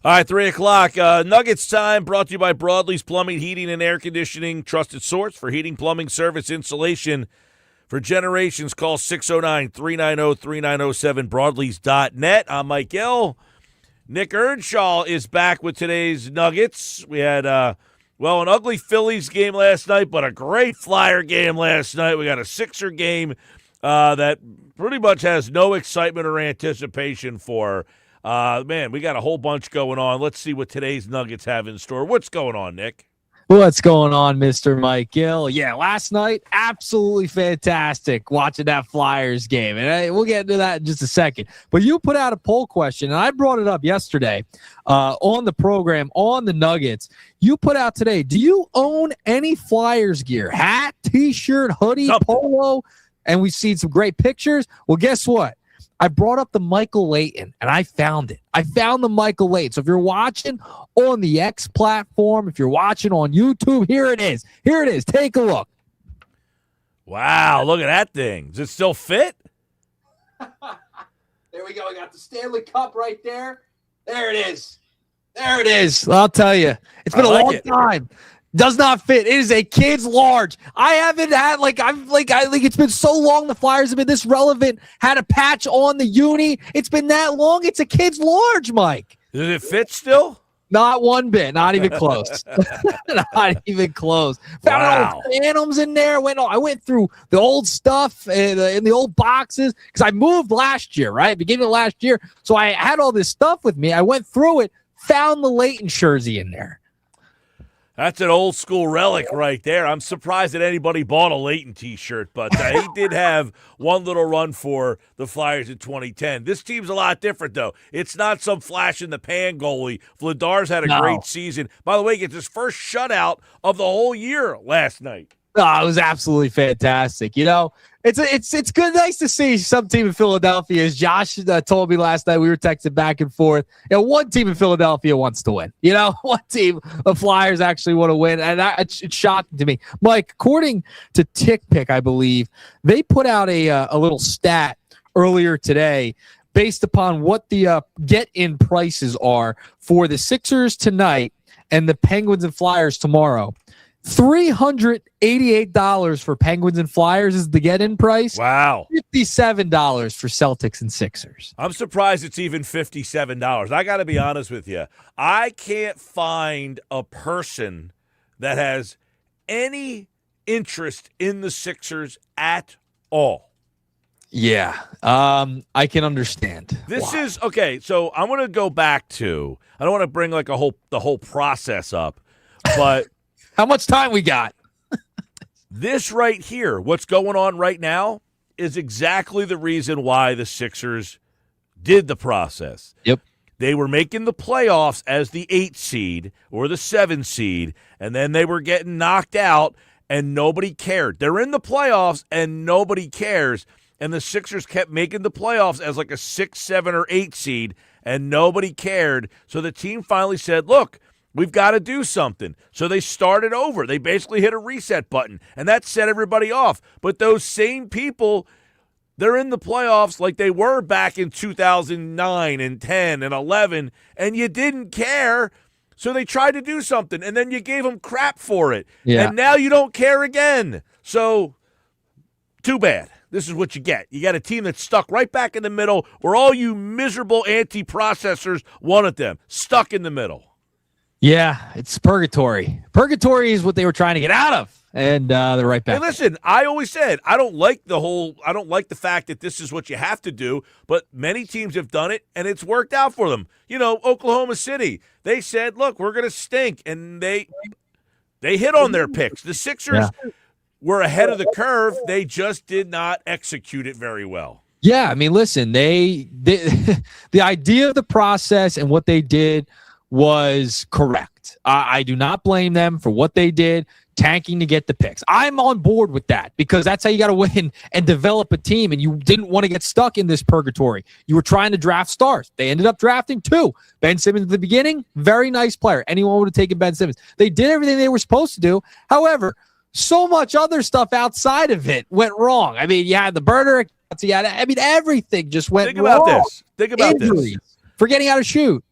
[SPEAKER 2] All right, 3 o'clock. Nuggets time brought to you by Broadley's Plumbing, Heating, and Air Conditioning. Trusted source for heating, plumbing, service, installation for generations. Call 609-390-3907, broadleys.net. I'm Mike Gill. Nick Earnshaw is back with today's Nuggets. We had, an ugly Phillies game last night, but a great Flyer game last night. We got a Sixer game that pretty much has no excitement or anticipation for. Man, we got a whole bunch going on. Let's see what today's Nuggets have in store. What's going on, Nick?
[SPEAKER 7] What's going on, Mr. Mike Gill? Yeah, last night, absolutely fantastic watching that Flyers game. And we'll get into that in just a second. But you put out a poll question, and I brought it up yesterday on the program, on the Nuggets. You put out today, do you own any Flyers gear? Hat, T-shirt, hoodie, polo? And we've seen some great pictures. Well, guess what? I brought up the Michael Layton, and I found it. I found the Michael Layton. So if you're watching on the X platform, if you're watching on YouTube, here it is. Here it is. Take a look.
[SPEAKER 2] Wow, look at that thing. Does it still fit?
[SPEAKER 7] There we go. I got the Stanley Cup right there. There it is. There it is. I'll tell you. It's been a long time. Does not fit. It is a kid's large. I haven't had it's been so long. The Flyers have been this relevant. Had a patch on the uni. It's been that long. It's a kid's large, Mike.
[SPEAKER 2] Does it fit still?
[SPEAKER 7] Not one bit. Not even close. Not even close. Found all the phantoms in there. I went through the old stuff in the old boxes because I moved last year, right? Beginning of last year. So I had all this stuff with me. I went through it. Found the Layton jersey in there.
[SPEAKER 2] That's an old school relic right there. I'm surprised that anybody bought a Layton T-shirt, but he did have one little run for the Flyers in 2010. This team's a lot different, though. It's not some flash-in-the-pan goalie. Vladar's had a great season. By the way, he gets his first shutout of the whole year last night.
[SPEAKER 7] Oh, it was absolutely fantastic. You know, it's good, nice to see some team in Philadelphia. As Josh told me last night, we were texting back and forth. You know, one team in Philadelphia wants to win. You know, one team, the Flyers, actually want to win, and it's shocking to me. Mike, according to TickPick, I believe they put out a little stat earlier today based upon what the get-in prices are for the Sixers tonight and the Penguins and Flyers tomorrow. $388 for Penguins and Flyers is the get-in price.
[SPEAKER 2] Wow.
[SPEAKER 7] $57 for Celtics and Sixers.
[SPEAKER 2] I'm surprised it's even $57. I got to be honest with you. I can't find a person that has any interest in the Sixers at all.
[SPEAKER 7] Yeah, I can understand.
[SPEAKER 2] This is okay. So I want to go back to. I don't want to bring like the whole process up, but.
[SPEAKER 7] How much time we got?
[SPEAKER 2] This right here, what's going on right now, is exactly the reason why the Sixers did the process.
[SPEAKER 7] Yep.
[SPEAKER 2] They were making the playoffs as the 8 seed or the 7 seed, and then they were getting knocked out, and nobody cared. They're in the playoffs, and nobody cares, and the Sixers kept making the playoffs as like a 6, 7, or 8 seed, and nobody cared. So the team finally said, look, we've got to do something. So they started over. They basically hit a reset button, and that set everybody off. But those same people, they're in the playoffs like they were back in 2009 and 10 and 11, and you didn't care. So they tried to do something, and then you gave them crap for it.
[SPEAKER 7] Yeah.
[SPEAKER 2] And now you don't care again. So too bad. This is what you get. You got a team that's stuck right back in the middle where all you miserable anti-processors wanted them, stuck in the middle.
[SPEAKER 7] Yeah, it's purgatory. Purgatory is what they were trying to get out of, and they're right back.
[SPEAKER 2] Hey, listen, I always said I don't like the fact that this is what you have to do, but many teams have done it, and it's worked out for them. You know, Oklahoma City, they said, look, we're going to stink, and they hit on their picks. The Sixers were ahead of the curve. They just did not execute it very well.
[SPEAKER 7] Yeah, I mean, listen, they the idea of the process and what they did was correct. I do not blame them for what they did, tanking to get the picks. I'm on board with that because that's how you got to win and develop a team, and you didn't want to get stuck in this purgatory. You were trying to draft stars. They ended up drafting 2. Ben Simmons at the beginning, very nice player. Anyone would have taken Ben Simmons. They did everything they were supposed to do. However, so much other stuff outside of it went wrong. I mean, you had the burner accounts, everything just went wrong.
[SPEAKER 2] Think about this.
[SPEAKER 7] Forgetting how to shoot.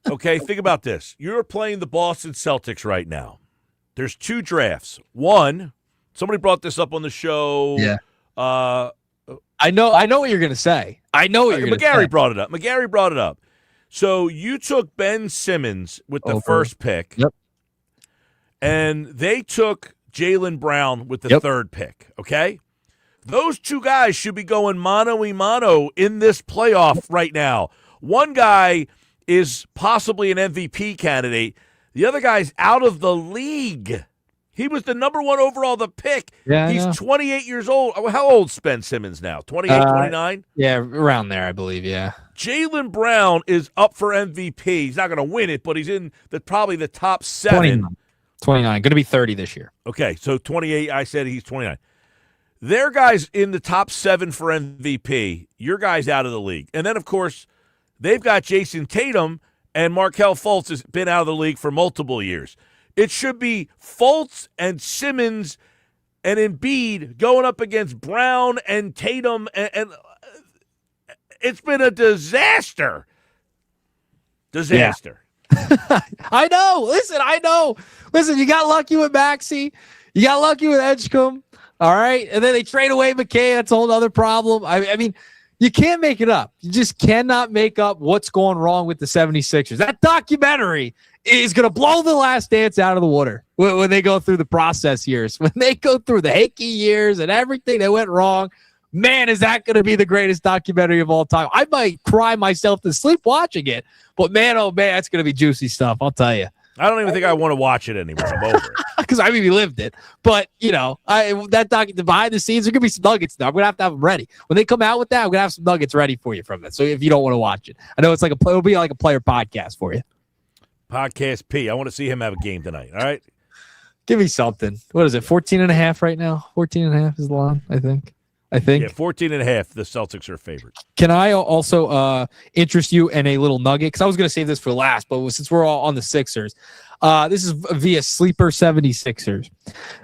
[SPEAKER 2] Okay, think about this. You're playing the Boston Celtics right now. There's 2 drafts. One, somebody brought this up on the show.
[SPEAKER 7] Yeah. I know what you're going to say. I know what you're going to say.
[SPEAKER 2] McGarry brought it up. So you took Ben Simmons with the first pick.
[SPEAKER 7] Yep.
[SPEAKER 2] And they took Jaylen Brown with the 3rd pick, okay? Those 2 guys should be going mano-a-mano in this playoff right now. One guy is possibly an MVP candidate. The other guy's out of the league. He was the number 1 overall pick.
[SPEAKER 7] Yeah,
[SPEAKER 2] he's 28 years old. How old's Ben Simmons now? 28, 29?
[SPEAKER 7] Yeah, around there, I believe, yeah.
[SPEAKER 2] Jaylen Brown is up for MVP. He's not going to win it, but he's in probably the top 7.
[SPEAKER 7] 29. Going to be 30 this year.
[SPEAKER 2] Okay, so 28, I said he's 29. Their guy's in the top 7 for MVP. Your guy's out of the league. And then, of course, they've got Jason Tatum, and Markelle Fultz has been out of the league for multiple years. It should be Fultz and Simmons and Embiid going up against Brown and Tatum, and it's been a disaster. Disaster.
[SPEAKER 7] Yeah. I know. Listen, you got lucky with Maxey. You got lucky with Edgecombe. All right. And then they trade away McKay. That's a whole other problem. I mean, you can't make it up. You just cannot make up what's going wrong with the 76ers. That documentary is going to blow The Last Dance out of the water when they go through the process years. When they go through the Hickey years and everything that went wrong, man, is that going to be the greatest documentary of all time. I might cry myself to sleep watching it, but man, oh man, that's going to be juicy stuff. I'll tell you.
[SPEAKER 2] I don't even think I want to watch it anymore. I'm over it.
[SPEAKER 7] Because I mean, we lived it. But, you know, the behind the scenes, there could be some nuggets there. I'm going to have them ready. When they come out with that, I'm going to have some nuggets ready for you from it. So if you don't want to watch it, I know it's it'll be like a player podcast for you.
[SPEAKER 2] Podcast P. I want to see him have a game tonight. All right.
[SPEAKER 7] Give me something. What is it? 14.5 right now? 14.5 is the line, I think. Yeah,
[SPEAKER 2] 14.5. The Celtics are favored.
[SPEAKER 7] Can I also interest you in a little nugget? Because I was going to save this for last, but since we're all on the Sixers, this is via Sleeper 76ers.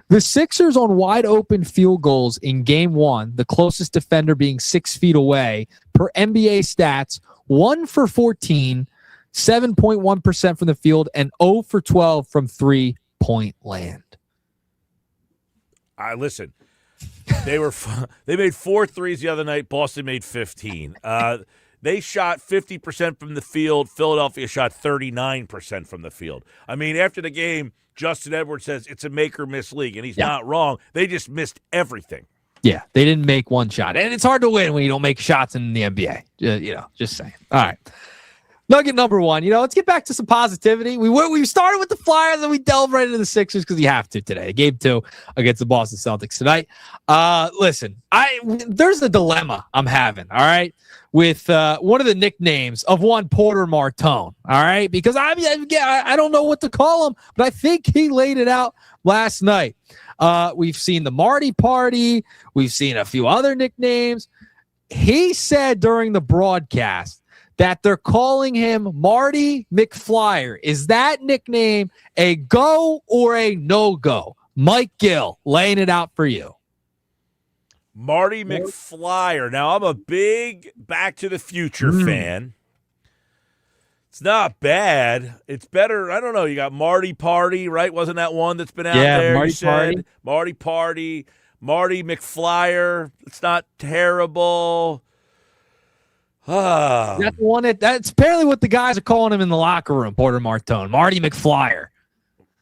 [SPEAKER 7] The Sixers on wide open field goals in game 1, the closest defender being 6 feet away, per NBA stats, 1 for 14, 7.1% from the field, and 0 for 12 from 3-point land.
[SPEAKER 2] Listen. They made 4 threes the other night. Boston made 15. They shot 50% from the field. Philadelphia shot 39% from the field. I mean, after the game, Justin Edwards says it's a make or miss league, and he's not wrong. They just missed everything.
[SPEAKER 7] Yeah, they didn't make one shot, and it's hard to win when you don't make shots in the NBA. Just saying. All right. Nugget number 1, let's get back to some positivity. We started with the Flyers and we delved right into the Sixers because you have to today. Game 2 against the Boston Celtics tonight. Listen, there's a dilemma I'm having, all right, with one of the nicknames of one Porter Martone, all right, because I don't know what to call him, but I think he laid it out last night. We've seen the Marty Party. We've seen a few other nicknames. He said during the broadcast that they're calling him Marty McFlyer. Is that nickname a go or a no-go? Mike Gill, laying it out for you.
[SPEAKER 2] Marty McFlyer. Now, I'm a big Back to the Future fan. It's not bad. It's better. I don't know. You got Marty Party, right? Wasn't that one that's been out there?
[SPEAKER 7] Marty Party.
[SPEAKER 2] Marty Party. Marty McFlyer. It's not terrible.
[SPEAKER 7] That's one that's apparently what the guys are calling him in the locker room, Porter Martone. Marty McFlyer.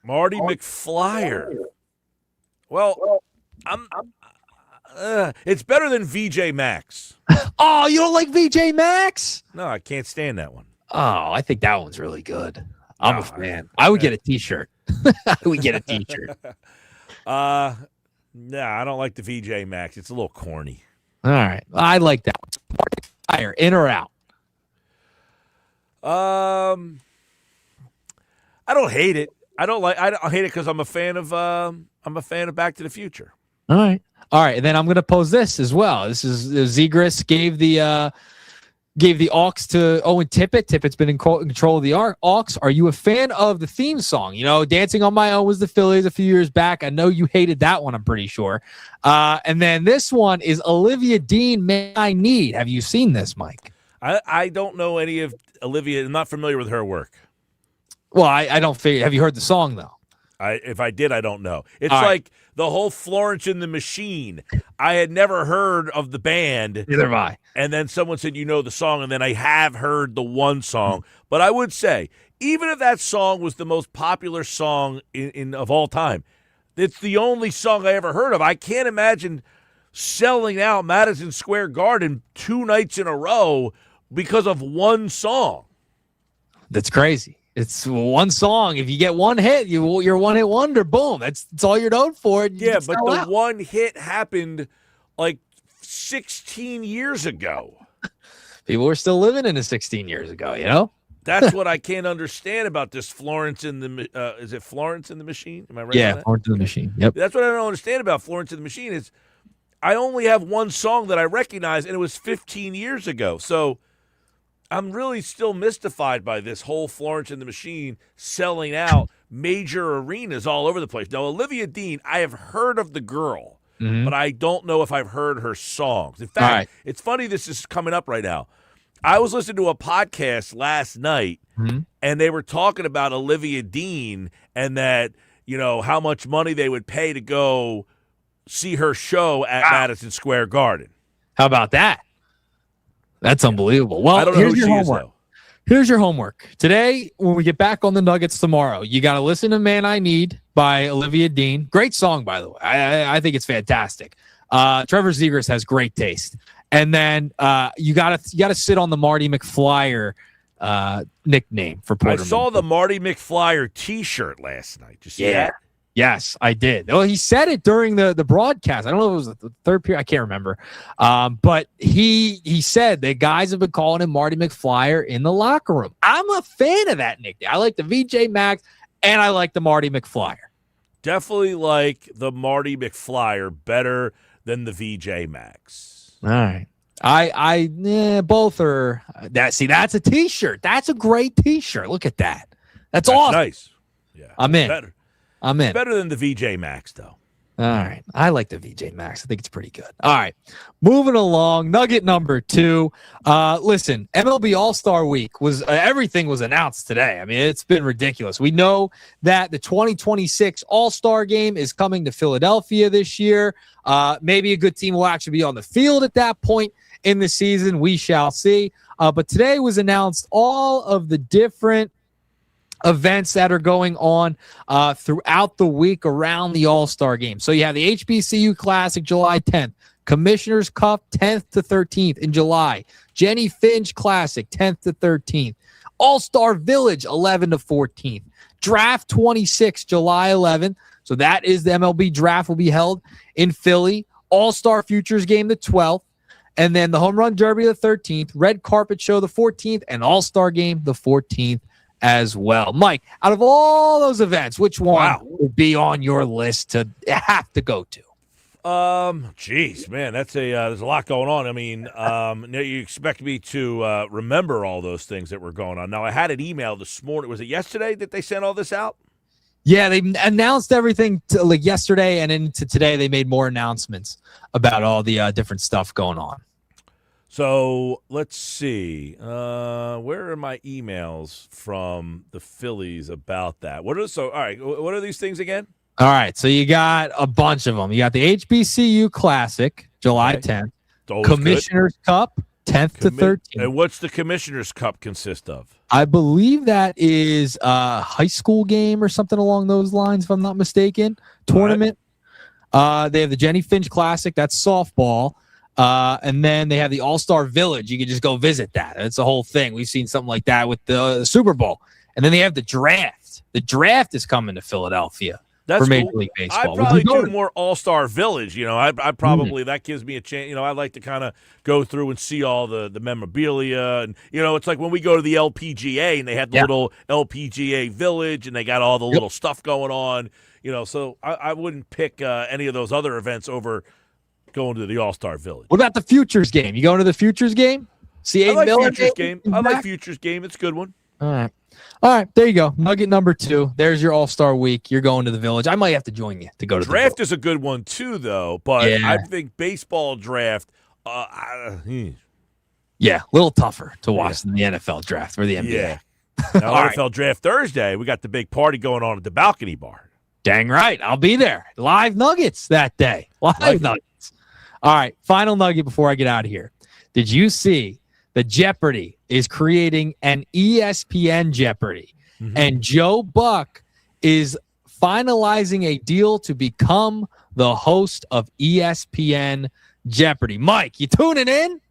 [SPEAKER 2] Marty McFlyer. Well, it's better than VJ Max.
[SPEAKER 7] Oh, you don't like VJ Max?
[SPEAKER 2] No, I can't stand that one.
[SPEAKER 7] Oh, I think that one's really good. I'm a fan. I would get a T-shirt. We get a T-shirt.
[SPEAKER 2] No, I don't like the VJ Max. It's a little corny.
[SPEAKER 7] All right, I like that one. Fire, in or out?
[SPEAKER 2] I don't hate it. I don't hate it because I'm a fan of Back to the Future.
[SPEAKER 7] All right. And then I'm going to pose this as well. This is Zegras gave the aux to Owen Tippett. Tippett's been in control of the aux. Are you a fan of the theme song? Dancing on My Own was the Phillies a few years back. I know you hated that one, I'm pretty sure. And then this one is Olivia Dean, May I Need. Have you seen this, Mike?
[SPEAKER 2] I don't know any of Olivia. I'm not familiar with her work.
[SPEAKER 7] Well, I don't figure. Have you heard the song though?
[SPEAKER 2] If I did, I don't know. It's
[SPEAKER 7] All right.
[SPEAKER 2] like the whole Florence and the Machine. I had never heard of the band.
[SPEAKER 7] Neither have I.
[SPEAKER 2] And then someone said, you know the song, and then I have heard the one song. But I would say, even if that song was the most popular song in of all time, it's the only song I ever heard of. I can't imagine selling out Madison Square Garden 2 nights in a row because of one song.
[SPEAKER 7] That's crazy. It's one song. If you get one hit, you're a one-hit wonder. Boom. That's all you're known for.
[SPEAKER 2] Yeah, but the one hit happened like 16 years ago.
[SPEAKER 7] People were still living in it 16 years ago, you know?
[SPEAKER 2] That's what I can't understand about this Florence in the is it Florence in the Machine? Am I right?
[SPEAKER 7] Yeah,
[SPEAKER 2] on that?
[SPEAKER 7] Florence and the Machine. Yep.
[SPEAKER 2] That's what I don't understand about Florence in the Machine is I only have one song that I recognize, and it was 15 years ago. So I'm really still mystified by this whole Florence and the Machine selling out major arenas all over the place. Now, Olivia Dean, I have heard of the girl, but I don't know if I've heard her songs. In fact, It's funny this is coming up right now. I was listening to a podcast last night, and they were talking about Olivia Dean and that, you know, how much money they would pay to go see her show at Madison Square Garden.
[SPEAKER 7] How about that? That's unbelievable. Well,
[SPEAKER 2] I don't know
[SPEAKER 7] here's
[SPEAKER 2] who
[SPEAKER 7] your
[SPEAKER 2] she is,
[SPEAKER 7] homework.
[SPEAKER 2] though.
[SPEAKER 7] Here's your homework. Today, when we get back on the Nuggets tomorrow, you got to listen to Man I Need by Olivia Dean. Great song, by the way. I think it's fantastic. Trevor Zegras has great taste. And then you gotta sit on the Marty McFlyer nickname for Porter.
[SPEAKER 2] I saw the Marty McFlyer T-shirt last night. Did you see that?
[SPEAKER 7] Yes, I did. Well, he said it during the broadcast. I don't know if it was the third period. I can't remember. But he said the guys have been calling him Marty McFlyer in the locker room. I'm a fan of that nickname. I like the VJ Max, and I like the Marty McFlyer.
[SPEAKER 2] Definitely like the Marty McFlyer better than the VJ Max.
[SPEAKER 7] All right. Both are that. See, that's a T-shirt. That's a great T-shirt. Look at that. That's awesome.
[SPEAKER 2] Nice. Yeah,
[SPEAKER 7] I'm in.
[SPEAKER 2] Better.
[SPEAKER 7] I'm in.
[SPEAKER 2] Better than the VJ Max, though.
[SPEAKER 7] All right. I like the VJ Max. I think it's pretty good. All right. Moving along. Nugget number 2. Listen, MLB All-Star Week was everything was announced today. I mean, it's been ridiculous. We know that the 2026 All-Star game is coming to Philadelphia this year. Maybe a good team will actually be on the field at that point in the season. We shall see. But today was announced all of the different events that are going on throughout the week around the All-Star game. So you have the HBCU Classic July 10th, Commissioner's Cup 10th to 13th in July, Jenny Finch Classic 10th to 13th, All-Star Village 11 to 14th, Draft 26 July 11th. So that is the MLB Draft will be held in Philly, All-Star Futures Game the 12th, and then the Home Run Derby the 13th, Red Carpet Show the 14th, and All-Star Game the 14th as well. Mike, out of all those events, which one would be on your list to have to go to?
[SPEAKER 2] Geez, man, that's there's a lot going on. I mean, you expect me to remember all those things that were going on. Now, I had an email this morning. Was it yesterday that they sent all this out?
[SPEAKER 7] Yeah, they announced everything like yesterday, and into today they made more announcements about all the different stuff going on.
[SPEAKER 2] So let's see. Where are my emails from the Phillies about that? All right, what are these things again?
[SPEAKER 7] All right, so you got a bunch of them. You got the HBCU Classic, July 10th. Commissioner's Cup, 10th to 13th.
[SPEAKER 2] And what's the Commissioner's Cup consist of?
[SPEAKER 7] I believe that is a high school game or something along those lines, if I'm not mistaken. Tournament. Right. They have the Jenny Finch Classic. That's softball. And then they have the All-Star Village. You can just go visit that. It's a whole thing. We've seen something like that with the Super Bowl. And then they have the draft. The draft is coming to Philadelphia for Major League Baseball.
[SPEAKER 2] I'd probably do more All-Star Village. You know, I probably that gives me a chance. You know, I like to kind of go through and see all the memorabilia. And, you know, it's like when we go to the LPGA and they had the little LPGA Village and they got all the little stuff going on. You know, so I wouldn't pick any of those other events over going to the All-Star Village.
[SPEAKER 7] What about the Futures game? You going to the Futures game?
[SPEAKER 2] I like Futures game. I like Futures game. It's a good one.
[SPEAKER 7] All right. There you go. Nugget number 2. There's your All-Star week. You're going to the Village. I might have to join you to go to the
[SPEAKER 2] draft. Is a good one too, though. But I think baseball draft.
[SPEAKER 7] Yeah, a little tougher to watch than the NFL draft or the NBA.
[SPEAKER 2] Yeah, Now,
[SPEAKER 7] All right.
[SPEAKER 2] NFL Draft Thursday, we got the big party going on at the balcony bar.
[SPEAKER 7] Dang right. I'll be there. Live Nuggets that day. Live Nuggets. All right. Final nugget before I get out of here. Did you see that Jeopardy is creating an ESPN Jeopardy?
[SPEAKER 2] Mm-hmm.
[SPEAKER 7] And Joe Buck is finalizing a deal to become the host of ESPN Jeopardy. Mike, you tuning in?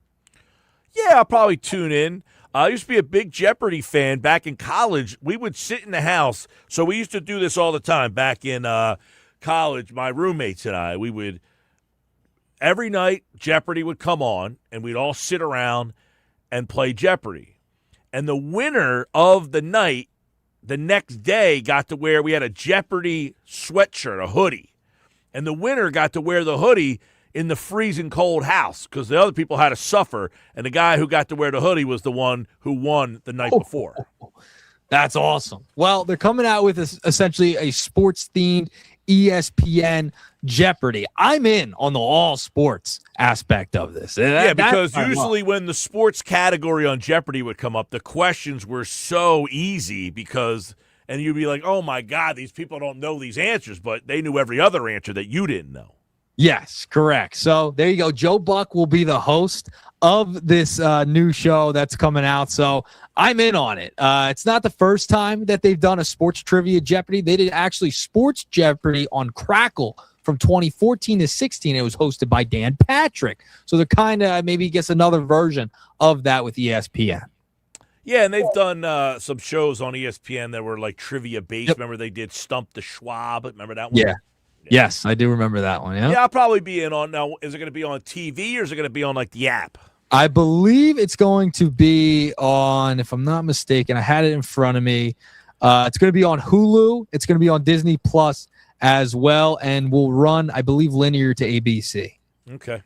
[SPEAKER 2] Yeah, I'll probably tune in. I used to be a big Jeopardy fan back in college. We would sit in the house. So we used to do this all the time back in college. My roommates and I, we would every night Jeopardy would come on, and we'd all sit around and play Jeopardy. And the winner of the night, the next day, got to wear, we had a Jeopardy sweatshirt, a hoodie. And the winner got to wear the hoodie in the freezing cold house because the other people had to suffer, and the guy who got to wear the hoodie was the one who won the night before.
[SPEAKER 7] That's awesome. Well, they're coming out with essentially a sports-themed ESPN Jeopardy. I'm in on the all sports aspect of this.
[SPEAKER 2] Because usually when the sports category on Jeopardy would come up, the questions were so easy and you'd be like, oh my God, these people don't know these answers, but they knew every other answer that you didn't know.
[SPEAKER 7] Yes, correct. So there you go. Joe Buck will be the host of this new show that's coming out. So I'm in on it. It's not the first time that they've done a sports trivia Jeopardy. They did actually sports Jeopardy on Crackle from 2014 to 16. It was hosted by Dan Patrick. So they're kind of maybe gets another version of that with ESPN.
[SPEAKER 2] Yeah, and they've done some shows on ESPN that were like trivia based. Yep. Remember they did Stump the Schwab? Remember that one?
[SPEAKER 7] Yeah. Yes, I do remember that one. Yeah,
[SPEAKER 2] I'll probably be in on now. Is it going to be on TV or is it going to be on like the app?
[SPEAKER 7] I believe it's going to be on, if I'm not mistaken, I had it in front of me. It's going to be on Hulu. It's going to be on Disney Plus as well, and will run, I believe, linear to ABC.
[SPEAKER 2] Okay.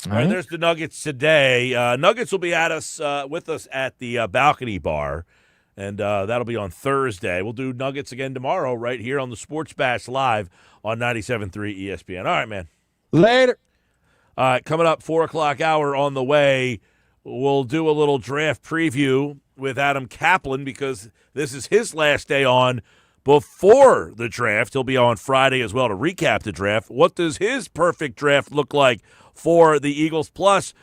[SPEAKER 2] All right. There's the Nuggets today. Nuggets will be with us at the balcony bar. And that'll be on Thursday. We'll do Nuggets again tomorrow right here on the Sports Bash Live on 97.3 ESPN. All right, man.
[SPEAKER 7] Later.
[SPEAKER 2] All right, coming up, 4 o'clock hour on the way. We'll do a little draft preview with Adam Caplan because this is his last day on before the draft. He'll be on Friday as well to recap the draft. What does his perfect draft look like for the Eagles? Plus,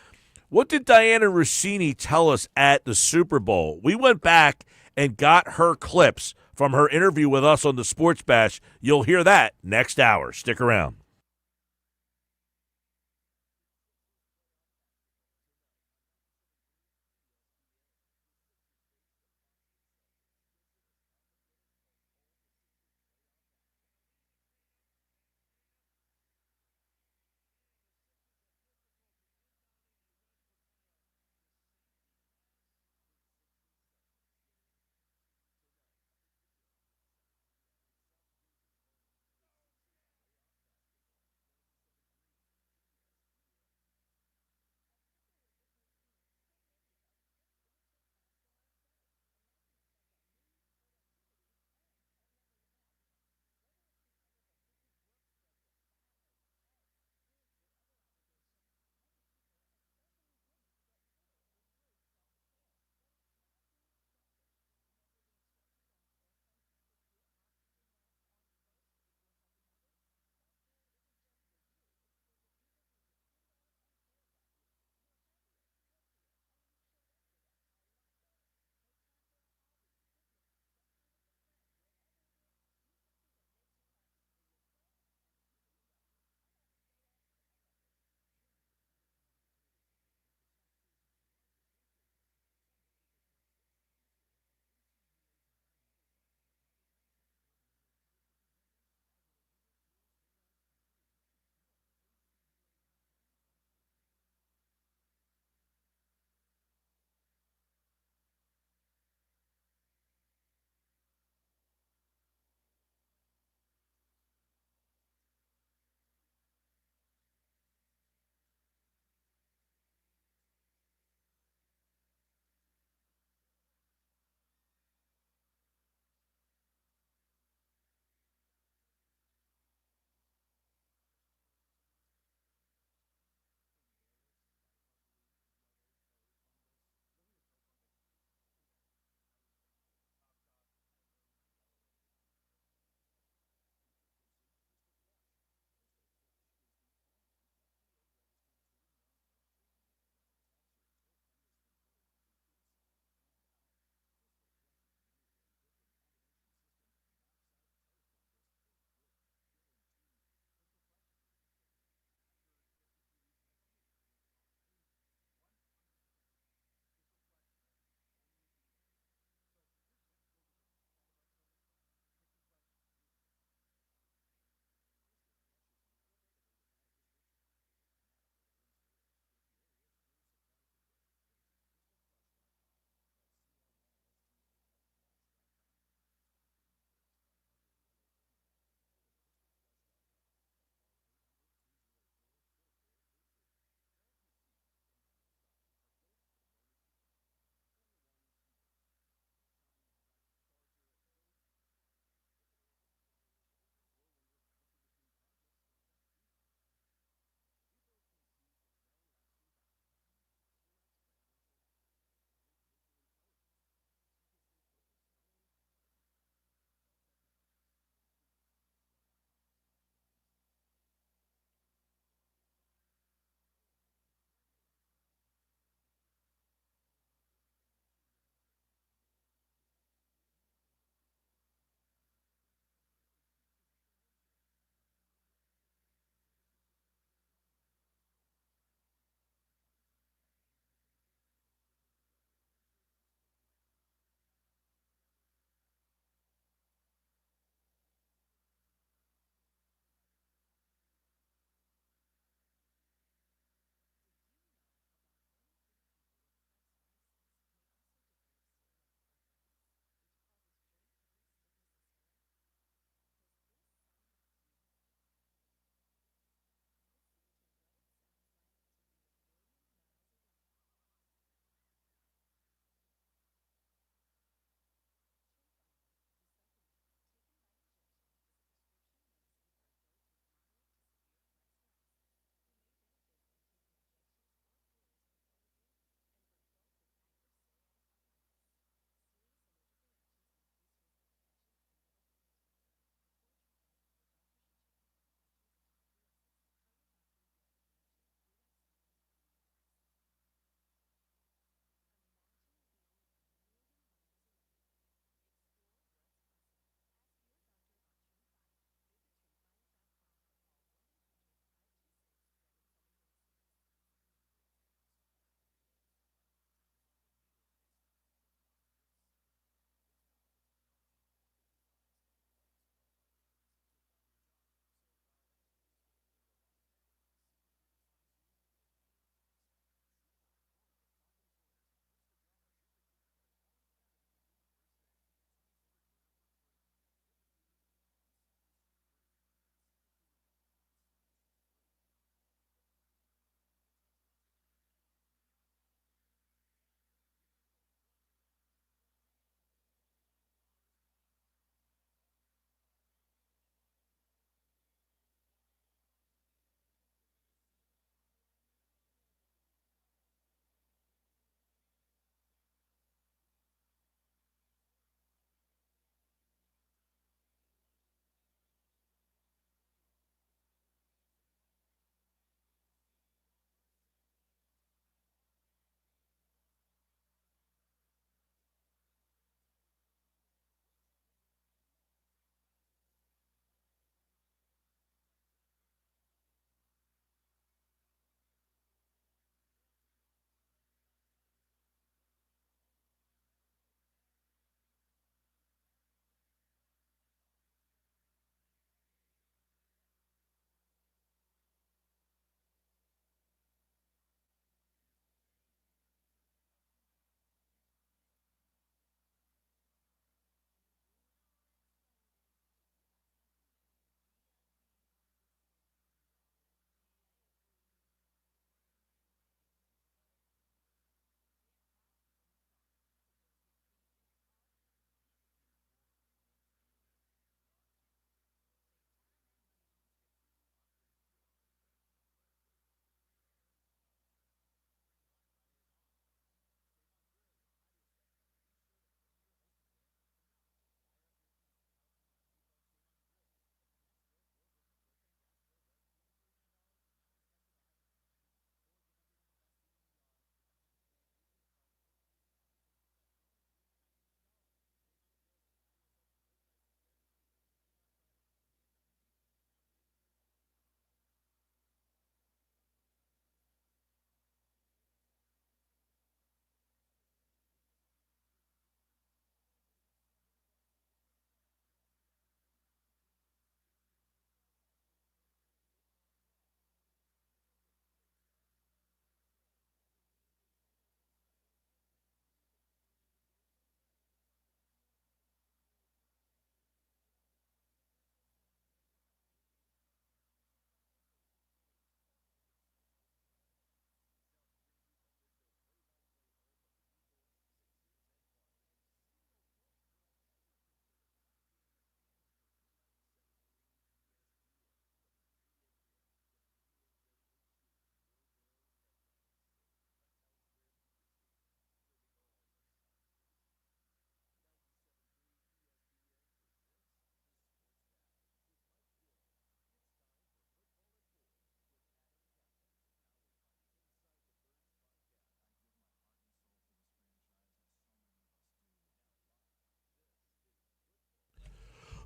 [SPEAKER 2] what did Diana Rossini tell us at the Super Bowl? We went back and got her clips from her interview with us on the Sports Bash. You'll hear that next hour. Stick around.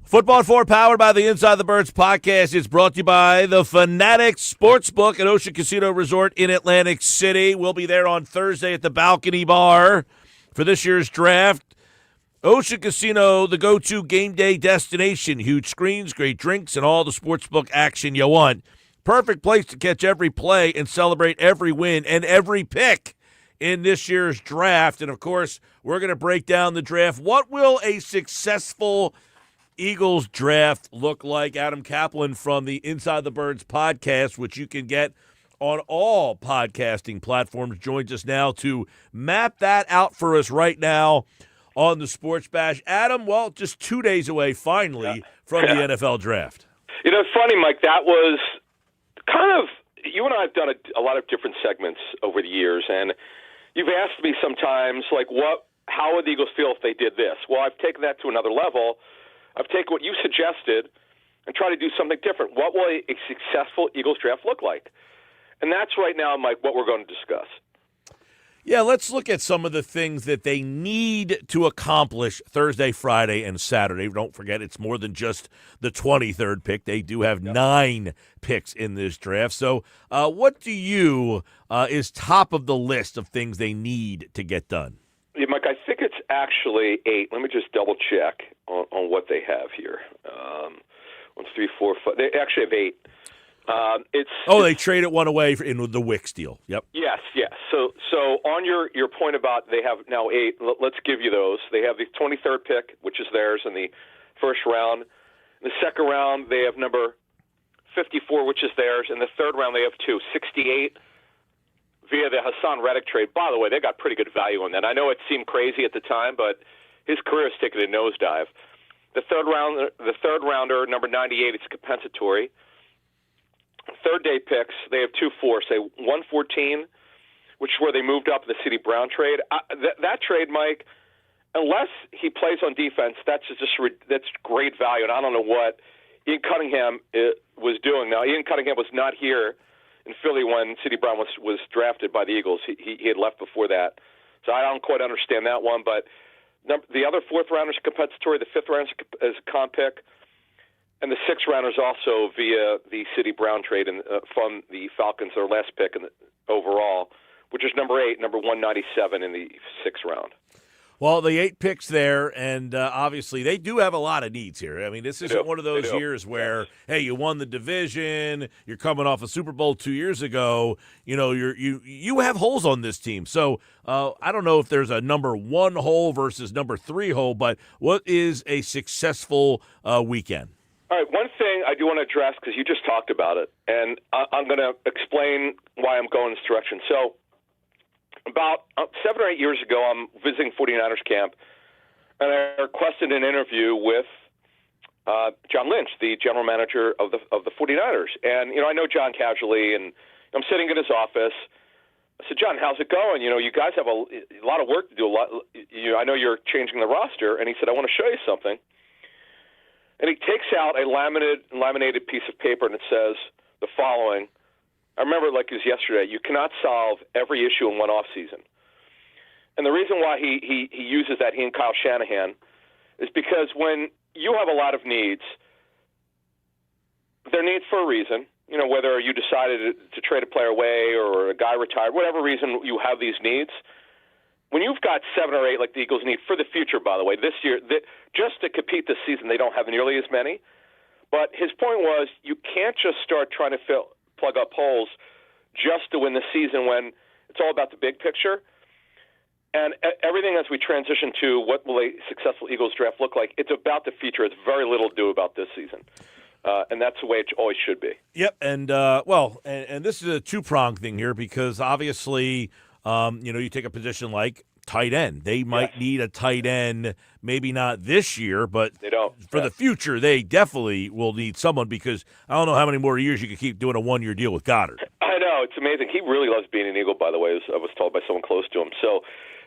[SPEAKER 2] Football 4 powered by the Inside the Birds podcast is brought to you by the Fanatics Sportsbook at Ocean Casino Resort in Atlantic City. We'll be there on Thursday at the Balcony Bar for this year's draft. Ocean Casino, the go-to game day destination. Huge screens, great drinks, and all the sportsbook action you want. Perfect place to catch every play and celebrate every win and every pick in this year's draft. And, of course, we're going to break down the draft. What will a successful Eagles draft look like? Adam Caplan from the Inside the Birds podcast, which you can get on all podcasting platforms, joins us now to map that out for us right now on the Sports Bash. Adam, well, just 2 days away, finally, from the NFL draft.
[SPEAKER 8] You know, it's funny, Mike, that was kind of, you and I have done a lot of different segments over the years, and you've asked me sometimes, like, how would the Eagles feel if they did this? Well, I've taken that to another level. I've taken what you suggested and tried to do something different. What will a successful Eagles draft look like? And that's right now, Mike, what we're going to discuss.
[SPEAKER 2] Yeah, let's look at some of the things that they need to accomplish Thursday, Friday, and Saturday. Don't forget, it's more than just the 23rd pick. They do have 9 picks in this draft. So what do you is top of the list of things they need to get done?
[SPEAKER 8] Yeah, Mike, I think it's actually 8. Let me just double check on what they have here. 1, 3, 4, 5. They actually have 8.
[SPEAKER 2] They traded one away in the Wicks deal. Yep.
[SPEAKER 8] Yes. So on your point about they have now 8, let's give you those. They have the 23rd pick, which is theirs in the first round. In the second round, they have number 54, which is theirs. In the third round, they have 68 via the Hassan Reddick trade. By the way, they got pretty good value on that. I know it seemed crazy at the time, but his career has taken a nosedive. The third rounder, number 98, it's compensatory. Third day picks, they have 2-4, say 114, which is where they moved up the CD Brown trade. That trade, Mike, unless he plays on defense, that's great value, and I don't know what Ian Cunningham was doing. Now, Ian Cunningham was not here in Philly when CD Brown was drafted by the Eagles. He had left before that, so I don't quite understand that one. But the other fourth round is compensatory. The fifth round is a comp pick. And the sixth round is also via the CD Brown trade from the Falcons, their last pick overall, which is number 8, number 197 in the sixth round.
[SPEAKER 2] Well, the 8 picks there, and obviously they do have a lot of needs here. I mean, this isn't one of those years where, hey, you won the division, you're coming off a Super Bowl 2 years ago. You know, you have holes on this team. So I don't know if there's a number 1 hole versus number 3 hole, but what is a successful weekend?
[SPEAKER 8] All right, one thing I do want to address, because you just talked about it, and I'm going to explain why I'm going this direction. So about 7 or 8 years ago, I'm visiting 49ers camp, and I requested an interview with John Lynch, the general manager of the 49ers. And, you know, I know John casually, and I'm sitting in his office. I said, John, how's it going? You know, you guys have a lot of work to do. I know you're changing the roster. And he said, I want to show you something. And he takes out a laminated piece of paper, and it says the following. I remember it like it was yesterday. You cannot solve every issue in one offseason. And the reason why he uses that, he and Kyle Shanahan, is because when you have a lot of needs, they're needs for a reason. You know, whether you decided to trade a player away or a guy retired, whatever reason you have these needs, when you've got 7 or 8 like the Eagles need for the future, by the way, this year, just to compete this season, they don't have nearly as many. But his point was you can't just start trying to plug up holes just to win the season when it's all about the big picture. And everything as we transition to what will a successful Eagles draft look like, it's about the future. It's very little to do about this season. And that's the way it always should be. Yep,
[SPEAKER 2] and and this is a two-pronged thing here because obviously – you take a position like tight end. They might need a tight end, maybe not this year, but
[SPEAKER 8] they don't.
[SPEAKER 2] For the future, they definitely will need someone because I don't know how many more years you could keep doing a 1-year deal with Goddard.
[SPEAKER 8] I know. It's amazing. He really loves being an Eagle, by the way, as I was told by someone close to him. So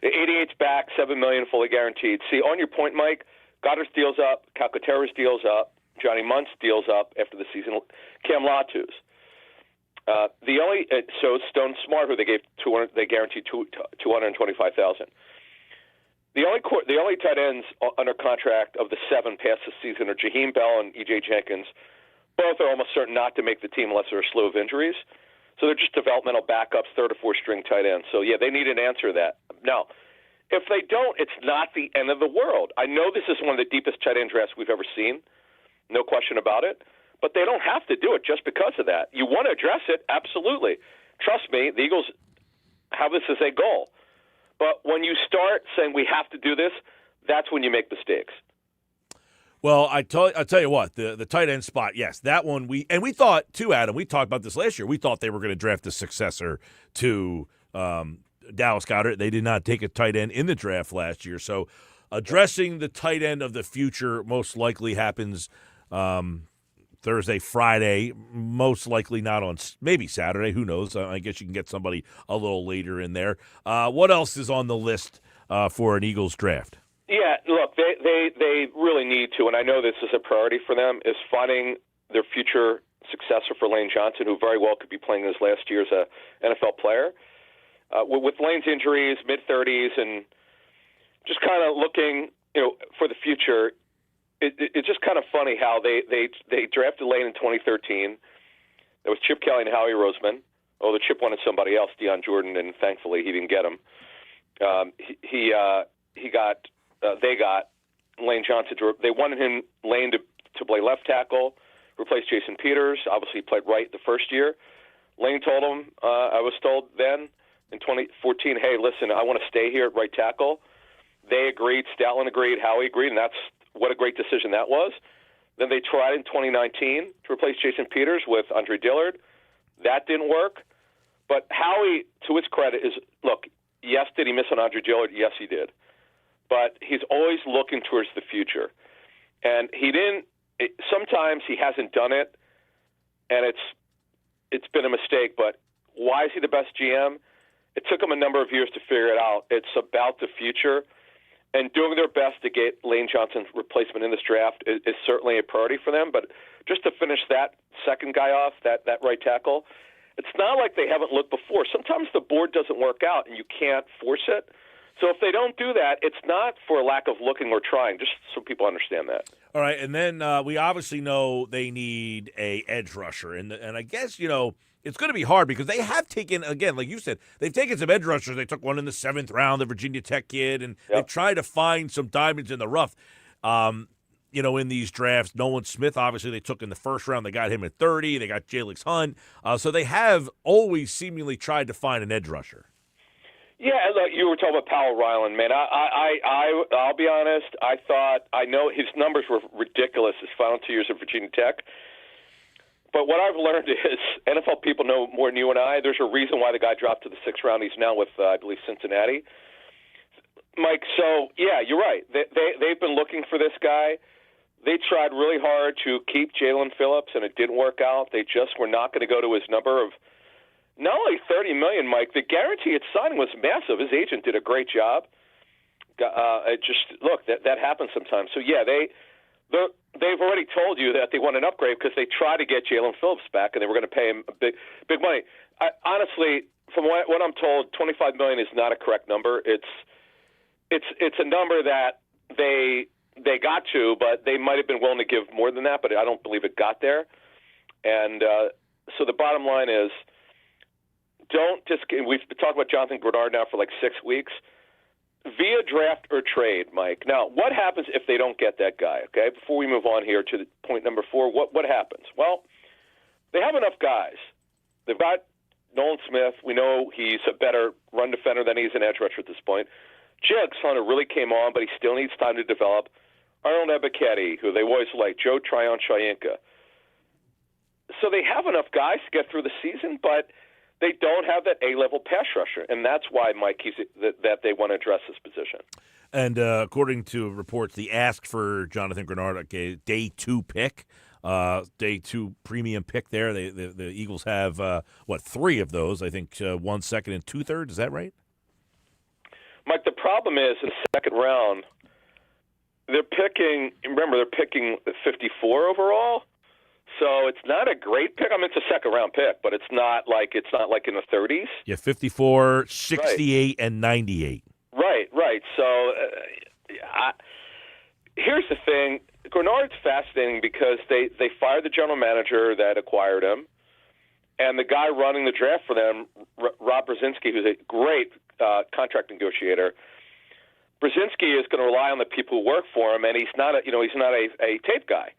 [SPEAKER 8] 88's back, $7 million fully guaranteed. See, on your point, Mike, Goddard's deal's up, Calcaterra's deal's up, Johnny Munt's deal's up after the season, Cam Latu's. So Stone Smart, who they gave $200, they guaranteed $225,000. The only tight ends under contract of the 7 past this season are Jaheim Bell and E.J. Jenkins. Both are almost certain not to make the team unless there are a slew of injuries. So they're just developmental backups, 3rd or 4th string tight ends. So, yeah, they need an answer to that. Now, if they don't, it's not the end of the world. I know this is one of the deepest tight end drafts we've ever seen. No question about it. But they don't have to do it just because of that. You want to address it? Absolutely. Trust me, the Eagles have this as a goal. But when you start saying we have to do this, that's when you make mistakes.
[SPEAKER 2] Well, I'll tell you what, the tight end spot, yes, that one we thought too, Adam. We talked about this last year. We thought they were going to draft a successor to Dallas Goedert. They did not take a tight end in the draft last year. So addressing the tight end of the future most likely happens Thursday, Friday, most likely not on maybe Saturday. Who knows? I guess you can get somebody a little later in there. What else is on the list for an Eagles draft?
[SPEAKER 8] Yeah, look, they really need to, and I know this is a priority for them, is finding their future successor for Lane Johnson, who very well could be playing his last year as a NFL player. With Lane's injuries, mid-30s, and just kind of looking, for the future, it's just kind of funny how they drafted Lane in 2013. There was Chip Kelly and Howie Roseman. Oh, the Chip wanted somebody else, Deion Jordan, and thankfully he didn't get him. They got Lane Johnson. They wanted Lane to play left tackle, replace Jason Peters. Obviously, he played right the first year. Lane told him, I was told then in 2014, hey, listen, I want to stay here at right tackle. They agreed. Stoutland agreed. Howie agreed, and that's what a great decision that was. Then they tried in 2019 to replace Jason Peters with Andre Dillard. That didn't work. But Howie, to his credit, look, yes, did he miss on Andre Dillard? Yes, he did. But he's always looking towards the future. And sometimes he hasn't done it, and it's been a mistake. But why is he the best GM? It took him a number of years to figure it out. It's about the future. And doing their best to get Lane Johnson's replacement in this draft is certainly a priority for them. But just to finish that second guy off, that right tackle, it's not like they haven't looked before. Sometimes the board doesn't work out, and you can't force it. So if they don't do that, it's not for a lack of looking or trying, just so people understand that.
[SPEAKER 2] All right, and then we obviously know they need a edge rusher. And I guess, it's going to be hard because they have taken, again, like you said, they've taken some edge rushers. They took one in the 7th round, the Virginia Tech kid, and they've tried to find some diamonds in the rough. In these drafts, Nolan Smith, obviously, they took in the 1st round. They got him at 30. They got Jalix Hunt. So they have always seemingly tried to find an edge rusher.
[SPEAKER 8] Yeah, look, you were talking about Powell Ryland, man. I'll be honest. I know his numbers were ridiculous his final 2 years at Virginia Tech. But what I've learned is NFL people know more than you and I. There's a reason why the guy dropped to the 6th round. He's now with, I believe, Cincinnati. Mike, so, yeah, you're right. They've been looking for this guy. They tried really hard to keep Jalen Phillips, and it didn't work out. They just were not going to go to his number of not only $30 million, Mike. The guarantee at signing was massive. His agent did a great job. That happens sometimes. So, yeah, they've already told you that they want an upgrade because they tried to get Jalen Phillips back, and they were going to pay him big money. Honestly, from what I'm told, $25 million is not a correct number. It's a number that they got to, but they might have been willing to give more than that, but I don't believe it got there. And so the bottom line is, we've been talking about Jonathan Grenard now for like 6 weeks. Via draft or trade, Mike. Now, what happens if they don't get that guy, okay? Before we move on here to point number 4, what happens? Well, they have enough guys. They've got Nolan Smith. We know he's a better run defender than he's an edge rusher at this point. Jalix Hunter really came on, but he still needs time to develop. Arnold Ebiketie, who they always like, Joe Tryon-Shoyinka. So they have enough guys to get through the season, but they don't have that A-level pass rusher, and that's why, Mike, that they want to address this position.
[SPEAKER 2] And according to reports, the ask for Jonathan Grenard, day 2 pick, day 2 premium pick there. The Eagles have, 3 of those, I think 1 second and 2/3. Is that right?
[SPEAKER 8] Mike, the problem is in the 2nd round, they're picking 54 overall. So it's not a great pick. I mean, it's a 2nd round pick, but it's not like in the 30s.
[SPEAKER 2] Yeah, 54, 68, right. And 98.
[SPEAKER 8] Right. So here's the thing. Grenard's fascinating because they fired the general manager that acquired him, and the guy running the draft for them, Rob Brzezinski, who's a great contract negotiator. Brzezinski is going to rely on the people who work for him, and he's not a tape guy.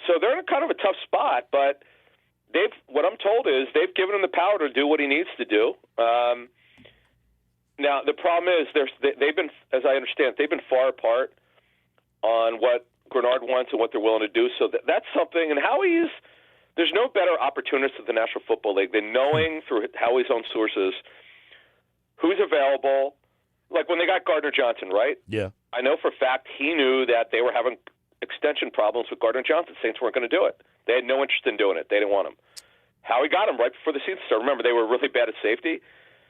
[SPEAKER 8] So they're in kind of a tough spot, but what I'm told is they've given him the power to do what he needs to do. Now the problem is they've been, as I understand, they've been far apart on what Grenard wants and what they're willing to do. So that's something. And there's no better opportunist at the National Football League than knowing through Howie's own sources who's available. Like when they got Gardner Johnson, right?
[SPEAKER 2] Yeah.
[SPEAKER 8] I know for a fact he knew that they were having extension problems with Gardner Johnson. Saints weren't going to do it. They had no interest in doing it. They didn't want him. Howie got him right before the season started. Remember, they were really bad at safety.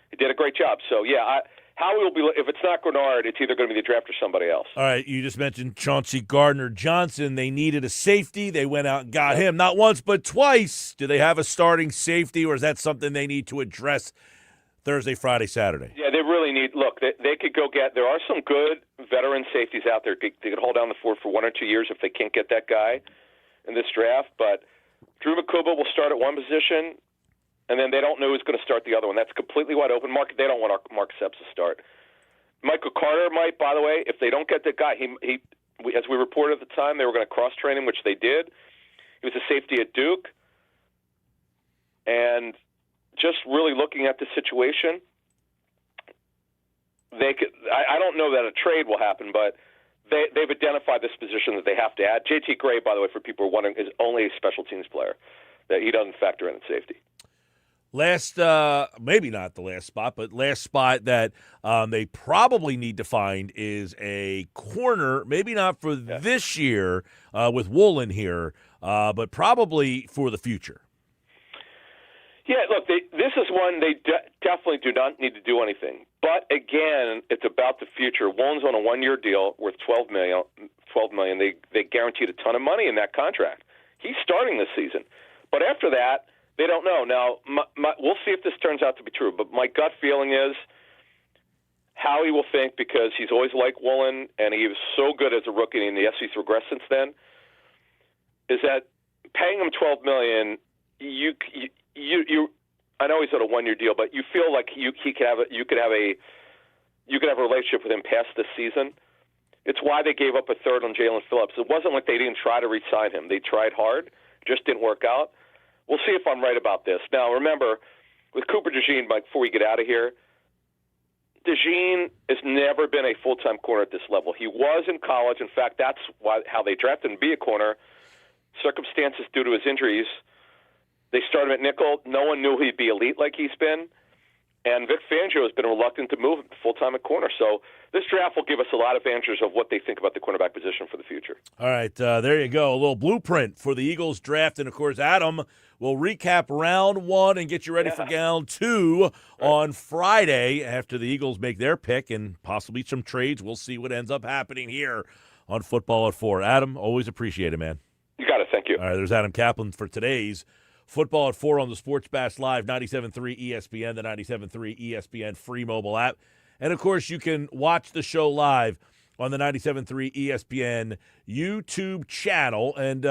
[SPEAKER 8] He did a great job. So, yeah, Howie will be – if it's not Grenard, it's either going to be the draft or somebody else.
[SPEAKER 2] All right, you just mentioned Chauncey Gardner-Johnson. They needed a safety. They went out and got him. Not once but twice. Do they have a starting safety, or is that something they need to address Thursday, Friday, Saturday?
[SPEAKER 8] Yeah, they really need – look, they could go get – there are some good veteran safeties out there. They could hold down the fort for 1 or 2 years if they can't get that guy in this draft. But Drew Makuba will start at one position, and then they don't know who's going to start the other one. That's completely wide open. They don't want Mark Sepps to start. Michael Carter might, by the way, if they don't get that guy, as we reported at the time, they were going to cross-train him, which they did. He was a safety at Duke. And just really looking at the situation, I don't know that a trade will happen, but they've identified this position that they have to add. J.T. Gray, by the way, for people who are wondering, is only a special teams player. That he doesn't factor in at safety.
[SPEAKER 2] Last, maybe not the last spot, but last spot that they probably need to find is a corner, maybe not for this year with Woolen here, but probably for the future.
[SPEAKER 8] Yeah, look, this is one they definitely do not need to do anything. But again, it's about the future. Woolen's on a 1-year deal worth $12 million. They guaranteed a ton of money in that contract. He's starting this season. But after that, they don't know. Now, we'll see if this turns out to be true, but my gut feeling is Howie will think, because he's always liked Woolen, and he was so good as a rookie, and the SEC's regressed since then, is that paying him $12 million, you I know he's on a 1-year deal, but you feel like you could have a relationship with him past this season. It's why they gave up a third on Jalen Phillips. It wasn't like they didn't try to re-sign him. They tried hard, just didn't work out. We'll see if I'm right about this. Now, remember, with Cooper DeJean, Mike, before we get out of here, DeJean has never been a full-time corner at this level. He was in college. In fact, that's how they drafted him to be a corner. Circumstances due to his injuries, they started him at nickel. No one knew he'd be elite like he's been. And Vic Fangio has been reluctant to move him full-time at corner. So this draft will give us a lot of answers of what they think about the cornerback position for the future.
[SPEAKER 2] All right, there you go. A little blueprint for the Eagles draft. And, of course, Adam will recap round 1 and get you ready for round 2 on Friday after the Eagles make their pick and possibly some trades. We'll see what ends up happening here on Football at 4. Adam, always appreciate it, man.
[SPEAKER 8] You got it. Thank you.
[SPEAKER 2] All right, there's Adam Caplan for today's Football at 4 on the Sports Bash Live, 97.3 ESPN, the 97.3 ESPN free mobile app. And, of course, you can watch the show live on the 97.3 ESPN YouTube channel. And,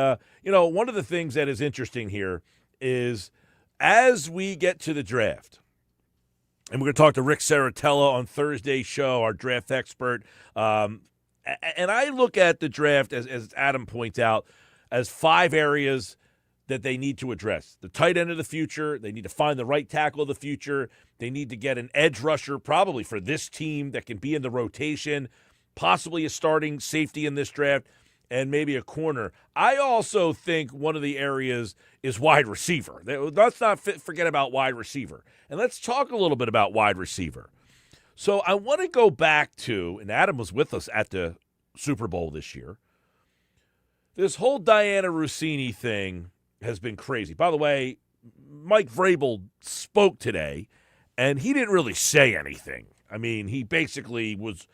[SPEAKER 2] one of the things that is interesting here is as we get to the draft, and we're going to talk to Rick Saratella on Thursday's show, our draft expert, and I look at the draft, as Adam points out, as 5 areas that they need to address. The tight end of the future, they need to find the right tackle of the future, they need to get an edge rusher probably for this team that can be in the rotation, possibly a starting safety in this draft, and maybe a corner. I also think one of the areas is wide receiver. Let's not forget about wide receiver. And let's talk a little bit about wide receiver. So I want to go back to, and Adam was with us at the Super Bowl this year, this whole Diana Rossini thing has been crazy. By the way, Mike Vrabel spoke today, and he didn't really say anything. I mean, he basically was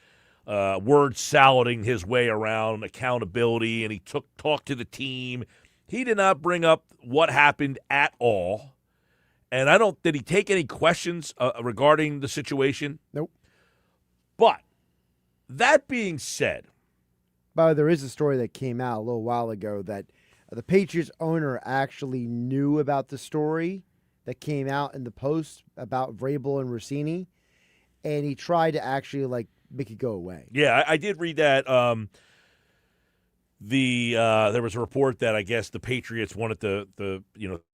[SPEAKER 2] word salading his way around accountability, and he talked to the team. He did not bring up what happened at all. And did he take any questions regarding the situation?
[SPEAKER 3] Nope.
[SPEAKER 2] But that being said,
[SPEAKER 3] By the way, there is a story that came out a little while ago that the Patriots owner actually knew about the story that came out in the Post about Vrabel and Rossini, and he tried to actually make it go away.
[SPEAKER 2] yeah, I did read that. There was a report that I guess the Patriots wanted the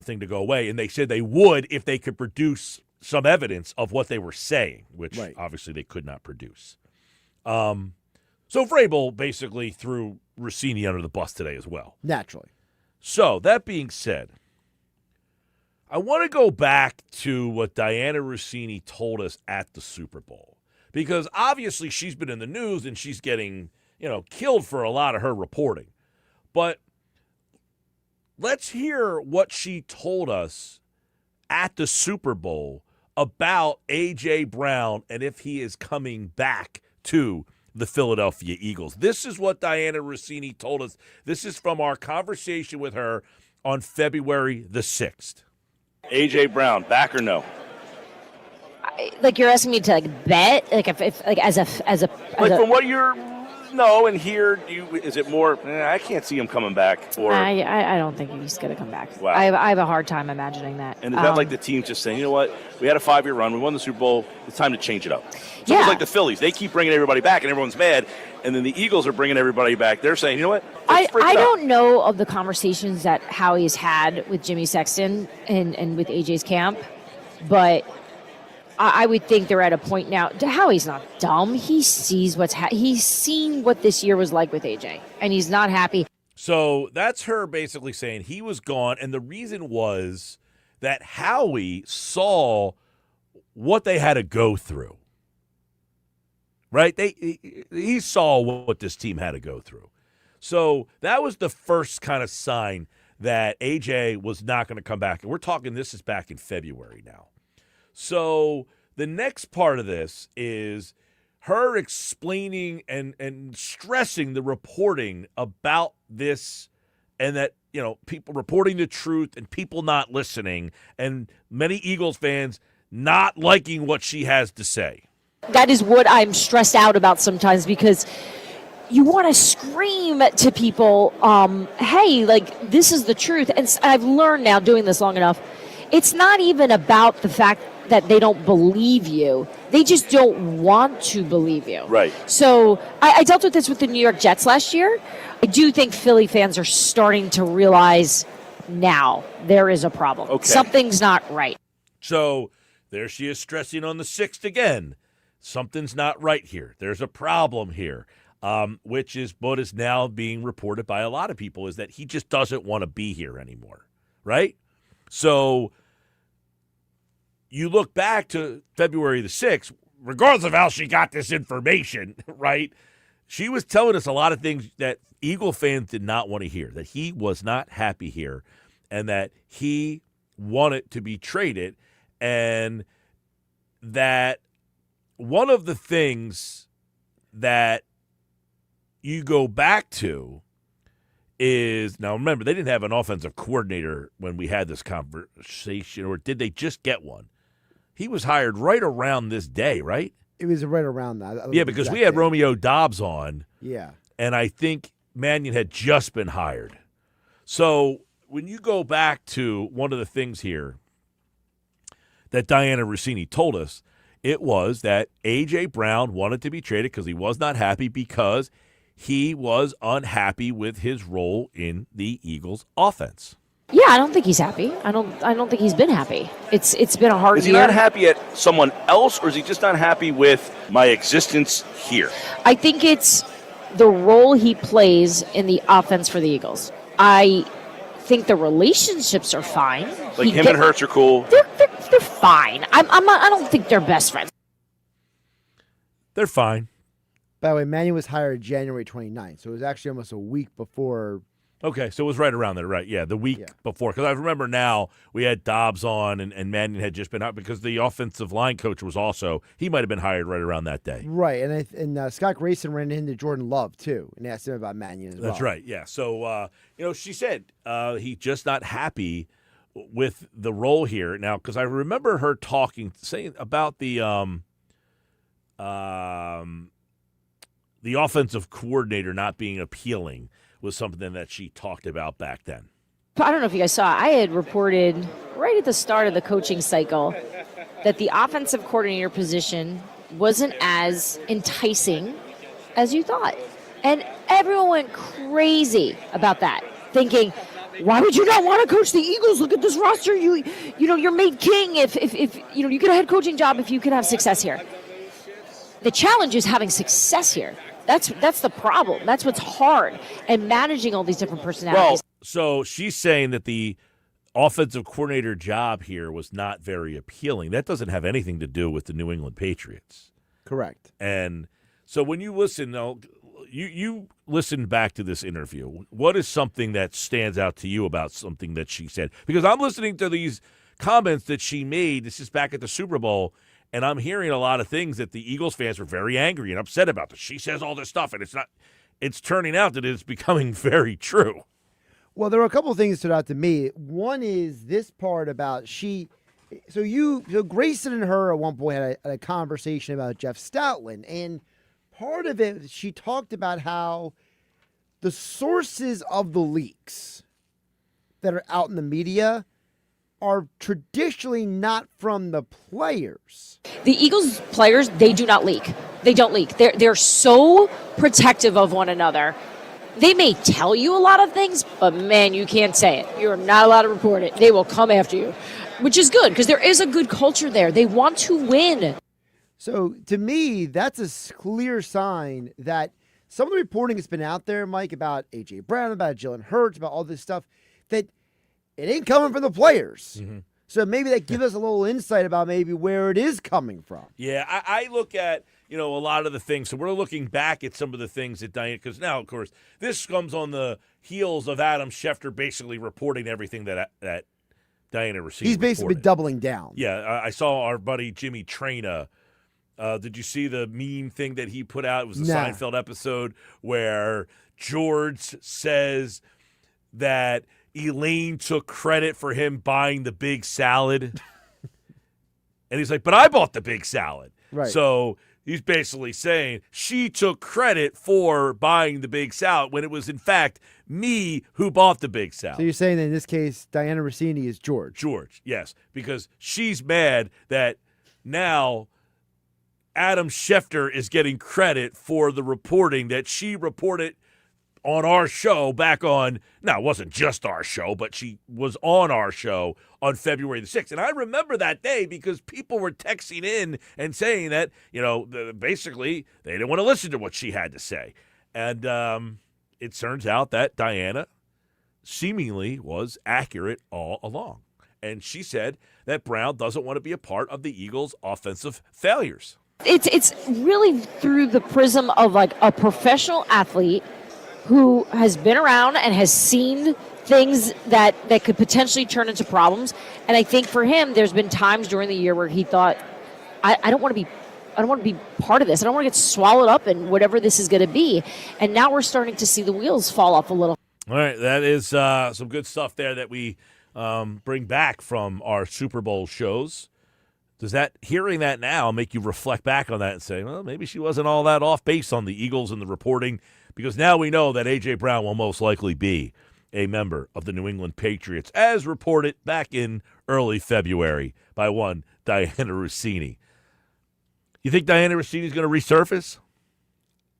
[SPEAKER 2] thing to go away, and they said they would if they could produce some evidence of what they were saying, which obviously they could not produce. So Vrabel basically threw Rossini under the bus today as well.
[SPEAKER 3] Naturally.
[SPEAKER 2] So that being said, I want to go back to what Diana Rossini told us at the Super Bowl, because obviously she's been in the news and she's getting killed for a lot of her reporting. But let's hear what she told us at the Super Bowl about A.J. Brown and if he is coming back to the Philadelphia Eagles. This is what Diana Rossini told us. This is from our conversation with her on February the 6th.
[SPEAKER 9] A.J. Brown, back or no?
[SPEAKER 10] You're asking me to bet,
[SPEAKER 9] From what you're know and hear, is it more? I can't see him coming back. Or
[SPEAKER 10] I don't think he's going to come back.
[SPEAKER 9] Wow.
[SPEAKER 10] I have a hard time imagining that.
[SPEAKER 9] And is that like the team just saying, you know what, we had a 5-year run, we won the Super Bowl, it's time to change it up? It's almost like the Phillies. They keep bringing everybody back and everyone's mad, and then the Eagles are bringing everybody back. They're saying, you know what,
[SPEAKER 10] I don't know of the conversations that Howie's had with Jimmy Sexton and with AJ's camp, but I would think they're at a point now. Howie's not dumb. He sees he's seen what this year was like with AJ, and he's not happy.
[SPEAKER 2] So that's her basically saying he was gone, and the reason was that Howie saw what they had to go through. Right? He saw what this team had to go through. So that was the first kind of sign that AJ was not going to come back. And we're talking, this is back in February now. So the next part of this is her explaining and stressing the reporting about this, and that, people reporting the truth and people not listening, and many Eagles fans not liking what she has to say.
[SPEAKER 10] That is what I'm stressed out about sometimes, because you want to scream to people, hey, this is the truth. And I've learned now, doing this long enough, it's not even about the fact that they don't believe you. They just don't want to believe you.
[SPEAKER 9] Right.
[SPEAKER 10] So I dealt with this with the New York Jets last year. I do think Philly fans are starting to realize now there is a problem.
[SPEAKER 9] Okay.
[SPEAKER 10] Something's not right.
[SPEAKER 2] So there she is stressing on the 6th again. Something's not right here. There's a problem here, which is what is now being reported by a lot of people, is that he just doesn't want to be here anymore, right? So you look back to February the 6th, regardless of how she got this information, right? She was telling us a lot of things that Eagle fans did not want to hear, that he was not happy here and that he wanted to be traded, and that one of the things that you go back to is, now remember, they didn't have an offensive coordinator when we had this conversation, or did they just get one? He was hired right around this day, right?
[SPEAKER 3] It was right around that.
[SPEAKER 2] Yeah, because we had Romeo Dobbs on.
[SPEAKER 3] Yeah.
[SPEAKER 2] And I think Mannion had just been hired. So when you go back to one of the things here that Diana Rossini told us, it was that A.J. Brown wanted to be traded because he was not happy, because he was unhappy with his role in the Eagles' offense.
[SPEAKER 10] Yeah, I don't think he's happy. I don't think he's been happy. It's been a hard year.
[SPEAKER 9] Is he not happy at someone else, or is he just not happy with my existence here?
[SPEAKER 10] I think it's the role he plays in the offense for the Eagles. I think the relationships are fine.
[SPEAKER 9] Him and Hurts are cool.
[SPEAKER 10] They're fine. I don't think they're best friends.
[SPEAKER 2] They're fine.
[SPEAKER 3] By the way, Mannion was hired January 29th, so it was actually almost a week before.
[SPEAKER 2] Okay, so it was right around there, right? Yeah, the week before. Because I remember now we had Dobbs on, and Mannion had just been out, because the offensive line coach was also, he might have been hired right around that day.
[SPEAKER 3] Right, and Scott Grayson ran into Jordan Love, too, and asked him about Mannion as well.
[SPEAKER 2] That's right, yeah. So, she said he's just not happy with the role here. Now, because I remember her saying about the the offensive coordinator not being appealing was something that she talked about back then.
[SPEAKER 10] I don't know if you guys saw, I had reported right at the start of the coaching cycle that the offensive coordinator position wasn't as enticing as you thought. And everyone went crazy about that, thinking, why would you not want to coach the Eagles? Look at this roster. You know, you're made king if you get a head coaching job if you can have success here. The challenge is having success here. That's the problem. That's what's hard, and managing all these different personalities.
[SPEAKER 2] Well, so she's saying that the offensive coordinator job here was not very appealing. That doesn't have anything to do with the New England Patriots.
[SPEAKER 3] Correct.
[SPEAKER 2] And so when you listen, though, you listened back to this interview. What is something that stands out to you about something that she said? Because I'm listening to these comments that she made. This is back at the Super Bowl. And I'm hearing a lot of things that the Eagles fans are very angry and upset about. This. She says all this stuff, and it's turning out that it's becoming very true.
[SPEAKER 3] Well, there were a couple of things that stood out to me. One is this part about so Grayson and her at one point had a conversation about Jeff Stoutland, and part of it, she talked about how the sources of the leaks that are out in the media are traditionally not from the players.
[SPEAKER 10] The Eagles players, they do not leak. They don't leak. They're so protective of one another. They may tell you a lot of things, but man, you can't say it. You're not allowed to report it. They will come after you, which is good because there is a good culture there. They want to win.
[SPEAKER 3] So to me, that's a clear sign that some of the reporting that's been out there, Mike, about A.J. Brown, about Jalen Hurts, about all this stuff, that it ain't coming from the players. Mm-hmm. So maybe that gives us a little insight about maybe where it is coming from.
[SPEAKER 2] Yeah, I look at, a lot of the things. So we're looking back at some of the things that Diana, because now, of course, this comes on the heels of Adam Schefter basically reporting everything that Diana received.
[SPEAKER 3] He's basically doubling down.
[SPEAKER 2] Yeah, I saw our buddy Jimmy Traina. Did you see the meme thing that he put out? It was a Seinfeld episode where George says that Elaine took credit for him buying the big salad. And he's like, but I bought the big salad.
[SPEAKER 3] Right.
[SPEAKER 2] So he's basically saying she took credit for buying the big salad when it was, in fact, me who bought the big salad.
[SPEAKER 3] So you're saying that in this case, Diana Rossini is George?
[SPEAKER 2] George, yes. Because she's mad that now Adam Schefter is getting credit for the reporting that she reported on our show back on, now it wasn't just our show, but she was on our show on February the 6th. And I remember that day because people were texting in and saying that, basically they didn't want to listen to what she had to say. And it turns out that Diana seemingly was accurate all along. And she said that Brown doesn't want to be a part of the Eagles' offensive failures.
[SPEAKER 10] It's really through the prism of like a professional athlete who has been around and has seen things that could potentially turn into problems. And I think for him, there's been times during the year where he thought, I don't want to be part of this. I don't want to get swallowed up in whatever this is going to be. And now we're starting to see the wheels fall off a little.
[SPEAKER 2] All right, that is some good stuff there that we bring back from our Super Bowl shows. Does hearing that now make you reflect back on that and say, well, maybe she wasn't all that off base on the Eagles and the reporting? Because now we know that A.J. Brown will most likely be a member of the New England Patriots, as reported back in early February by one Diana Rossini. You think Diana Rossini is going to resurface?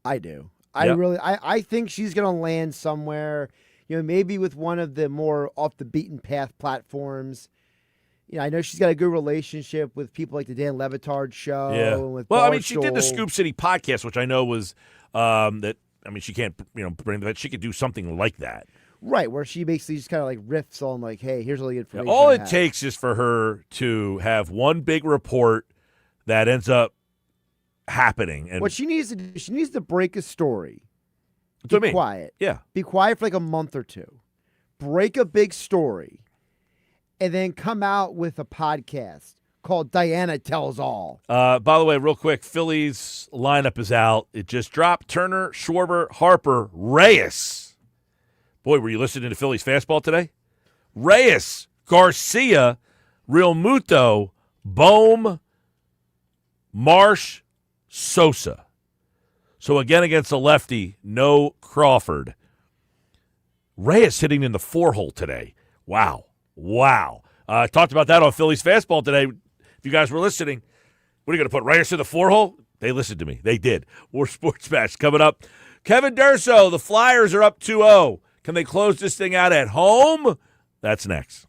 [SPEAKER 3] I do.
[SPEAKER 2] Yep.
[SPEAKER 3] I think she's going to land somewhere, maybe with one of the more off the beaten path platforms. I know she's got a good relationship with people like the Dan Le Batard show.
[SPEAKER 2] Yeah.
[SPEAKER 3] And with
[SPEAKER 2] Well, she did the
[SPEAKER 3] Barstool.
[SPEAKER 2] Scoop City podcast, which I know was that. I mean, she can't, bring that. She could do something like that.
[SPEAKER 3] Right, where she basically just kind of like riffs on like, hey, here's all the information.
[SPEAKER 2] All
[SPEAKER 3] I
[SPEAKER 2] it
[SPEAKER 3] have.
[SPEAKER 2] takes is for her to have one big report that ends up happening. And
[SPEAKER 3] What she needs to do, she needs to break a story.
[SPEAKER 2] That's what I
[SPEAKER 3] Be
[SPEAKER 2] mean.
[SPEAKER 3] quiet.
[SPEAKER 2] Yeah.
[SPEAKER 3] Be quiet for like a month or two. Break a big story. And then come out with a podcast called Diana Tells All.
[SPEAKER 2] By the way, real quick, Phillies lineup is out. It just dropped. Turner, Schwarber, Harper, Reyes. Boy, were you listening to Phillies fastball today? Reyes, Garcia, Real Muto, Bohm, Marsh, Sosa. So again against a lefty, no Crawford. Reyes hitting in the 4-hole today. Wow. I talked about that on Phillies Fastball today. If you guys were listening, what are you going to put Reyes in the 4-hole? They listened to me. They did. More sports match coming up. Kevin Durso, the Flyers are up 2-0. Can they close this thing out at home? That's next.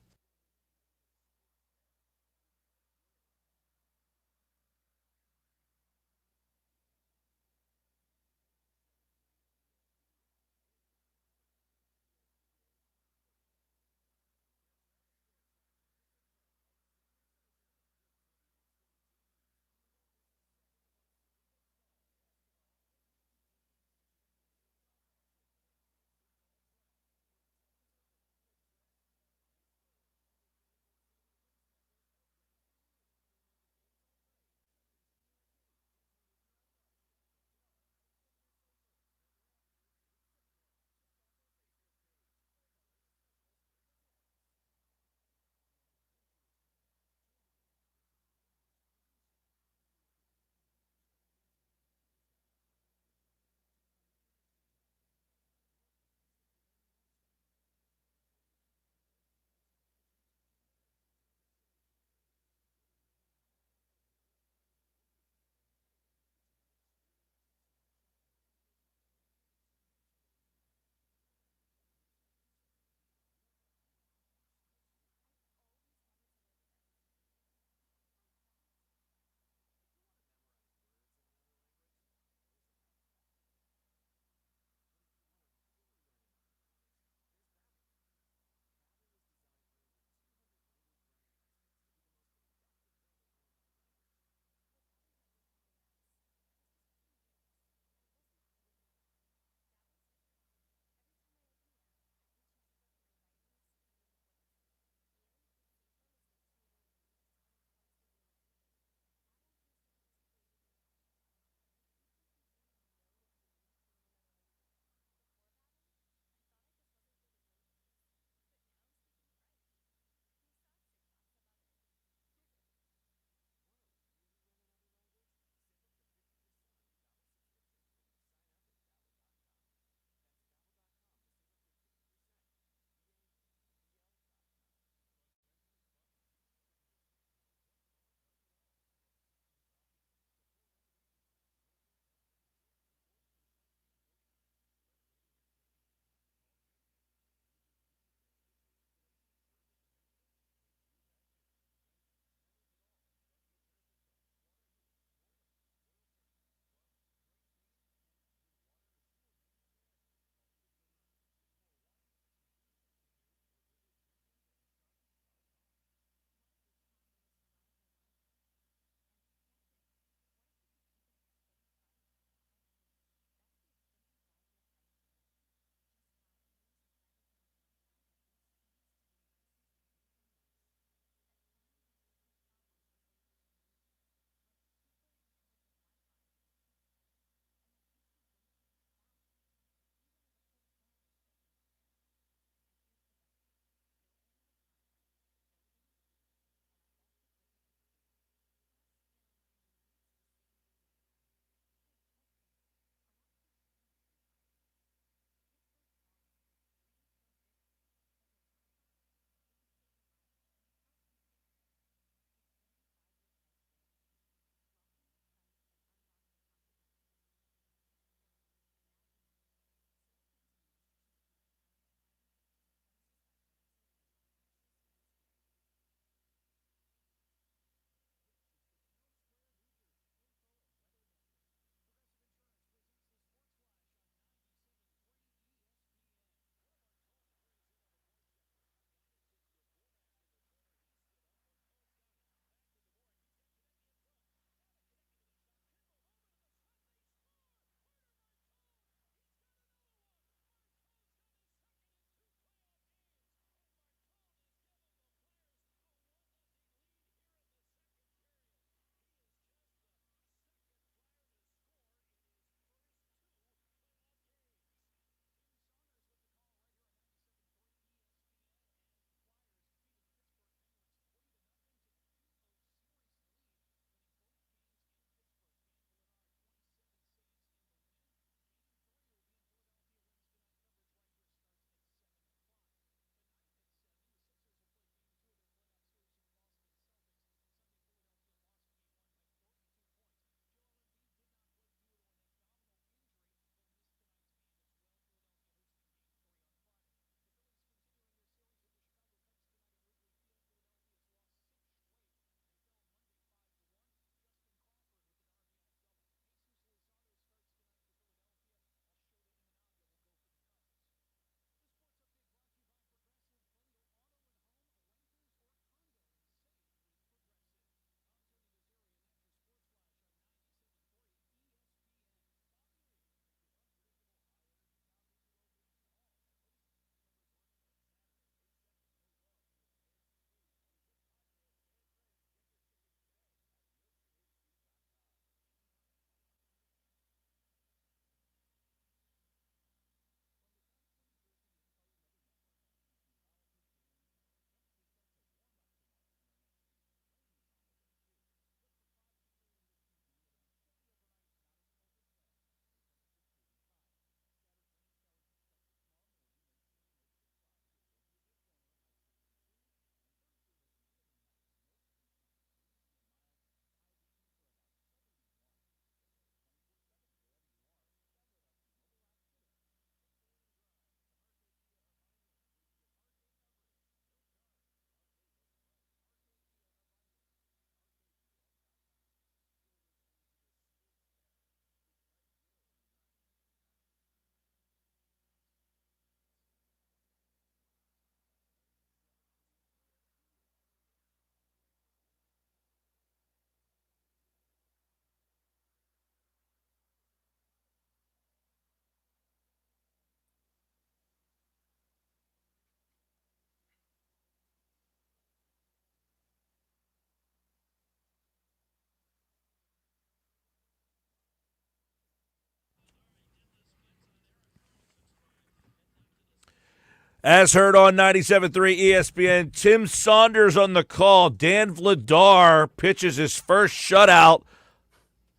[SPEAKER 2] As heard on 97.3 ESPN, Tim Saunders on the call. Dan Vladar pitches his first shutout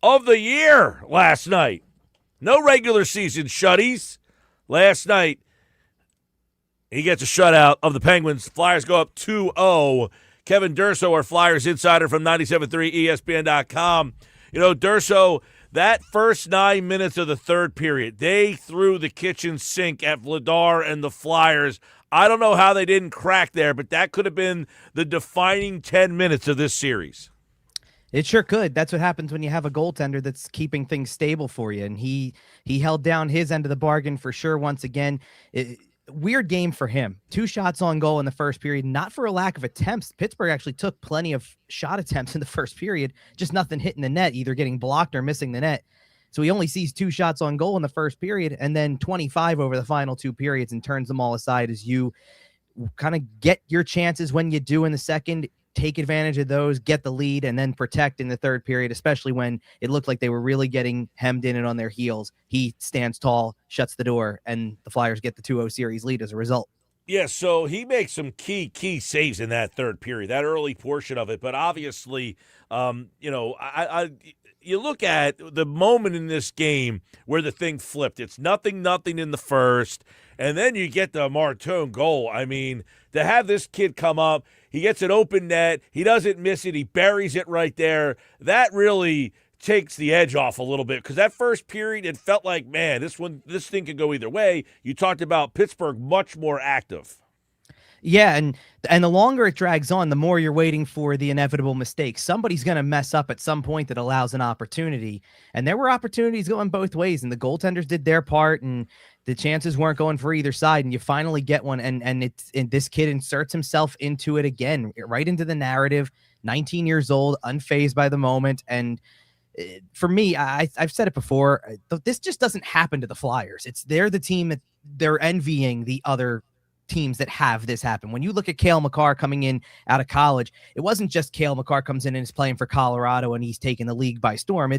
[SPEAKER 2] of the year last night. No regular season shutties. Last night, he gets a shutout of the Penguins. Flyers go up 2-0. Kevin Durso, our Flyers insider from 97.3 ESPN.com. You know, Durso, that first 9 minutes of the third period, they threw the kitchen sink at Vladar and the Flyers. I don't know how they didn't crack there, but that could have been the defining 10 minutes of this series.
[SPEAKER 11] It sure could. That's what happens when you have a goaltender that's keeping things stable for you. And he held down his end of the bargain for sure once again. Weird game for him. 2 shots on goal in the first period, not for a lack of attempts. Pittsburgh actually took plenty of shot attempts in the first period, just nothing hitting the net, either getting blocked or missing the net. So he only sees 2 shots on goal in the first period and then 25 over the final 2 periods and turns them all aside as you kind of get your chances when you do in the second, take advantage of those, get the lead, and then protect in the third period, especially when it looked like they were really getting hemmed in and on their heels. He stands tall, shuts the door, and the Flyers get the 2-0 series lead as a result.
[SPEAKER 2] Yeah, so he makes some key saves in that third period, that early portion of it. But obviously, you know, you look at the moment in this game where the thing flipped. It's 0-0 in the first, and then you get the Martone goal. I mean, to have this kid come up, he gets an open net, he doesn't miss it, he buries it right there. That really takes the edge off a little bit because that first period, it felt like, man, this thing could go either way. You talked about Pittsburgh much more active.
[SPEAKER 11] Yeah, and the longer it drags on, the more you're waiting for the inevitable mistake. Somebody's going to mess up at some point that allows an opportunity. And there were opportunities going both ways, and the goaltenders did their part, and the chances weren't going for either side, and you finally get one, and this kid inserts himself into it again, right into the narrative, 19 years old, unfazed by the moment, and for me, I've said it before, this just doesn't happen to the Flyers. They're the team that they're envying the other teams that have this happen. When you look at Cale Makar coming in out of college, it wasn't just Cale Makar comes in and is playing for Colorado and he's taking the league by storm.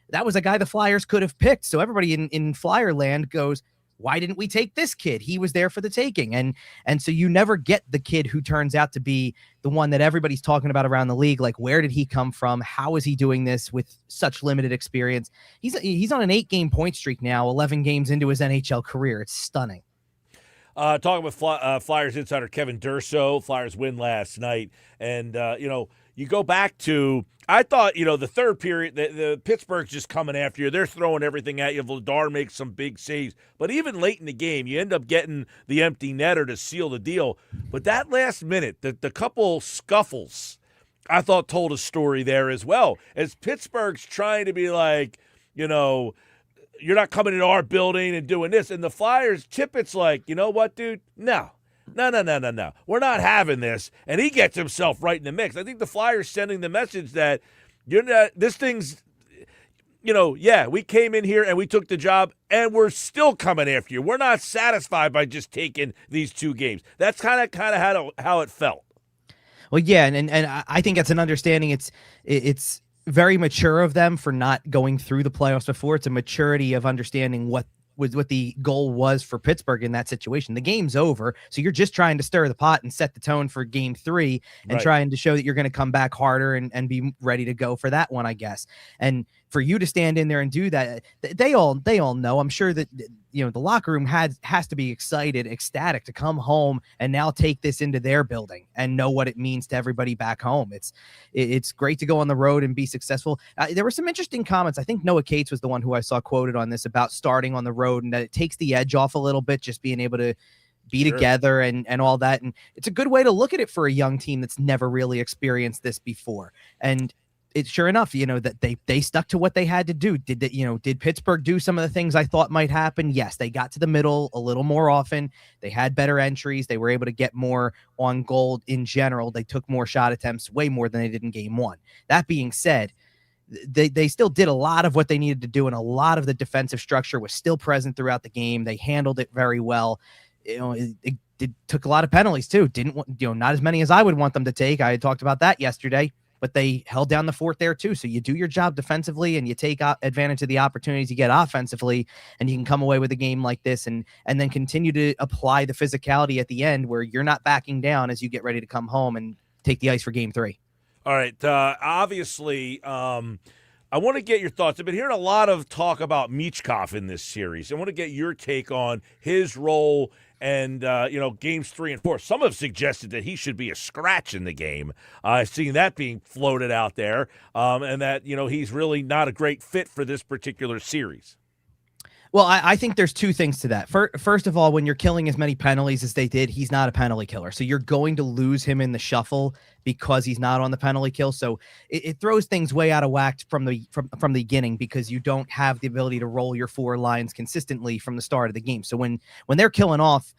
[SPEAKER 11] That was a guy the Flyers could have picked. So everybody in Flyer land goes, why didn't we take this kid? He was there for the taking. And so you never get the kid who turns out to be the one that everybody's talking about around the league. Like, where did he come from? How is he doing this with such limited experience? He's on an 8-game point streak now, 11 games into his NHL career. It's stunning.
[SPEAKER 2] Talking with Flyers insider Kevin Durso. Flyers win last night. And, you go back to, I thought, the third period, the Pittsburgh's just coming after you. They're throwing everything at you. Vladar makes some big saves. But even late in the game, you end up getting the empty netter to seal the deal. But that last minute, the couple scuffles, I thought told a story there as well. As Pittsburgh's trying to be like, you're not coming into our building and doing this. And the Flyers, Tippett's like, you know what, dude? No. We're not having this. And he gets himself right in the mix. I think the Flyers sending the message that this thing's, we came in here and we took the job and we're still coming after you. We're not satisfied by just taking these 2 games. That's kind of how it felt.
[SPEAKER 11] Well, yeah, and I think that's an understanding. It's very mature of them for not going through the playoffs before. It's a maturity of understanding what the goal was for Pittsburgh in that situation. The game's over, so you're just trying to stir the pot and set the tone for game 3 and trying to show that you're going to come back harder and be ready to go for that one, I guess. And for you to stand in there and do that, they all know. I'm sure that the locker room has to be excited, ecstatic to come home and now take this into their building and know what it means to everybody back home. It's great to go on the road and be successful. There were some interesting comments. I think Noah Cates was the one who I saw quoted on this about starting on the road and that it takes the edge off a little bit, just being able to be together and all that. And it's a good way to look at it for a young team that's never really experienced this before. And it's sure enough, that they stuck to what they had to do. Did Pittsburgh do some of the things I thought might happen? Yes, they got to the middle a little more often. They had better entries. They were able to get more on goal in general. They took more shot attempts, way more than they did in game 1. That being said, they still did a lot of what they needed to do, and a lot of the defensive structure was still present throughout the game. They handled it very well. It took a lot of penalties too. Not as many as I would want them to take. I talked about that yesterday. but they held down the fort there too. So you do your job defensively and you take advantage of the opportunities you get offensively, and you can come away with a game like this and then continue to apply the physicality at the end where you're not backing down as you get ready to come home and take the ice for game 3.
[SPEAKER 2] All right. Obviously, I want to get your thoughts. I've been hearing a lot of talk about Michkov in this series. I want to get your take on his role and, games 3 and 4. Some have suggested that he should be a scratch in the game. I've seen that being floated out there, and that, he's really not a great fit for this particular series.
[SPEAKER 11] Well, I think there's two things to that. First of all, when you're killing as many penalties as they did, he's not a penalty killer. So you're going to lose him in the shuffle because he's not on the penalty kill. So it throws things way out of whack from the beginning because you don't have the ability to roll your 4 lines consistently from the start of the game. So when they're killing off,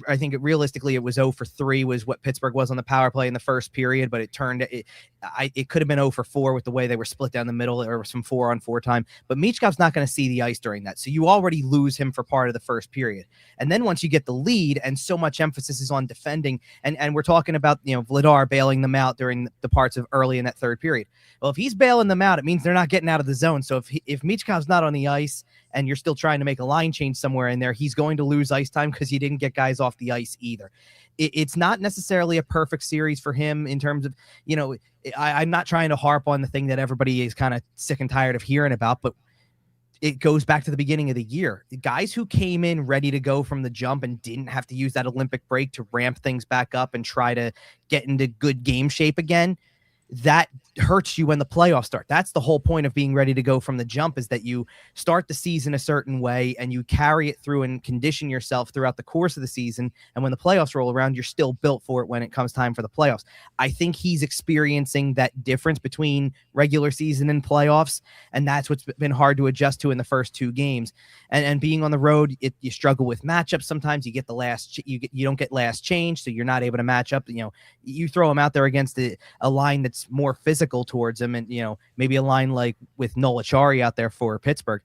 [SPEAKER 11] I think realistically it was 0 for 3 was what Pittsburgh was on the power play in the first period, but it could have been 0 for 4 with the way they were split down the middle or some 4-on-4 time. But Michkov's not going to see the ice during that. So you already lose him for part of the first period. And then once you get the lead and so much emphasis is on defending, and we're talking about, Vladar bailing them out during the parts of early in that third period. Well, if he's bailing them out, it means they're not getting out of the zone. So if Michkov's not on the ice and you're still trying to make a line change somewhere in there, he's going to lose ice time because he didn't get guys off the ice either. It's not necessarily a perfect series for him in terms of, I'm not trying to harp on the thing that everybody is kind of sick and tired of hearing about, but it goes back to the beginning of the year. The guys who came in ready to go from the jump and didn't have to use that Olympic break to ramp things back up and try to get into good game shape again, that hurts you when the playoffs start. That's the whole point of being ready to go from the jump, is that you start the season a certain way and you carry it through and condition yourself throughout the course of the season. And when the playoffs roll around, you're still built for it when it comes time for the playoffs. I think he's experiencing that difference between regular season and playoffs. And that's what's been hard to adjust to in the first 2 games. And being on the road, you struggle with matchups. Sometimes you get you don't get last change. So you're not able to match up. You throw him out there against a line that's more physical towards him, and maybe a line like with Noel Acciari out there for Pittsburgh,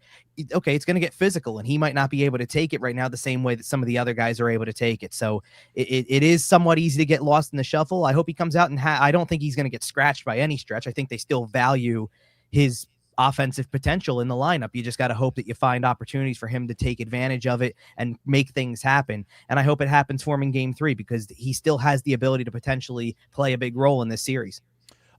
[SPEAKER 11] okay, it's going to get physical, and he might not be able to take it right now the same way that some of the other guys are able to take it. So it is somewhat easy to get lost in the shuffle. I hope he comes out and I don't think he's going to get scratched by any stretch. I think they still value his offensive potential in the lineup. You just got to hope that you find opportunities for him to take advantage of it and make things happen. And I hope it happens for him in game 3 because he still has the ability to potentially play a big role in this series.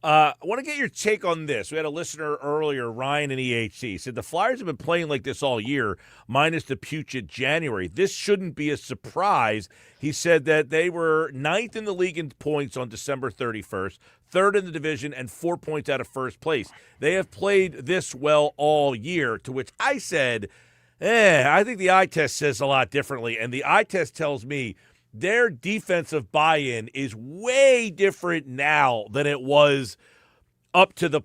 [SPEAKER 2] I want to get your take on this. We had a listener earlier, Ryan in EHC, said the Flyers have been playing like this all year, minus the putrid January. This shouldn't be a surprise. He said that they were 9th in the league in points on December 31st, 3rd in the division, and 4 points out of first place. They have played this well all year, to which I said, I think the eye test says a lot differently, and the eye test tells me their defensive buy-in is way different now than it was up to the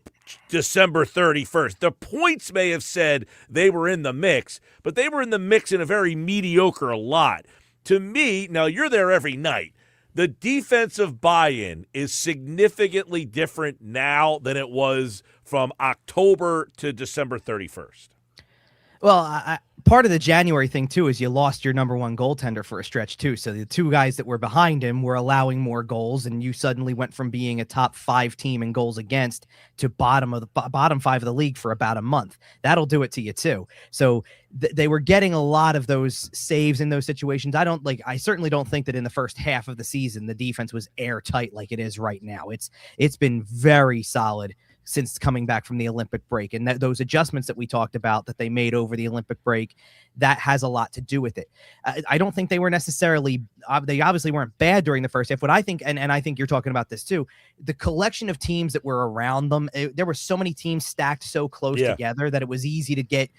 [SPEAKER 2] December 31st. The points may have said they were in the mix, but they were in the mix in a very mediocre lot. To me, now you're there every night, the defensive buy-in is significantly different now than it was from October to December 31st.
[SPEAKER 11] Well, part of the January thing, too, is you lost your number 1 goaltender for a stretch, too. So the 2 guys that were behind him were allowing more goals, and you suddenly went from being a top 5 team in goals against to bottom 5 of the league for about a month. That'll do it to you, too. So they were getting a lot of those saves in those situations. I certainly don't think that in the first half of the season, the defense was airtight like it is right now. It's been very solid since coming back from the Olympic break, and those adjustments that we talked about that they made over the Olympic break, that has a lot to do with it. I don't think they were necessarily, they obviously weren't bad during the first half. What I think, and I think you're talking about this too, the collection of teams that were around them, there were so many teams stacked so close together that it was easy to get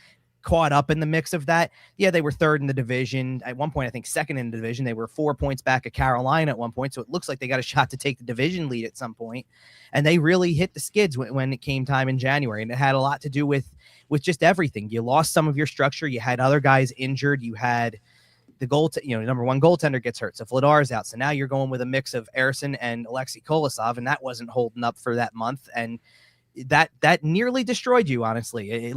[SPEAKER 11] caught up in the mix of that. Yeah, they were 3rd in the division. At one point, I think 2nd in the division. They were 4 points back at Carolina at one point. So it looks like they got a shot to take the division lead at some point. And they really hit the skids when it came time in January. And it had a lot to do with just everything. You lost some of your structure. You had other guys injured. You had the number 1 goaltender gets hurt. So Vladar's out. So now you're going with a mix of Ersson and Alexei Kolosov, and that wasn't holding up for that month. And that nearly destroyed you, honestly.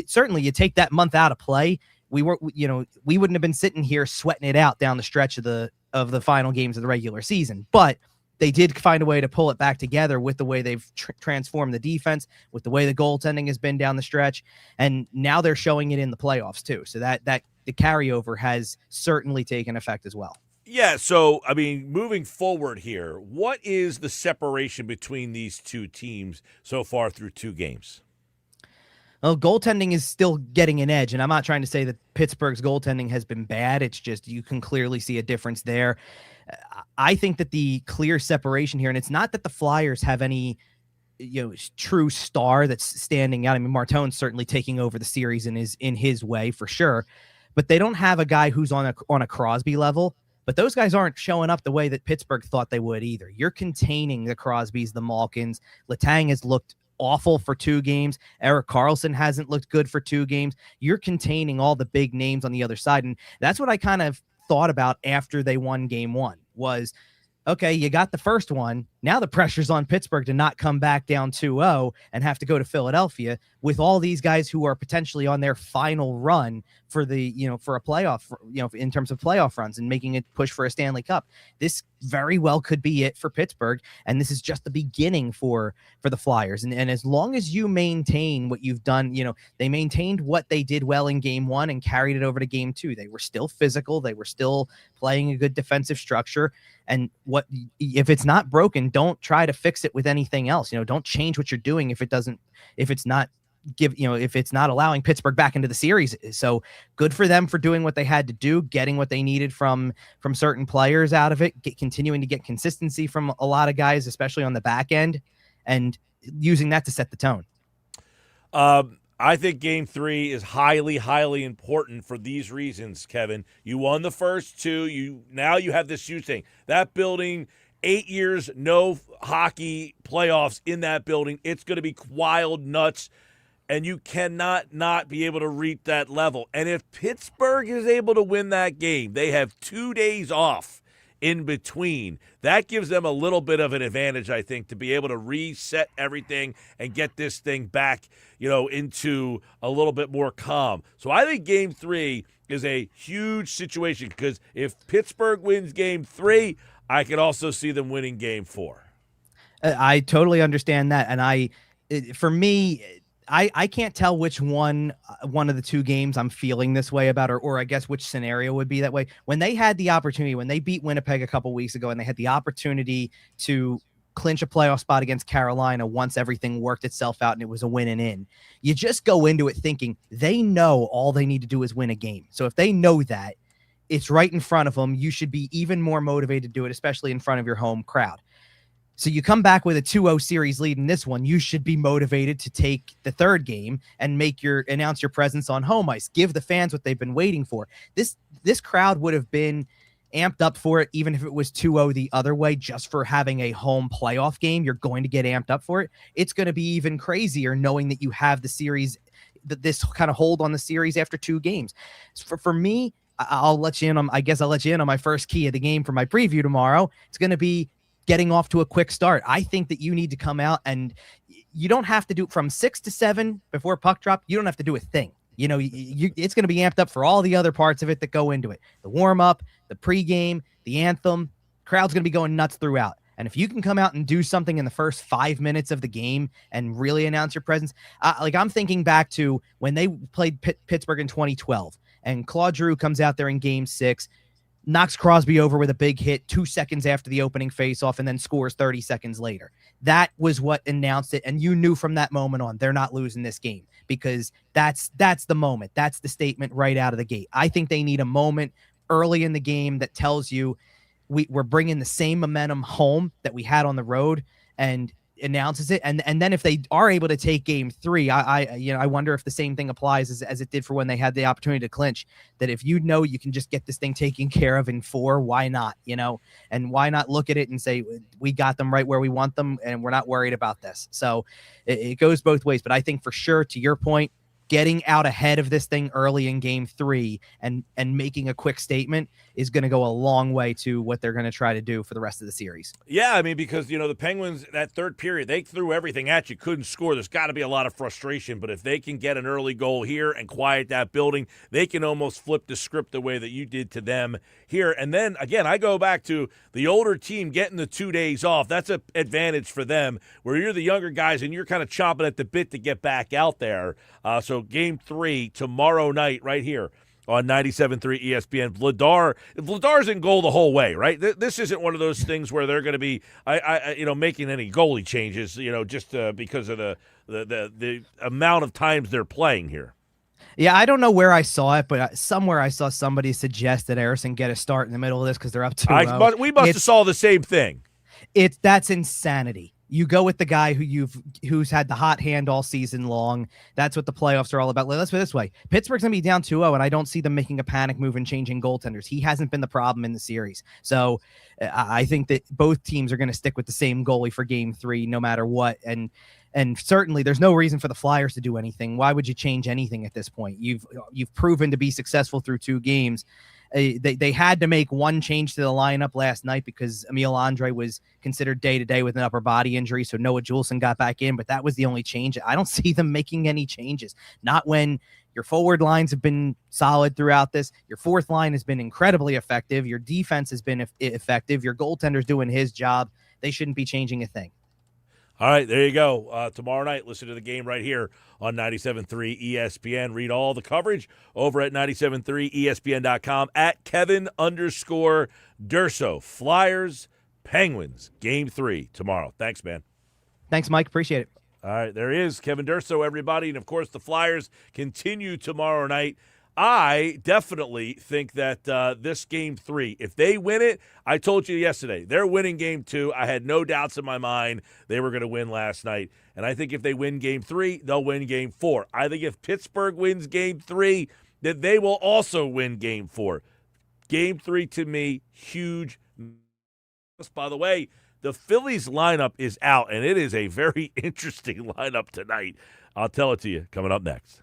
[SPEAKER 11] Certainly you take that month out of play, we wouldn't have been sitting here sweating it out down the stretch of the final games of the regular season. But they did find a way to pull it back together with the way they've transformed the defense, with the way the goaltending has been down the stretch, and now they're showing it in the playoffs too. So that the carryover has certainly taken effect as well.
[SPEAKER 2] Yeah, so, I mean, moving forward here, what is the separation between these two teams so far through 2 games?
[SPEAKER 11] Well, goaltending is still getting an edge, and I'm not trying to say that Pittsburgh's goaltending has been bad. It's just you can clearly see a difference there. I think that the clear separation here, and it's not that the Flyers have any true star that's standing out. I mean, Martone's certainly taking over the series in his way for sure, but they don't have a guy who's on a Crosby level. But those guys aren't showing up the way that Pittsburgh thought they would either. You're containing the Crosbys, the Malkins. Letang has looked awful for 2 games. Erik Karlsson hasn't looked good for 2 games. You're containing all the big names on the other side. And that's what I kind of thought about after they won game 1 was, okay, you got the first one. Now the pressure's on Pittsburgh to not come back down 2-0 and have to go to Philadelphia with all these guys who are potentially on their final run for the, for a playoff, in terms of playoff runs and making a push for a Stanley Cup. This very well could be it for Pittsburgh. And this is just the beginning for the Flyers. And as long as you maintain what you've done, they maintained what they did well in game 1 and carried it over to game 2. They were still physical. They were still playing a good defensive structure. And if it's not broken, don't try to fix it with anything else. Don't change what you're doing if it's not allowing Pittsburgh back into the series. So good for them for doing what they had to do, getting what they needed from certain players out of it, continuing to get consistency from a lot of guys, especially on the back end, and using that to set the tone.
[SPEAKER 2] I think game 3 is highly, highly important for these reasons, Kevin. You won the first 2. Now you have this huge thing. That building, 8 years, no hockey playoffs in that building. It's going to be wild nuts, and you cannot not be able to reach that level. And if Pittsburgh is able to win that game, they have 2 days off in between. That gives them a little bit of an advantage, I think, to be able to reset everything and get this thing back, into a little bit more calm. So I think game 3 is a huge situation because if Pittsburgh wins game 3, I could also see them winning game 4.
[SPEAKER 11] I totally understand that. And for me, I can't tell which one of the 2 games I'm feeling this way about, or I guess which scenario would be that way. When they had the opportunity, when they beat Winnipeg a couple weeks ago and they had the opportunity to clinch a playoff spot against Carolina once everything worked itself out and it was a win and in, you just go into it thinking they know all they need to do is win a game. So if they know that it's right in front of them, you should be even more motivated to do it, especially in front of your home crowd. So you come back with a 2-0 series lead in this one, you should be motivated to take the 3rd game and announce your presence on home ice. Give the fans what they've been waiting for. This crowd would have been amped up for it, even if it was 2-0 the other way, just for having a home playoff game. You're going to get amped up for it. It's going to be even crazier knowing that you have the series, this kind of hold on the series after 2 games. For me, I'll let you in on my first key of the game for my preview tomorrow. It's going to be getting off to a quick start. I think that you need to come out, and you don't have to do from 6 to 7 before puck drop. You don't have to do a thing. It's going to be amped up for all the other parts of it that go into it. The warm up, the pregame, the anthem, crowd's going to be going nuts throughout. And if you can come out and do something in the first 5 minutes of the game and really announce your presence, I'm thinking back to when they played Pittsburgh in 2012, and Claude Giroux comes out there in game 6, knocks Crosby over with a big hit 2 seconds after the opening faceoff, and then scores 30 seconds later. That was what announced it, and you knew from that moment on they're not losing this game, because that's the moment. That's the statement right out of the gate. I think they need a moment early in the game that tells you we're bringing the same momentum home that we had on the road, and announces it. And then if they are able to take game 3, I wonder if the same thing applies as it did for when they had the opportunity to clinch, that if you can just get this thing taken care of in 4, why not, and why not look at it and say, we got them right where we want them and we're not worried about this. So it goes both ways, but I think for sure, to your point, getting out ahead of this thing early in game 3 and making a quick statement is going to go a long way to what they're going to try to do for the rest of the series.
[SPEAKER 2] Yeah, I mean, because, the Penguins, that third period, they threw everything at you, couldn't score. There's got to be a lot of frustration, but if they can get an early goal here and quiet that building, they can almost flip the script the way that you did to them here. And then, again, I go back to the older team getting the 2 days off. That's an advantage for them, where you're the younger guys and you're kind of chomping at the bit to get back out there. So game 3 tomorrow night right here on 97.3 ESPN. Vladar's in goal the whole way, right? This isn't one of those things where they're going to be, making any goalie changes, just because of the amount of times they're playing here.
[SPEAKER 11] Yeah, I don't know where I saw it, but somewhere I saw somebody suggest that Harrison get a start in the middle of this because they're up 2-0.
[SPEAKER 2] We must have saw the same thing.
[SPEAKER 11] That's insanity. You go with the guy who's had the hot hand all season long. That's what the playoffs are all about. Let's put it this way. Pittsburgh's going to be down 2-0, and I don't see them making a panic move and changing goaltenders. He hasn't been the problem in the series. So I think that both teams are going to stick with the same goalie for game 3 no matter what. And certainly there's no reason for the Flyers to do anything. Why would you change anything at this point? You've proven to be successful through 2 games. They had to make one change to the lineup last night because Emil Andre was considered day-to-day with an upper body injury, so Noah Juleson got back in, but that was the only change. I don't see them making any changes, not when your forward lines have been solid throughout this. Your fourth line has been incredibly effective. Your defense has been effective. Your goaltender's doing his job. They shouldn't be changing a thing.
[SPEAKER 2] All right, there you go. Tomorrow night, listen to the game right here on 97.3 ESPN. Read all the coverage over at 97.3ESPN.com at Kevin_Durso. Flyers, Penguins, game 3 tomorrow. Thanks, man.
[SPEAKER 11] Thanks, Mike. Appreciate it.
[SPEAKER 2] All right, there he is, Kevin Durso, everybody. And, of course, the Flyers continue tomorrow night. I definitely think that this game 3, if they win it, I told you yesterday, they're winning game 2. I had no doubts in my mind they were going to win last night. And I think if they win game 3, they'll win game 4. I think if Pittsburgh wins game 3, that they will also win game 4. Game 3, to me, huge. By the way, the Phillies lineup is out, and it is a very interesting lineup tonight. I'll tell it to you coming up next.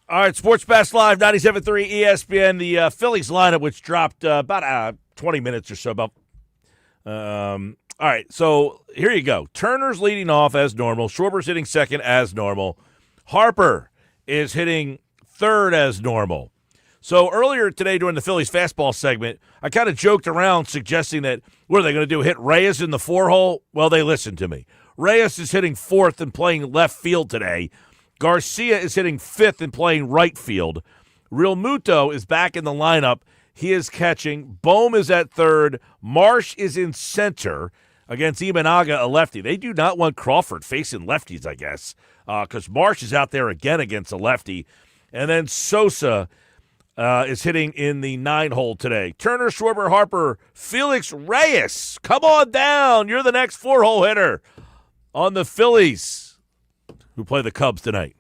[SPEAKER 2] All right, Sports Pass Live, 97.3 ESPN. The Phillies lineup, which dropped about 20 minutes or so. All right, so here you go. Turner's leading off as normal. Schwarber's hitting second as normal. Harper is hitting third as normal. So earlier today during the Phillies fastball segment, I kind of joked around suggesting that, what are they going to do, hit Reyes in the 4-hole? Well, they listened to me. Reyes is hitting fourth and playing left field today. Garcia is hitting fifth and playing right field. Real Muto is back in the lineup. He is catching. Bohm is at third. Marsh is in center against Imanaga, a lefty. They do not want Crawford facing lefties, I guess, because Marsh is out there again against a lefty. And then Sosa is hitting in the 9-hole today. Turner, Schwarber, Harper, Felix Reyes. Come on down. You're the next 4-hole hitter on the Phillies, who play the Cubs tonight.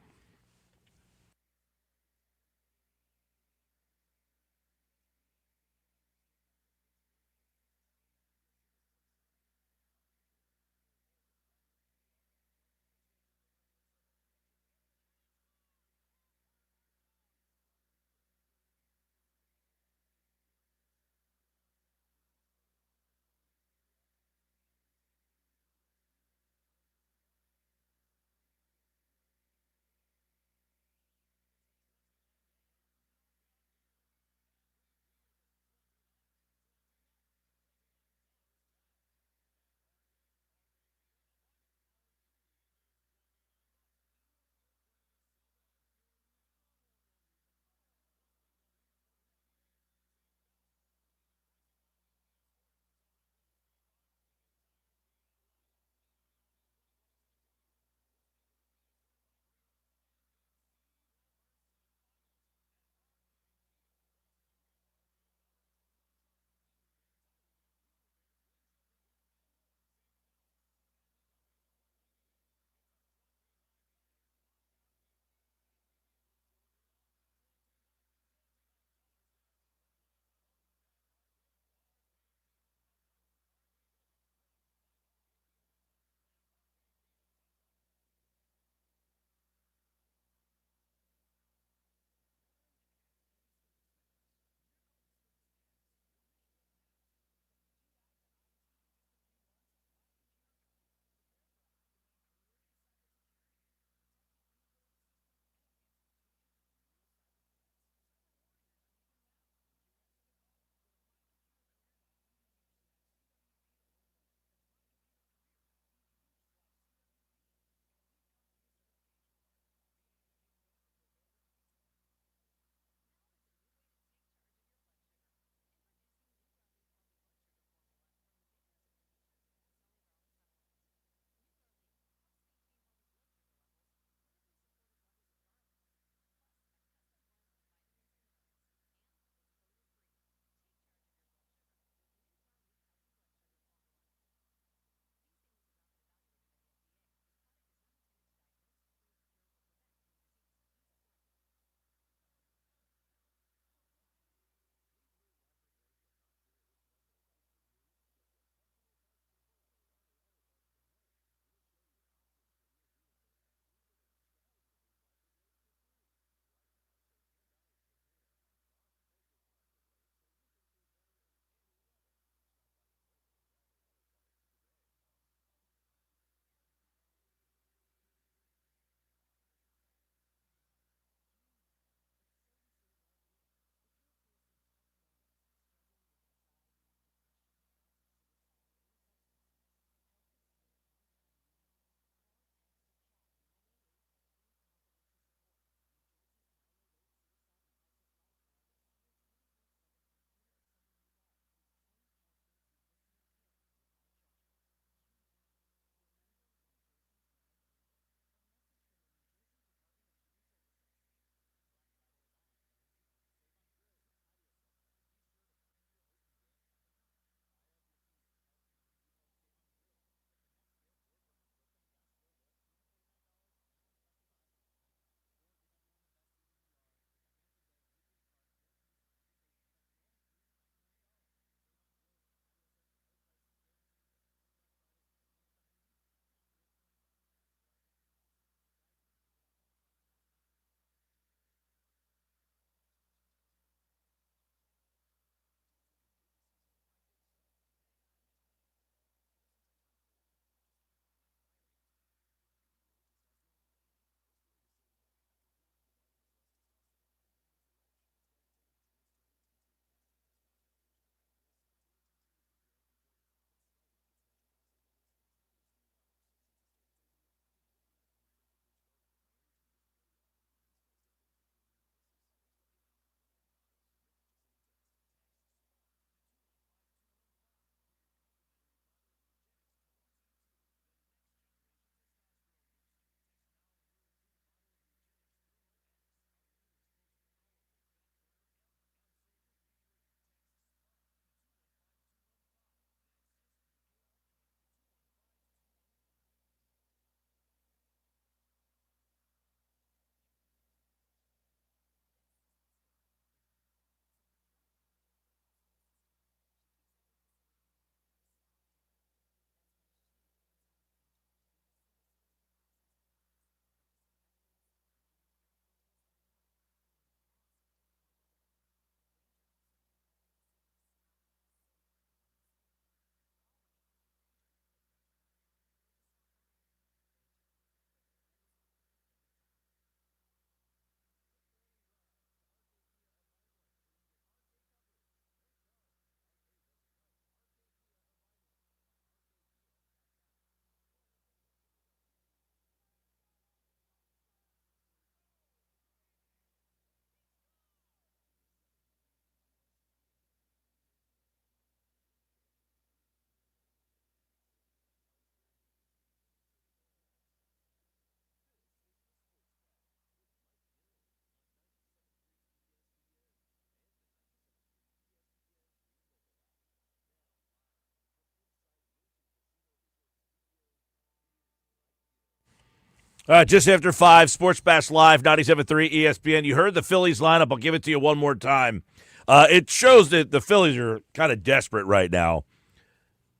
[SPEAKER 2] Just after 5, Sports Bash Live, 97.3 ESPN. You heard the Phillies lineup. I'll give it to you one more time. It shows that the Phillies are kind of desperate right now.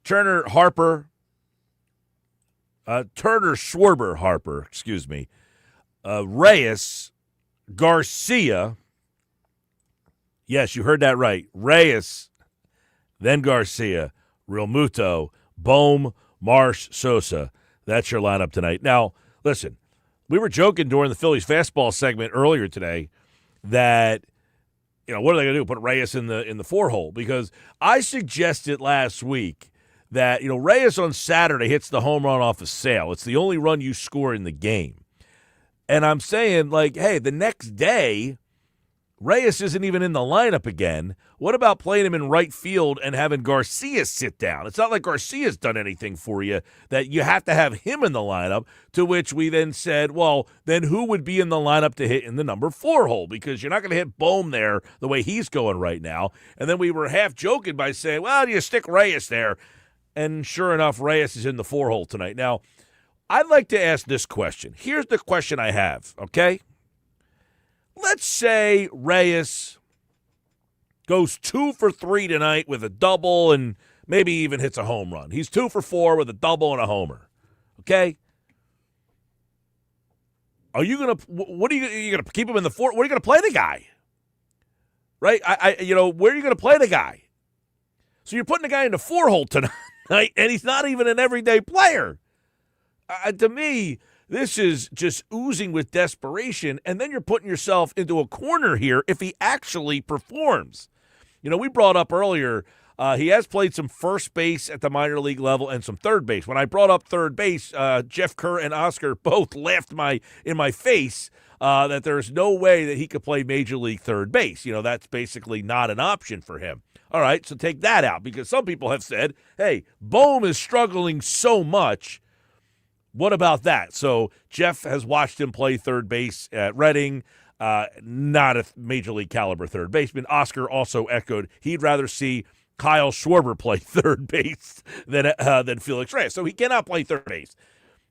[SPEAKER 2] Turner Schwarber Harper, excuse me. Reyes, Garcia. Yes, you heard that right. Reyes, then Garcia, Realmuto, Bohm, Marsh, Sosa. That's your lineup tonight. Now, listen, we were joking during the Phillies fastball segment earlier today that, what are they going to do? Put Reyes in the 4-hole? Because I suggested last week that, Reyes on Saturday hits the home run off a Sale. It's the only run you score in the game. And I'm saying, hey, the next day, Reyes isn't even in the lineup again. What about playing him in right field and having Garcia sit down? It's not like Garcia's done anything for you that you have to have him in the lineup, to which we then said, well, then who would be in the lineup to hit in the number 4 hole? Because you're not going to hit Bohm there the way he's going right now. And then we were half joking by saying, well, you stick Reyes there. And sure enough, Reyes is in the 4 hole tonight. Now, I'd like to ask this question. Here's the question I have, okay? Let's say Reyes goes 2 for 3 tonight with a double and maybe even hits a home run. He's 2 for 4 with a double and a homer. Okay? Are you going to keep him in the 4? Where are you going to play the guy? Right? Where are you going to play the guy? So you're putting the guy in the 4 hole tonight, and he's not even an everyday player. To me, this is just oozing with desperation, and then you're putting yourself into a corner here if he actually performs. We brought up earlier, he has played some first base at the minor league level and some third base. When I brought up third base, Jeff Kerr and Oscar both laughed in my face that there's no way that he could play major league third base. That's basically not an option for him. All right, so take that out, because some people have said, hey, Bohm is struggling so much. What about that? So Jeff has watched him play third base at Reading, not a major league caliber third baseman. Oscar also echoed he'd rather see Kyle Schwarber play third base than Felix Reyes. So he cannot play third base.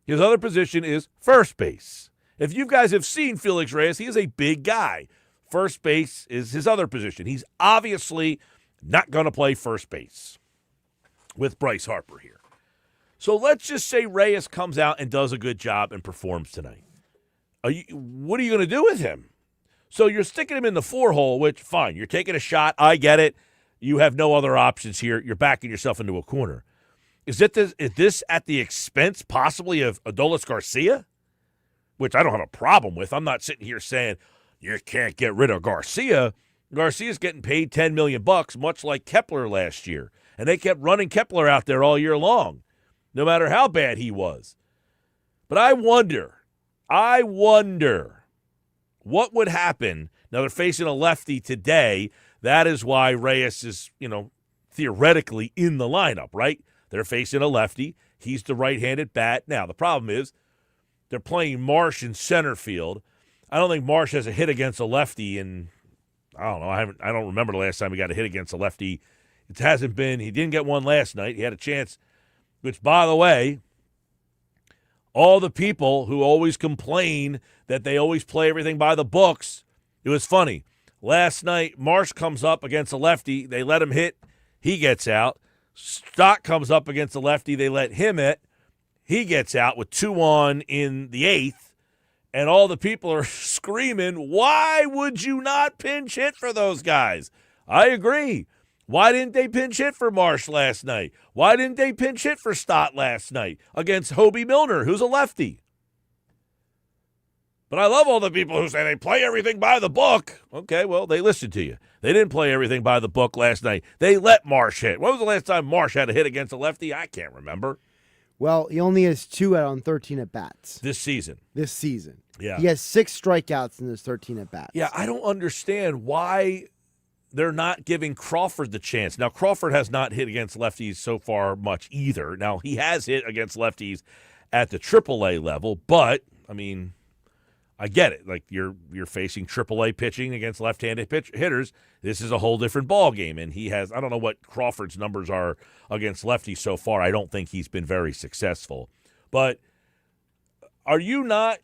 [SPEAKER 2] His other position is first base. If you guys have seen Felix Reyes, he is a big guy. First base is his other position. He's obviously not going to play first base with Bryce Harper here. So let's just say Reyes comes out and does a good job and performs tonight. What are you going to do with him? So you're sticking him in the 4 hole, which, fine, you're taking a shot. I get it. You have no other options here. You're backing yourself into a corner. Is this at the expense possibly of Adolis Garcia? Which I don't have a problem with. I'm not sitting here saying you can't get rid of Garcia. Garcia's getting paid $10 million, much like Kepler last year. And they kept running Kepler out there all year long, no matter how bad he was. But I wonder what would happen. Now they're facing a lefty today. That is why Reyes is, theoretically in the lineup, right? They're facing a lefty. He's the right-handed bat. Now, the problem is they're playing Marsh in center field. I don't think Marsh has a hit against a lefty in, I don't know, I don't remember the last time he got a hit against a lefty. It hasn't been, he didn't get one last night. He had a chance, which, by the way, all the people who always complain that they always play everything by the books, it was funny. Last night, Marsh comes up against a lefty. They let him hit. He gets out. Stott comes up against a lefty. They let him hit. He gets out with 2 on in the 8th. And all the people are screaming, why would you not pinch hit for those guys? I agree. Why didn't they pinch hit for Marsh last night? Why didn't they pinch hit for Stott last night against Hobie Milner, who's a lefty? But I love all the people who say they play everything by the book. Okay, well, they listened to you. They didn't play everything by the book last night. They let Marsh hit. When was the last time Marsh had a hit against a lefty? I can't remember.
[SPEAKER 3] Well, he only has 2 out on 13 at-bats.
[SPEAKER 2] This season.
[SPEAKER 3] Yeah. He has 6 strikeouts in those 13 at-bats.
[SPEAKER 2] Yeah, I don't understand why they're not giving Crawford the chance. Now, Crawford has not hit against lefties so far much either. Now, he has hit against lefties at the AAA level, but, I mean, I get it. Like, you're facing AAA pitching against left-handed hitters. This is a whole different ball game, and he has, I don't know what Crawford's numbers are against lefties so far. I don't think he's been very successful. But are you not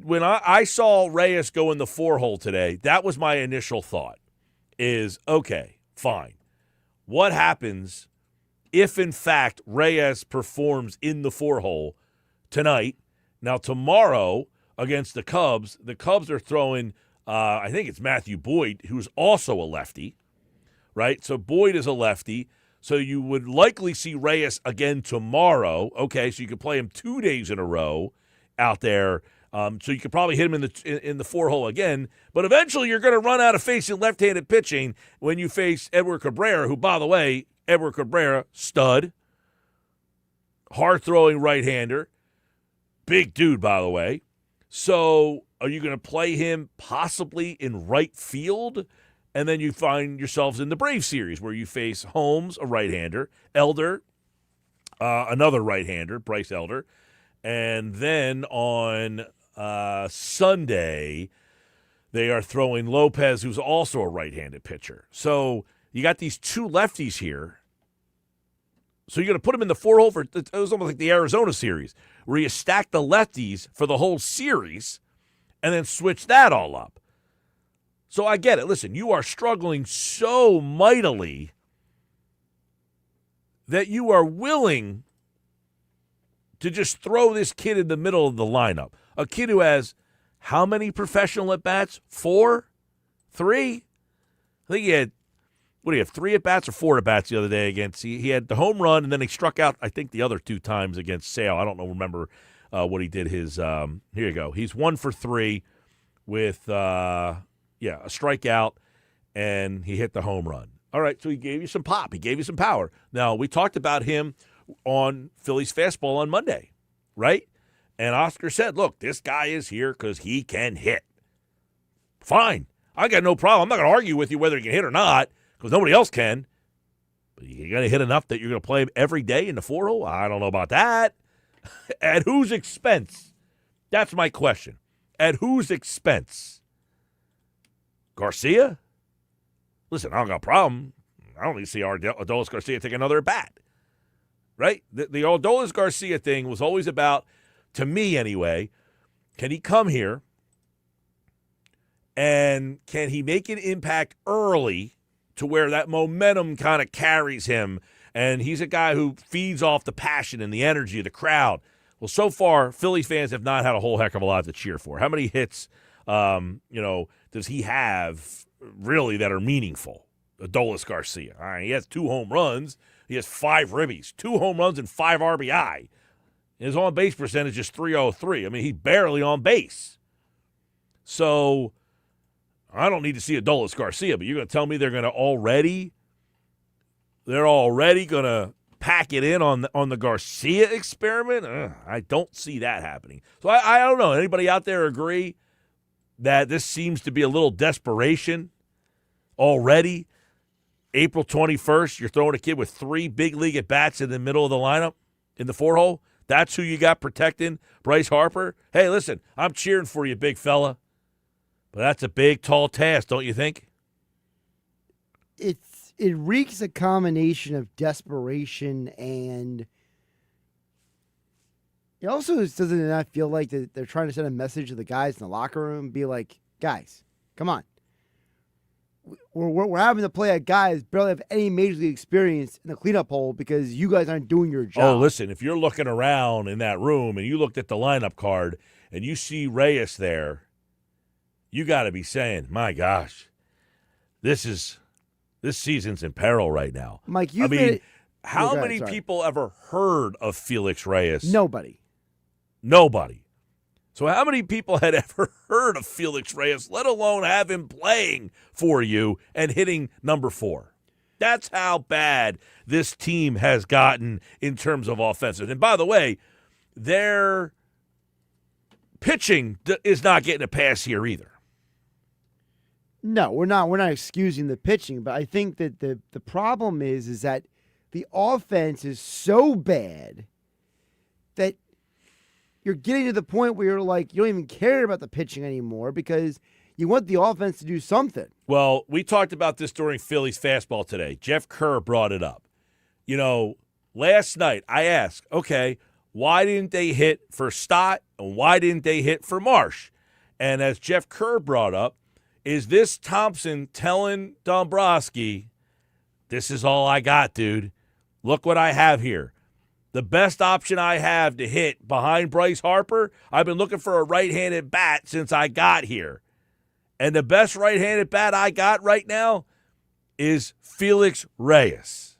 [SPEAKER 2] when I saw Reyes go in the 4-hole today, that was my initial thought is, okay, fine. What happens if, in fact, Reyes performs in the 4-hole tonight? Now, tomorrow against the Cubs are throwing, I think it's Matthew Boyd, who's also a lefty, right? So Boyd is a lefty. So you would likely see Reyes again tomorrow. Okay, so you could play him 2 days in a row out there. So you could probably hit him in the 4-hole again. But eventually you're going to run out of facing left-handed pitching when you face Edward Cabrera, who, by the way, Edward Cabrera, stud, hard-throwing right-hander, big dude, by the way. So are you going to play him possibly in right field? And then you find yourselves in the Brave series where you face Holmes, a right-hander, Elder, another right-hander, Bryce Elder. And then on Sunday, they are throwing Lopez, who's also a right-handed pitcher. So you got these two lefties here. So you're going to put them in the 4-hole for – it was almost like the Arizona series where you stack the lefties for the whole series and then switch that all up. So I get it. Listen, you are struggling so mightily that you are willing to just throw this kid in the middle of the lineup. A kid who has how many professional at-bats? 4? 3? I think he had, what do you have, 3 at-bats or 4 at-bats the other day against, he had the home run, and then he struck out, I think, the other 2 times against Sale. I don't remember what he did his, here you go. He's 1 for 3 with, a strikeout, and he hit the home run. All right, so he gave you some pop. He gave you some power. Now, we talked about him on Phillies Fastball on Monday, right? And Oscar said, look, this guy is here because he can hit. Fine. I got no problem. I'm not going to argue with you whether he can hit or not because nobody else can. But you're going to hit enough that you're going to play him every day in the 4-hole? I don't know about that. At whose expense? That's my question. At whose expense? Garcia? Listen, I don't got a problem. I don't need to see Adolis Garcia take another at bat. Right? The Adolis Garcia thing was always about, to me anyway, can he come here and can he make an impact early to where that momentum kind of carries him? And he's a guy who feeds off the passion and the energy of the crowd. Well, so far, Phillies fans have not had a whole heck of a lot to cheer for. How many hits, does he have really that are meaningful? Adolis Garcia. All right, he has 2 home runs. He has 5 ribbies, 2 home runs and 5 RBI. His on-base percentage is .303. I mean, he's barely on base. So I don't need to see Adolis Garcia, but you're going to tell me they're already going to pack it in on the Garcia experiment? I don't see that happening. So I don't know. Anybody out there agree that this seems to be a little desperation already? April 21st, you're throwing a kid with 3 big league at-bats in the middle of the lineup in the 4-hole? That's who you got protecting Bryce Harper? Hey, listen, I'm cheering for you, big fella. But that's a big, tall task, don't you think?
[SPEAKER 3] It reeks a combination of desperation and it also doesn't not feel like that they're trying to send a message to the guys in the locker room, be like, guys, come on. We're having to play a guy that barely have any major league experience in the cleanup hole because you guys aren't doing your job.
[SPEAKER 2] Oh, listen, if you're looking around in that room and you looked at the lineup card and you see Reyes there, you got to be saying, my gosh, this season's in peril right now.
[SPEAKER 3] Mike,
[SPEAKER 2] how many people ever heard of Felix Reyes?
[SPEAKER 3] Nobody.
[SPEAKER 2] So how many people had ever heard of Felix Reyes, let alone have him playing for you and hitting number 4? That's how bad this team has gotten in terms of offensive. And by the way, their pitching is not getting a pass here either.
[SPEAKER 3] No, we're not excusing the pitching, but I think that the problem is that the offense is so bad that you're getting to the point where you're like, you don't even care about the pitching anymore because you want the offense to do something.
[SPEAKER 2] Well, we talked about this during Phillies Fastball today. Jeff Kerr brought it up. Last night I asked, okay, why didn't they hit for Stott and why didn't they hit for Marsh? And as Jeff Kerr brought up, is this Thompson telling Dombrowski, this is all I got, dude. Look what I have here. The best option I have to hit behind Bryce Harper, I've been looking for a right-handed bat since I got here. And the best right-handed bat I got right now is Felix Reyes.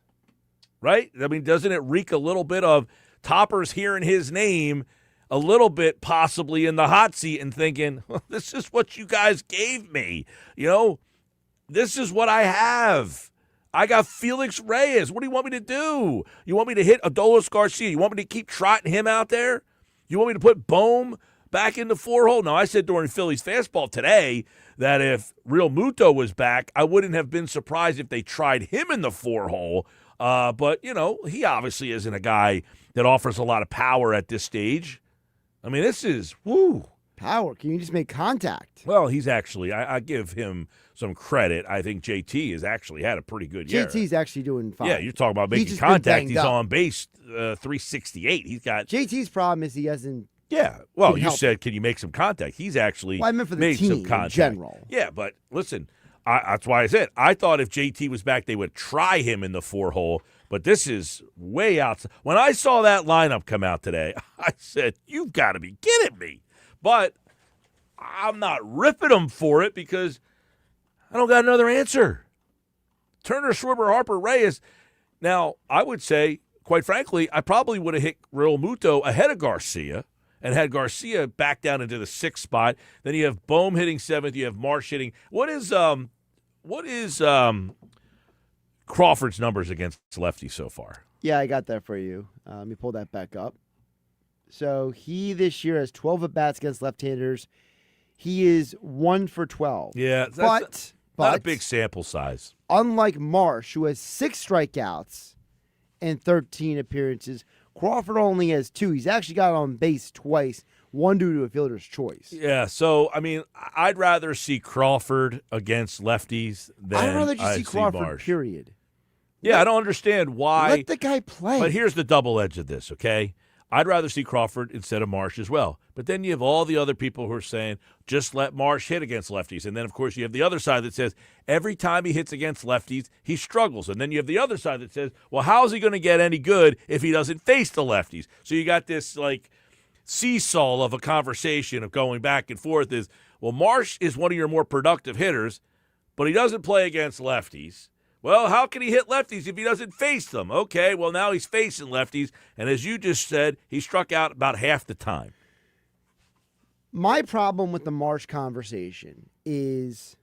[SPEAKER 2] Right? I mean, doesn't it reek a little bit of Topper's hearing his name a little bit possibly in the hot seat and thinking, well, this is what you guys gave me. This is what I have. I got Felix Reyes. What do you want me to do? You want me to hit Adolis Garcia? You want me to keep trotting him out there? You want me to put Bohm back in the 4-hole? No, I said during Phillies Fastball today that if Real Muto was back, I wouldn't have been surprised if they tried him in the 4-hole. But, he obviously isn't a guy that offers a lot of power at this stage. I mean, this is,
[SPEAKER 3] Power. Can you just make contact?
[SPEAKER 2] Well, he's actually, I give him some credit. I think JT has actually had a pretty good year.
[SPEAKER 3] JT's actually doing fine.
[SPEAKER 2] Yeah, you're talking about making contact. He's on base 368. He's got.
[SPEAKER 3] JT's problem is he hasn't.
[SPEAKER 2] Yeah, well, you said, can you make some contact? He's actually
[SPEAKER 3] I meant for the
[SPEAKER 2] made
[SPEAKER 3] team
[SPEAKER 2] some contact.
[SPEAKER 3] In general.
[SPEAKER 2] Yeah, but listen, that's why I said I thought if JT was back, they would try him in the 4-hole. But this is way out. When I saw that lineup come out today, I said, you've got to be kidding me. But I'm not ripping them for it because I don't got another answer. Turner, Schwarber, Harper, Reyes. Now, I would say, quite frankly, I probably would have hit Real Muto ahead of Garcia and had Garcia back down into the 6th spot. Then you have Bohm hitting 7th. You have Marsh hitting. What is Crawford's numbers against lefties so far?
[SPEAKER 3] Yeah, I got that for you. Let me pull that back up. So he this year has 12 at-bats against left-handers. He is 1 for 12.
[SPEAKER 2] Yeah,
[SPEAKER 3] but
[SPEAKER 2] not a big sample size.
[SPEAKER 3] Unlike Marsh, who has 6 strikeouts and 13 appearances, Crawford only has 2. He's actually got on base twice, one due to a fielder's choice.
[SPEAKER 2] Yeah, so, I mean, I'd rather see Crawford against lefties than
[SPEAKER 3] I'd rather just see Crawford,
[SPEAKER 2] Marsh.
[SPEAKER 3] period.
[SPEAKER 2] Yeah, I don't understand why.
[SPEAKER 3] Let the guy play.
[SPEAKER 2] But here's the double edge of this, okay? I'd rather see Crawford instead of Marsh as well. But then you have all the other people who are saying, just let Marsh hit against lefties. And then, of course, you have the other side that says, every time he hits against lefties, he struggles. And then you have the other side that says, well, how is he going to get any good if he doesn't face the lefties? So you got this, seesaw of a conversation of going back and forth is, well, Marsh is one of your more productive hitters, but he doesn't play against lefties. Well, how can he hit lefties if he doesn't face them? Okay, well, now he's facing lefties, and as you just said, he struck out about half the time.
[SPEAKER 3] My problem with the Marsh conversation is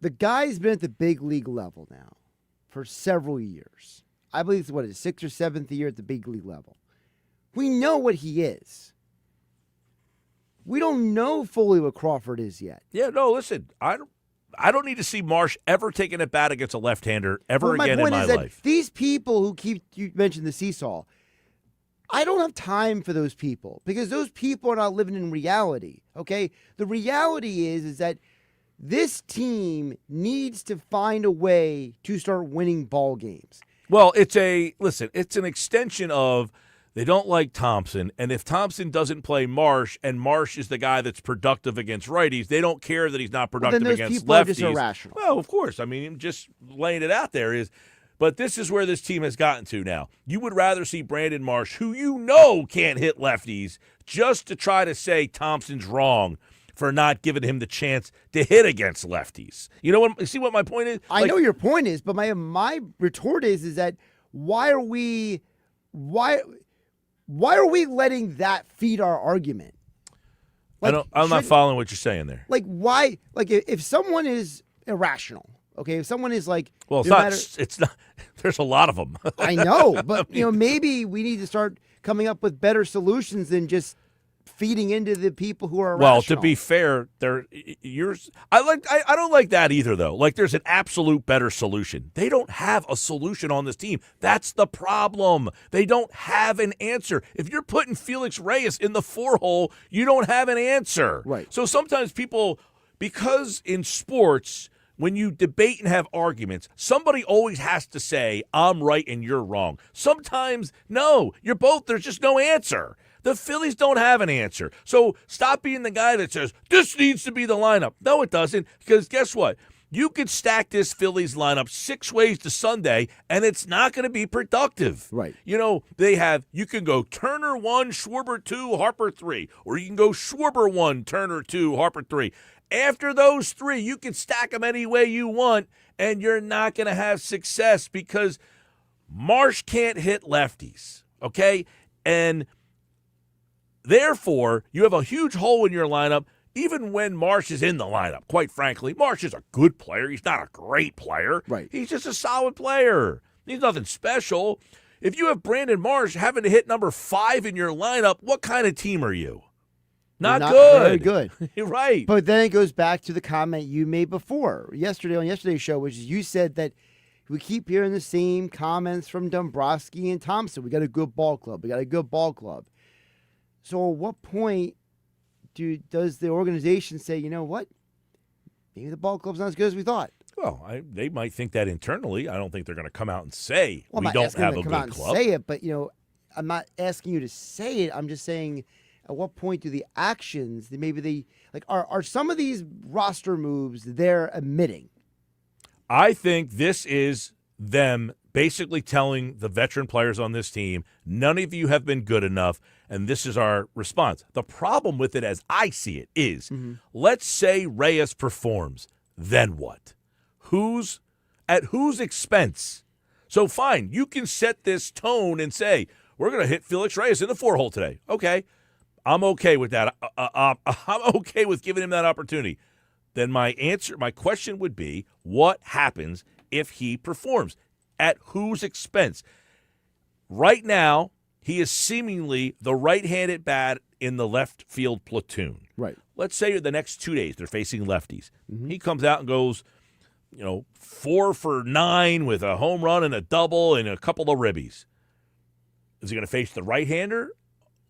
[SPEAKER 3] the guy's been at the big league level now for several years. I believe it's, his 6th or 7th year at the big league level. We know what he is. We don't know fully what Crawford is yet.
[SPEAKER 2] Yeah, no, listen, I don't need to see Marsh ever taking a bat against a left-hander ever again in my life.
[SPEAKER 3] These people who you mentioned the seesaw, I don't have time for those people because those people are not living in reality, okay? The reality is that this team needs to find a way to start winning ball games.
[SPEAKER 2] Well, it's an extension of they don't like Thompson, and if Thompson doesn't play Marsh, and Marsh is the guy that's productive against righties, they don't care that he's not productive
[SPEAKER 3] then those
[SPEAKER 2] against
[SPEAKER 3] people
[SPEAKER 2] lefties.
[SPEAKER 3] Are just irrational.
[SPEAKER 2] Well, of course. I mean, just laying it out there is, but this is where this team has gotten to now. You would rather see Brandon Marsh, who you know can't hit lefties, just to try to say Thompson's wrong for not giving him the chance to hit against lefties. You know what? See what my point is?
[SPEAKER 3] I know your point is, but my retort is that why are we letting that feed our argument?
[SPEAKER 2] I'm not following what you're saying there.
[SPEAKER 3] Why? If someone is irrational, okay, if someone is
[SPEAKER 2] well, it's not. There's a lot of them.
[SPEAKER 3] I know, but maybe we need to start coming up with better solutions than just feeding into the people who are irrational.
[SPEAKER 2] Well, to be fair, I don't like that either, though. There's an absolute better solution. They don't have a solution on this team. That's the problem. They don't have an answer. If you're putting Felix Reyes in the 4-hole, you don't have an answer.
[SPEAKER 3] Right.
[SPEAKER 2] So sometimes people, because in sports when you debate and have arguments, somebody always has to say, I'm right and you're wrong. Sometimes, no, you're both, there's just no answer. The Phillies don't have an answer. So stop being the guy that says, this needs to be the lineup. No, it doesn't, because guess what? You could stack this Phillies lineup 6 ways to Sunday, and it's not going to be productive.
[SPEAKER 3] Right.
[SPEAKER 2] You know, you can go Turner 1, Schwarber 2, Harper 3, or you can go Schwarber 1, Turner 2, Harper 3. After those 3, you can stack them any way you want, and you're not going to have success because Marsh can't hit lefties, okay? And therefore, you have a huge hole in your lineup. Even when Marsh is in the lineup, quite frankly, Marsh is a good player. He's not a great player.
[SPEAKER 3] Right.
[SPEAKER 2] He's just a solid player. He's nothing special. If you have Brandon Marsh having to hit number 5 in your lineup, what kind of team are you? Not good.
[SPEAKER 3] Very good.
[SPEAKER 2] You're right.
[SPEAKER 3] But then it goes back to the comment you made before, yesterday on yesterday's show, which is you said that we keep hearing the same comments from Dombrowski and Thompson. We got a good ball club. We got a good ball club. So at what point does the organization say, you know what? Maybe the ball club's not as good as we thought.
[SPEAKER 2] Well, they might think that internally. I don't think they're going to come out and say
[SPEAKER 3] we
[SPEAKER 2] don't have a
[SPEAKER 3] come
[SPEAKER 2] good
[SPEAKER 3] out
[SPEAKER 2] club.
[SPEAKER 3] And say it, but I'm not asking you to say it. I'm just saying, at what point do the actions, are some of these roster moves they're admitting?
[SPEAKER 2] I think this is them basically telling the veteran players on this team, none of you have been good enough, and this is our response. The problem with it, as I see it, is let's say Reyes performs. Then what? At whose expense? So fine, you can set this tone and say, we're going to hit Felix Reyes in the 4-hole today. Okay, I'm okay with that. I'm okay with giving him that opportunity. Then my question would be, what happens if he performs? At whose expense? Right now, he is seemingly the right-handed bat in the left field platoon.
[SPEAKER 3] Right.
[SPEAKER 2] Let's say the next 2 days they're facing lefties. He comes out and goes, 4 for 9 with a home run and a double and a couple of ribbies. Is he going to face the right-hander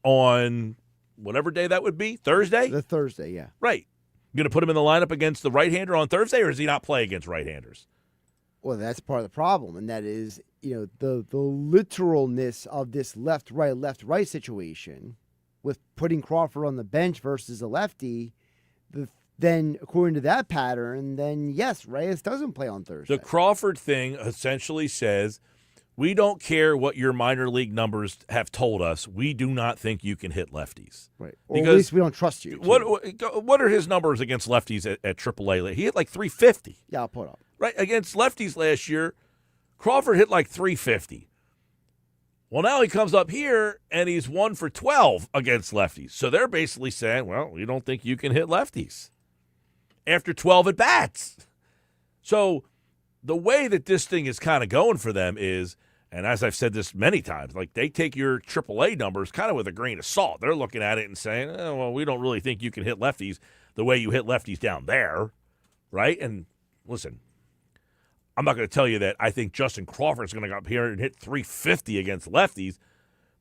[SPEAKER 2] on whatever day that would be? Thursday?
[SPEAKER 3] The Thursday, yeah.
[SPEAKER 2] Right. You going to put him in the lineup against the right-hander on Thursday, or does he not play against right-handers?
[SPEAKER 3] Well, that's part of the problem, and that is, the literalness of this left-right situation with putting Crawford on the bench versus a lefty. Then, according to that pattern, then yes, Reyes doesn't play on Thursday.
[SPEAKER 2] The Crawford thing essentially says, we don't care what your minor league numbers have told us. We do not think you can hit lefties.
[SPEAKER 3] Right. Or at least we don't trust you.
[SPEAKER 2] What are his numbers against lefties at AAA? He hit like 350.
[SPEAKER 3] Yeah, I'll put up.
[SPEAKER 2] Right, against lefties last year, Crawford hit like 350. Well, now he comes up here, and he's 1 for 12 against lefties. So they're basically saying, well, we don't think you can hit lefties after 12 at-bats. So the way that this thing is kind of going for them is, and as I've said this many times, like they take your AAA numbers kind of with a grain of salt. They're looking at it and saying, oh, well, we don't really think you can hit lefties the way you hit lefties down there, right? And listen, I'm not going to tell you that I think Justin Crawford's going to go up here and hit 350 against lefties,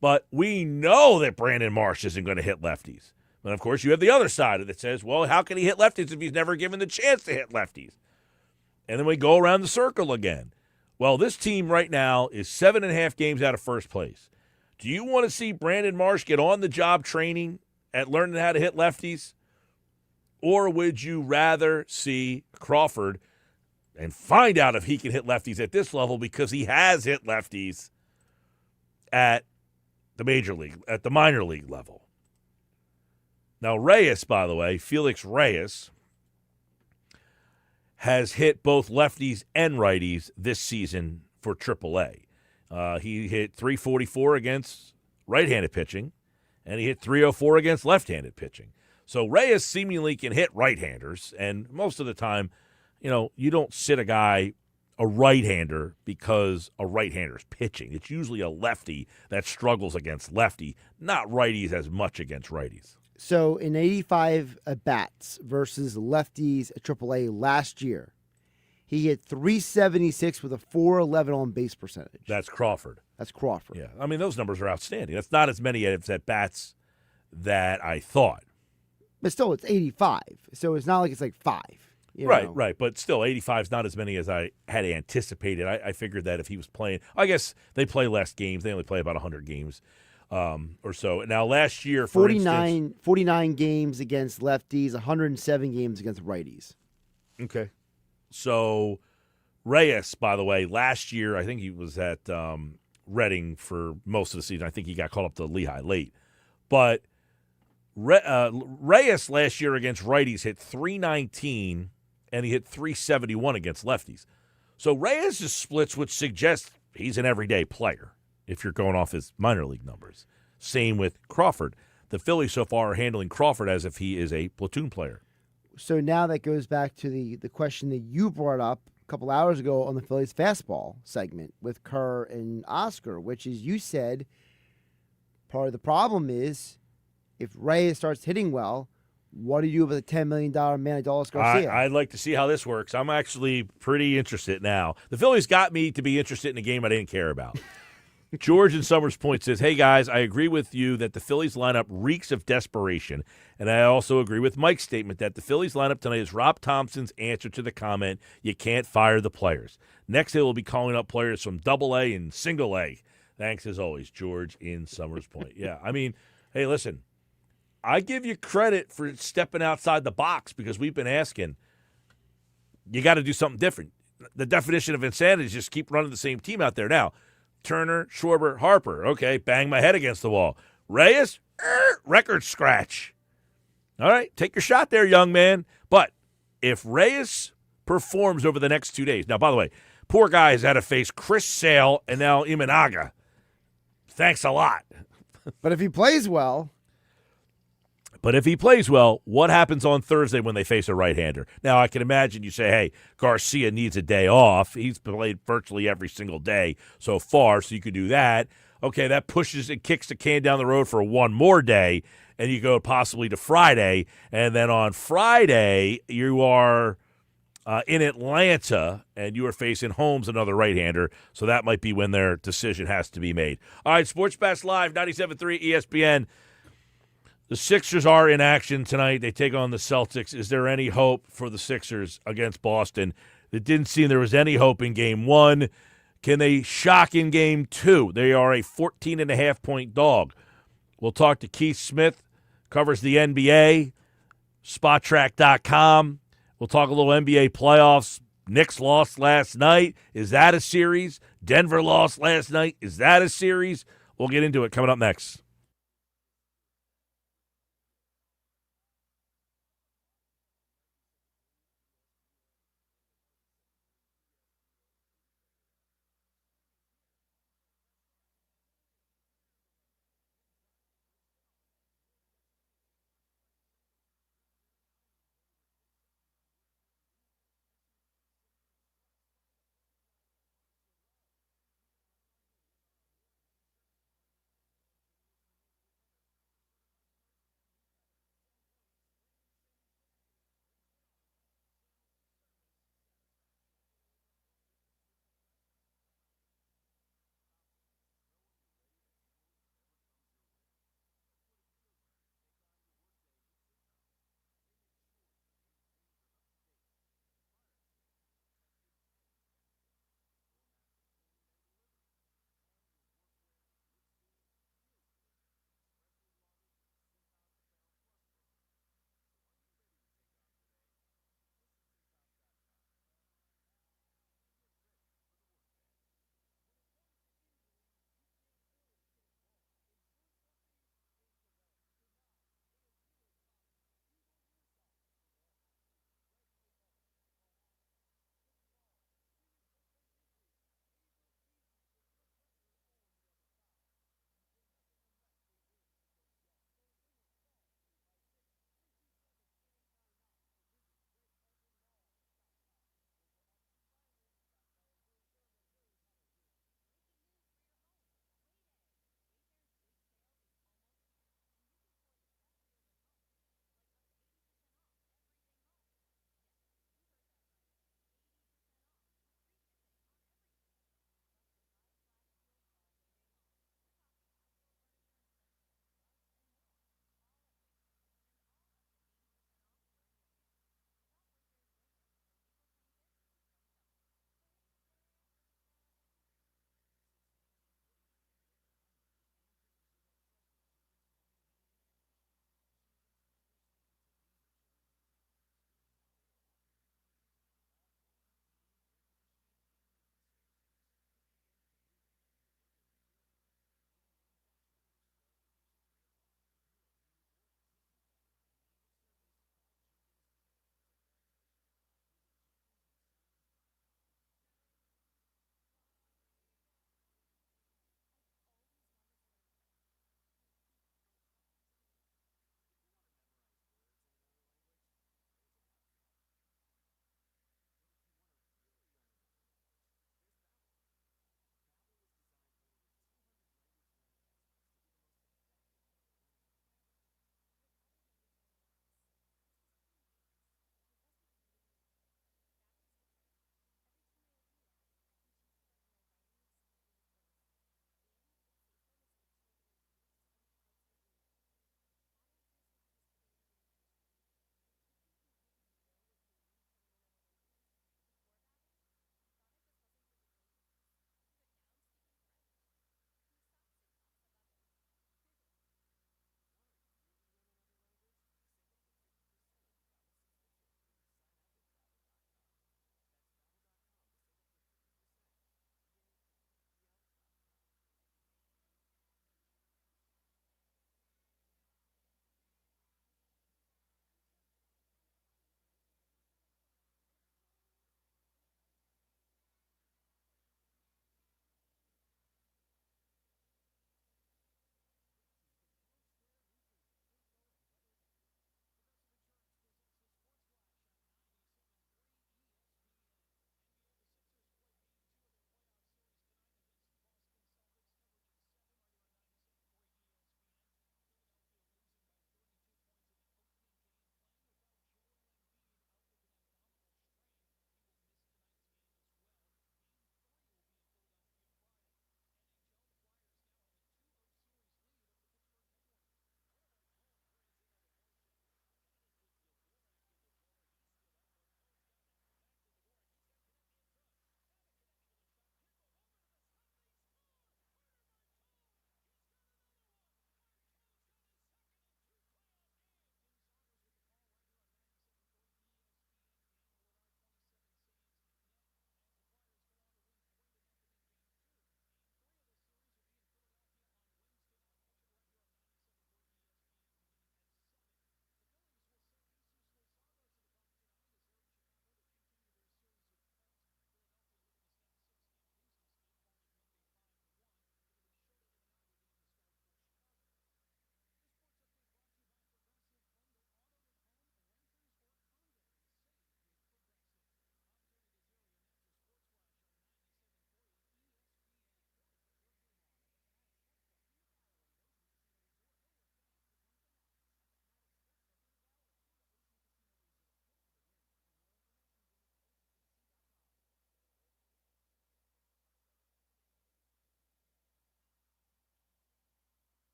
[SPEAKER 2] but we know that Brandon Marsh isn't going to hit lefties. And, of course, you have the other side that says, well, how can he hit lefties if he's never given the chance to hit lefties? And then we go around the circle again. Well, this team right now is 7.5 games out of first place. Do you want to see Brandon Marsh get on the job training at learning how to hit lefties? Or would you rather see Crawford and find out if he can hit lefties at this level, because he has hit lefties at the major league, at the minor league level? Now, Reyes, by the way, Felix Reyes, has hit both lefties and righties this season for AAA. He hit 344 against right-handed pitching, and he hit 304 against left-handed pitching. So Reyes seemingly can hit right-handers, and most of the time, you don't sit a right-hander because a right-hander's pitching. It's usually a lefty that struggles against lefty, not righties as much against righties.
[SPEAKER 3] So in 85 at-bats versus lefties at AAA last year, he hit 376 with a 411 on-base percentage.
[SPEAKER 2] That's Crawford.
[SPEAKER 3] Yeah.
[SPEAKER 2] I mean, those numbers are outstanding. That's not as many at-bats that I thought.
[SPEAKER 3] But still, it's 85, so it's not like it's like 5. You
[SPEAKER 2] Right,
[SPEAKER 3] know.
[SPEAKER 2] right. But still, 85 is not as many as I had anticipated. I figured that if he was playing, I guess they play less games. They only play about 100 games or so. Now, last year, for instance.
[SPEAKER 3] 49 games against lefties, 107 games against righties.
[SPEAKER 2] Okay. So, Reyes, by the way, last year, I think he was at Reading for most of the season. I think he got called up to Lehigh late. But Reyes last year against righties hit .319, and he hit .371 against lefties. So Reyes' splits would suggest he's an everyday player if you're going off his minor league numbers. Same with Crawford. The Phillies so far are handling Crawford as if he is a platoon player.
[SPEAKER 3] So now that goes back to the question that you brought up a couple hours ago on the Phillies fastball segment with Kerr and Oscar, which is you said part of the problem is if Reyes starts hitting well, what do you do with a $10 million Manidolis Garcia?
[SPEAKER 2] I'd like to see how this works. I'm actually pretty interested now. The Phillies got me to be interested in a game I didn't care about. George in Summers Point says, hey, guys, I agree with you that the Phillies lineup reeks of desperation, and I also agree with Mike's statement that the Phillies lineup tonight is Rob Thompson's answer to the comment, you can't fire the players. Next, they will be calling up players from Double-A and Single-A. Thanks, as always, George in Summers Point. Yeah, I mean, hey, listen, I give you credit for stepping outside the box because we've been asking, you got to do something different. The definition of insanity is just keep running the same team out there. Now, Turner, Schwarber, Harper, okay, bang my head against the wall. Reyes, record scratch. All right, take your shot there, young man. But if Reyes performs over the next 2 days, now, by the way, poor guy has had to face Chris Sale and now Imanaga. Thanks a lot.
[SPEAKER 3] But if he plays well,
[SPEAKER 2] what happens on Thursday when they face a right-hander? Now, I can imagine you say, hey, Garcia needs a day off. He's played virtually every single day so far, so you could do that. Okay, that pushes and kicks the can down the road for one more day, and you go possibly to Friday. And then on Friday, you are in Atlanta, and you are facing Holmes, another right-hander. So that might be when their decision has to be made. All right, Sports Pass Live, 97.3 ESPN. The Sixers are in action tonight. They take on the Celtics. Is there any hope for the Sixers against Boston? It didn't seem there was any hope in Game 1. Can they shock in Game 2? They are a 14.5-point dog. We'll talk to Keith Smith, covers the NBA, SpotTrack.com. We'll talk a little NBA playoffs. Knicks lost last night. Is that a series? Denver lost last night. Is that a series? We'll get into it coming up next.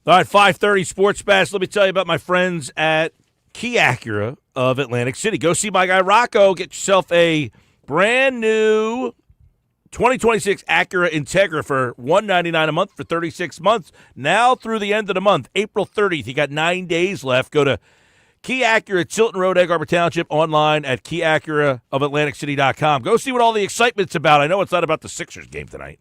[SPEAKER 2] All right, 5:30 Sports Bash. Let me tell you about my friends at Key Acura of Atlantic City. Go see my guy Rocco. Get yourself a brand new 2026 Acura Integra for $199 a month for 36 months. Now through the end of the month, April 30th. You got 9 days left. Go to Key Acura at Tilton Road, Egg Harbor Township, online at keyacuraofatlanticcity.com. Go see what all the excitement's about. I know it's not about the Sixers game tonight.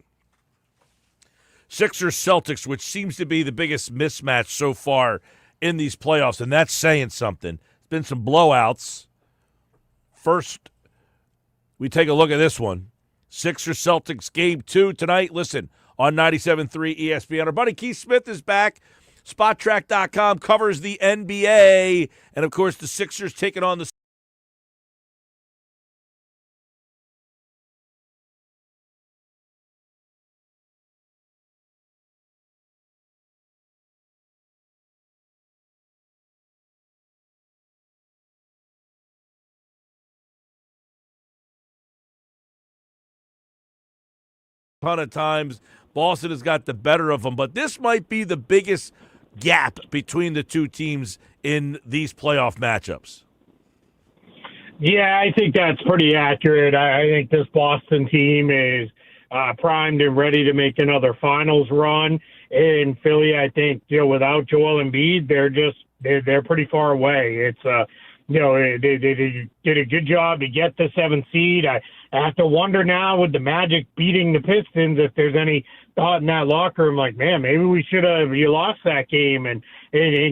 [SPEAKER 2] Sixers-Celtics, which seems to be the biggest mismatch so far in these playoffs, and that's saying something. There's been some blowouts. First, we take a look at this one. Sixers-Celtics game 2 tonight. Listen, on 97.3 ESPN. Our buddy Keith Smith is back. SpotTrack.com covers the NBA. And, of course, the Sixers taking on the ton of times. Boston has got the better of them, but this might be the biggest gap between the two teams in these playoff matchups.
[SPEAKER 12] Yeah, I think that's pretty accurate. I think this Boston team is primed and ready to make another finals run. In Philly, I think, without Joel Embiid, they're pretty far away. It's they did a good job to get the 7th seed. I have to wonder now with the Magic beating the Pistons if there's any thought in that locker room like, man, maybe we should have lost that game and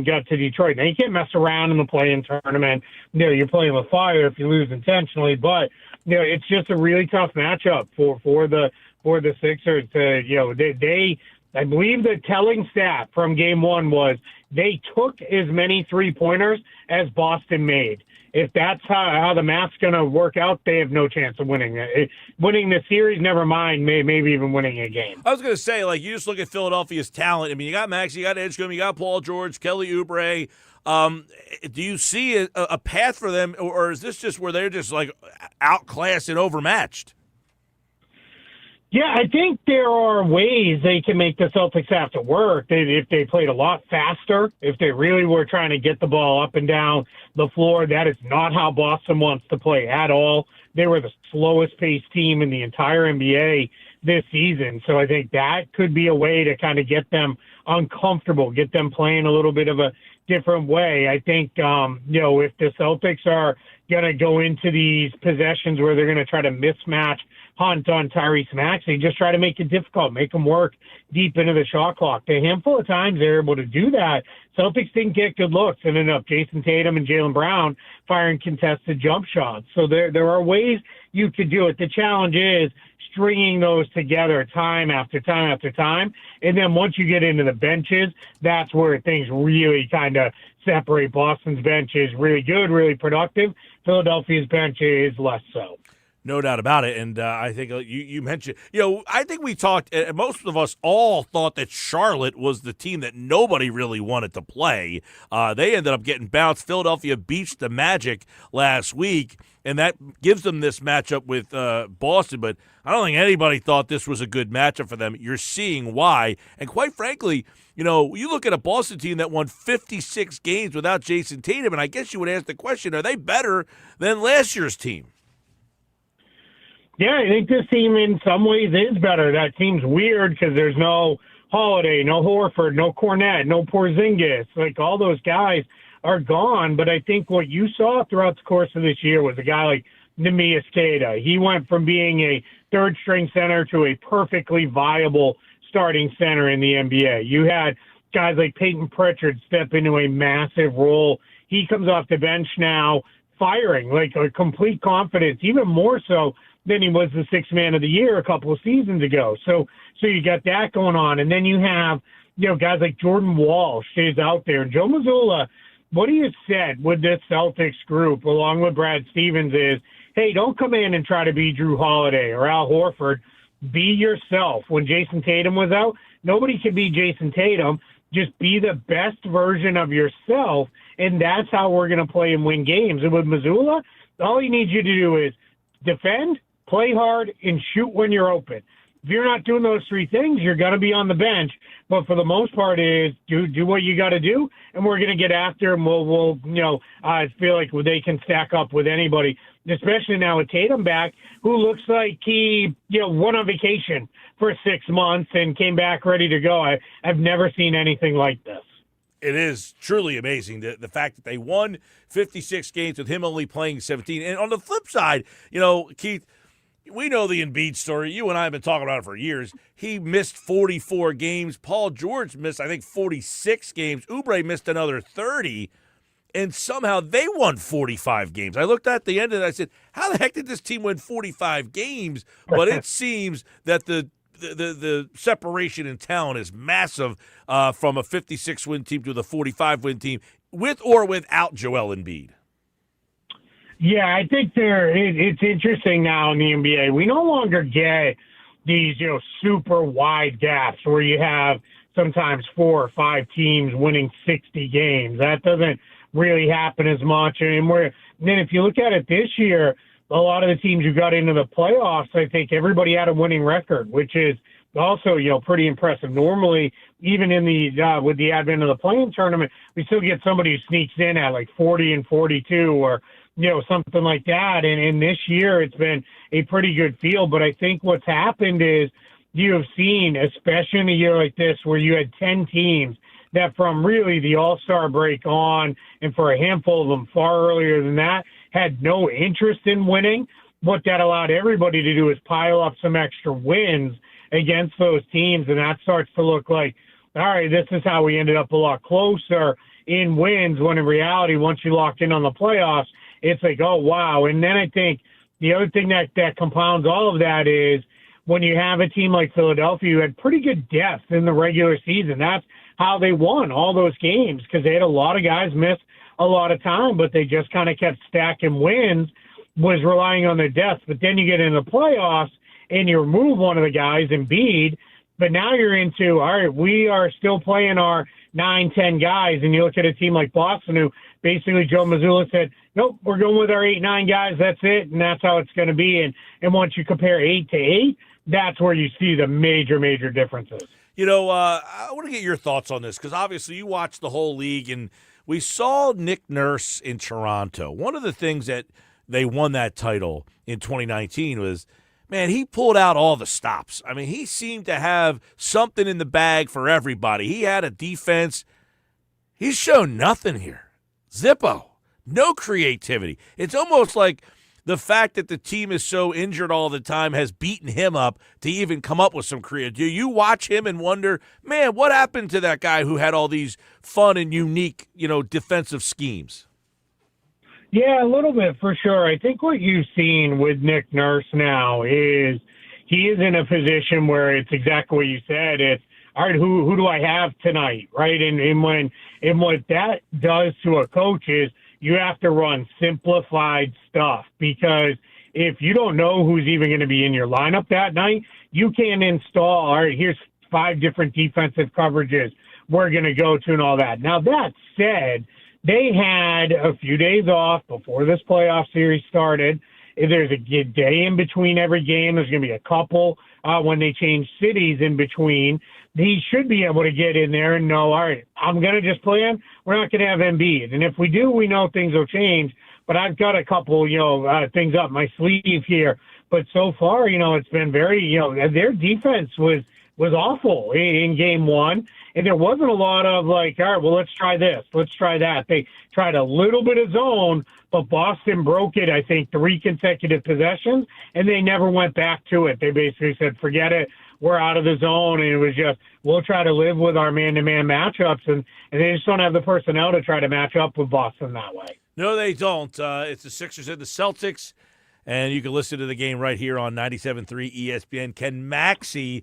[SPEAKER 12] got to Detroit. Now, you can't mess around in the play-in tournament. You're playing with fire if you lose intentionally, but it's just a really tough matchup for the Sixers. I believe the telling stat from game 1 was they took as many three-pointers as Boston made. If that's how the math's going to work out, they have no chance of winning it. Winning the series, never mind, maybe even winning a game.
[SPEAKER 2] I was going to say, you just look at Philadelphia's talent. I mean, you got Max, you got Edgecombe, you got Paul George, Kelly Oubre. Do you see a path for them, or is this just where they're just, outclassed and overmatched?
[SPEAKER 12] Yeah, I think there are ways they can make the Celtics have to work. If they played a lot faster, if they really were trying to get the ball up and down the floor, that is not how Boston wants to play at all. They were the slowest paced team in the entire NBA this season. So I think that could be a way to kind of get them uncomfortable, get them playing a little bit of a different way. I think, if the Celtics are going to go into these possessions where they're going to try to mismatch Hunt on Tyrese Maxey, just try to make it difficult, make them work deep into the shot clock. A handful of times they're able to do that. Celtics didn't get good looks, and ended up Jason Tatum and Jaylen Brown firing contested jump shots. So there are ways you could do it. The challenge is stringing those together time after time after time. And then once you get into the benches, that's where things really kind of separate. Boston's bench is really good, really productive. Philadelphia's bench is less so.
[SPEAKER 2] No doubt about it. And I think you mentioned, I think we talked, most of us all thought that Charlotte was the team that nobody really wanted to play. They ended up getting bounced. Philadelphia beats the Magic last week, and that gives them this matchup with Boston. But I don't think anybody thought this was a good matchup for them. You're seeing why. And quite frankly, you look at a Boston team that won 56 games without Jason Tatum, and I guess you would ask the question, are they better than last year's team?
[SPEAKER 12] Yeah, I think this team in some ways is better. That team's weird because there's no Holiday, no Horford, no Cornette, no Porzingis. All those guys are gone. But I think what you saw throughout the course of this year was a guy like Neemias Queta. He went from being a third-string center to a perfectly viable starting center in the NBA. You had guys like Peyton Pritchard step into a massive role. He comes off the bench now firing, a complete confidence, even more so than he was the sixth man of the year a couple of seasons ago. So you got that going on. And then you have, guys like Jordan Wall stays out there. Joe Mazzulla, what he has said with this Celtics group, along with Brad Stevens, is, hey, don't come in and try to be Drew Holiday or Al Horford. Be yourself. When Jason Tatum was out, nobody could be Jason Tatum. Just be the best version of yourself, and that's how we're going to play and win games. And with Mazzulla, all he needs you to do is defend, play hard, and shoot when you're open. If you're not doing those three things, you're going to be on the bench. But for the most part, is do what you got to do, and we're going to get after them. We'll I feel like they can stack up with anybody, especially now with Tatum back, who looks like he went on vacation for 6 months and came back ready to go. I've never seen anything like this.
[SPEAKER 2] It is truly amazing, the fact that they won 56 games with him only playing 17. And on the flip side, Keith, we know the Embiid story. You and I have been talking about it for years. He missed 44 games. Paul George missed, I think, 46 games. Oubre missed another 30. And somehow they won 45 games. I looked at the end and I said, how the heck did this team win 45 games? But it seems that the separation in talent is massive from a 56-win team to the 45-win team, with or without Joel Embiid.
[SPEAKER 12] Yeah, I think it's interesting now in the NBA. We no longer get these, super wide gaps where you have sometimes 4 or 5 teams winning 60 games. That doesn't really happen as much anymore. Then if you look at it this year, a lot of the teams who got into the playoffs, I think everybody had a winning record, which is also, pretty impressive. Normally, even in the with the advent of the play-in tournament, we still get somebody who sneaks in at like 40 and 42 or something like that. And this year it's been a pretty good field. But I think what's happened is you have seen, especially in a year like this, where you had 10 teams that from really the All-Star break on, and for a handful of them far earlier than that, had no interest in winning. What that allowed everybody to do is pile up some extra wins against those teams, and that starts to look like, all right, this is how we ended up a lot closer in wins, when in reality, once you lock in on the playoffs, it's like, oh, wow. And then I think the other thing that compounds all of that is when you have a team like Philadelphia who had pretty good depth in the regular season. That's how they won all those games, because they had a lot of guys miss a lot of time, but they just kind of kept stacking wins, was relying on their depth. But then you get into the playoffs and you remove one of the guys, Embiid, but now you're into, all right, we are still playing our 9-10 guys, and you look at a team like Boston, who basically Joe Mazzulla said, nope, we're going with our 8-9 guys, that's it, and that's how it's going to be. And once you compare 8 to 8, that's where you see the major, major differences.
[SPEAKER 2] I want to get your thoughts on this, because obviously you watched the whole league, and we saw Nick Nurse in Toronto. One of the things that they won that title in 2019 was, man, he pulled out all the stops. I mean, he seemed to have something in the bag for everybody. He had a defense. He's shown nothing here. Zippo, no creativity. It's almost like the fact that the team is so injured all the time has beaten him up to even come up with some creative. Do you watch him and wonder, man, what happened to that guy who had all these fun and unique, defensive schemes?
[SPEAKER 12] Yeah, a little bit for sure. I think what you've seen with Nick Nurse now is he is in a position where it's exactly what you said. It's, all right, who do I have tonight, right? And what that does to a coach is you have to run simplified stuff, because if you don't know who's even going to be in your lineup that night, you can't install, all right, here's 5 different defensive coverages we're going to go to and all that. Now, that said, they had a few days off before this playoff series started. There's a day in between every game. There's going to be a couple when they change cities in between. He should be able to get in there and know, all right, I'm going to just play him. We're not going to have Embiid. And if we do, we know things will change. But I've got a couple, things up my sleeve here. But so far, it's been very, their defense was awful in game one. And there wasn't a lot of like, all right, well, let's try this. Let's try that. They tried a little bit of zone, but Boston broke it, I think, 3 consecutive possessions, and they never went back to it. They basically said, forget it. We're out of the zone. And it was just, we'll try to live with our man-to-man matchups. And they just don't have the personnel to try to match up with Boston that way.
[SPEAKER 2] No, they don't. It's the Sixers and the Celtics. And you can listen to the game right here on 97.3 ESPN. Can Maxey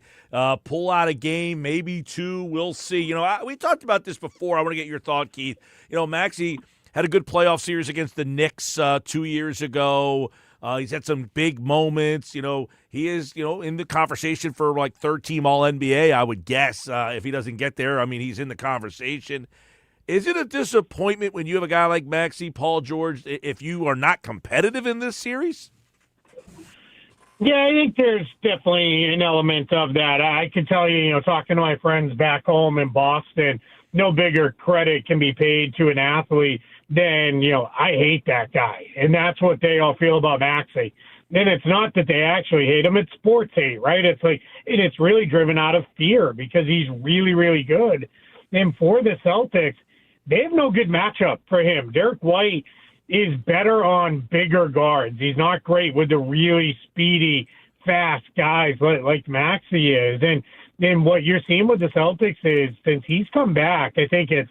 [SPEAKER 2] pull out a game, maybe 2? We'll see. We talked about this before. I want to get your thought, Keith. Maxey had a good playoff series against the Knicks 2 years ago. He's had some big moments. He is, in the conversation for like third-team All-NBA, I would guess. If he doesn't get there, I mean, he's in the conversation. Is it a disappointment when you have a guy like Maxey, Paul George, if you are not competitive in this series?
[SPEAKER 12] Yeah, I think there's definitely an element of that. I can tell you, talking to my friends back home in Boston, no bigger credit can be paid to an athlete than, I hate that guy. And that's what they all feel about Maxey. And it's not that they actually hate him, it's sports hate, right? It's like, and it's really driven out of fear because he's really, really good. And for the Celtics, they have no good matchup for him. Derek White is better on bigger guards. He's not great with the really speedy, fast guys like Maxey is. And then what you're seeing with the Celtics is since he's come back, I think it's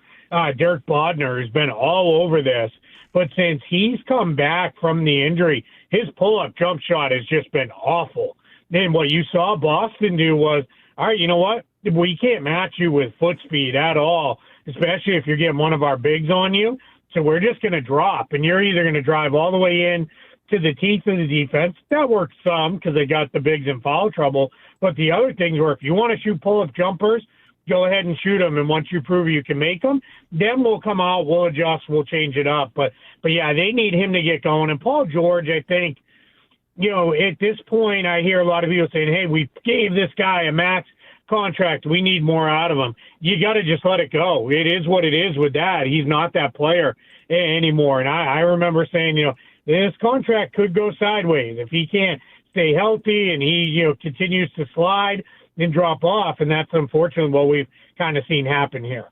[SPEAKER 12] Derek Bodner has been all over this. But since he's come back from the injury, his pull-up jump shot has just been awful. Then what you saw Boston do was, all right, you know what? We can't match you with foot speed at all, especially if you're getting one of our bigs on you. So we're just going to drop, and you're either going to drive all the way in to the teeth of the defense. That worked some because they got the bigs in foul trouble. But the other things were if you want to shoot pull-up jumpers, go ahead and shoot them. And once you prove you can make them, then we'll come out, we'll adjust, we'll change it up. But yeah, they need him to get going. And Paul George, I think, at this point, I hear a lot of people saying, hey, we gave this guy a max contract. We need more out of him. You got to just let it go. It is what it is with that. He's not that player anymore. And I remember saying, this contract could go sideways if he can't stay healthy and he, continues to slide and drop off. And that's unfortunately what we've kind of seen happen here.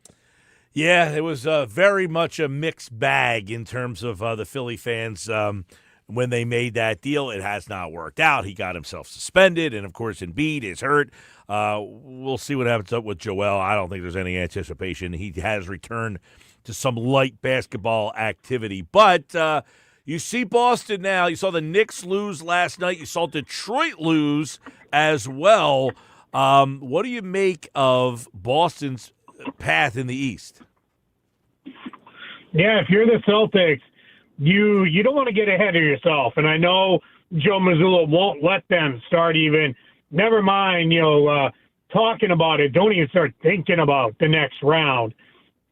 [SPEAKER 2] Yeah, it was very much a mixed bag in terms of the Philly fans when they made that deal. It has not worked out. He got himself suspended, and, of course, Embiid is hurt. We'll see what happens up with Joel. I don't think there's any anticipation. He has returned to some light basketball activity. But you see Boston now. You saw the Knicks lose last night. You saw Detroit lose as well. What do you make of Boston's path in the East?
[SPEAKER 12] Yeah, if you're the Celtics, you don't want to get ahead of yourself. And I know Joe Mazzulla won't let them start even, never mind, talking about it. Don't even start thinking about the next round.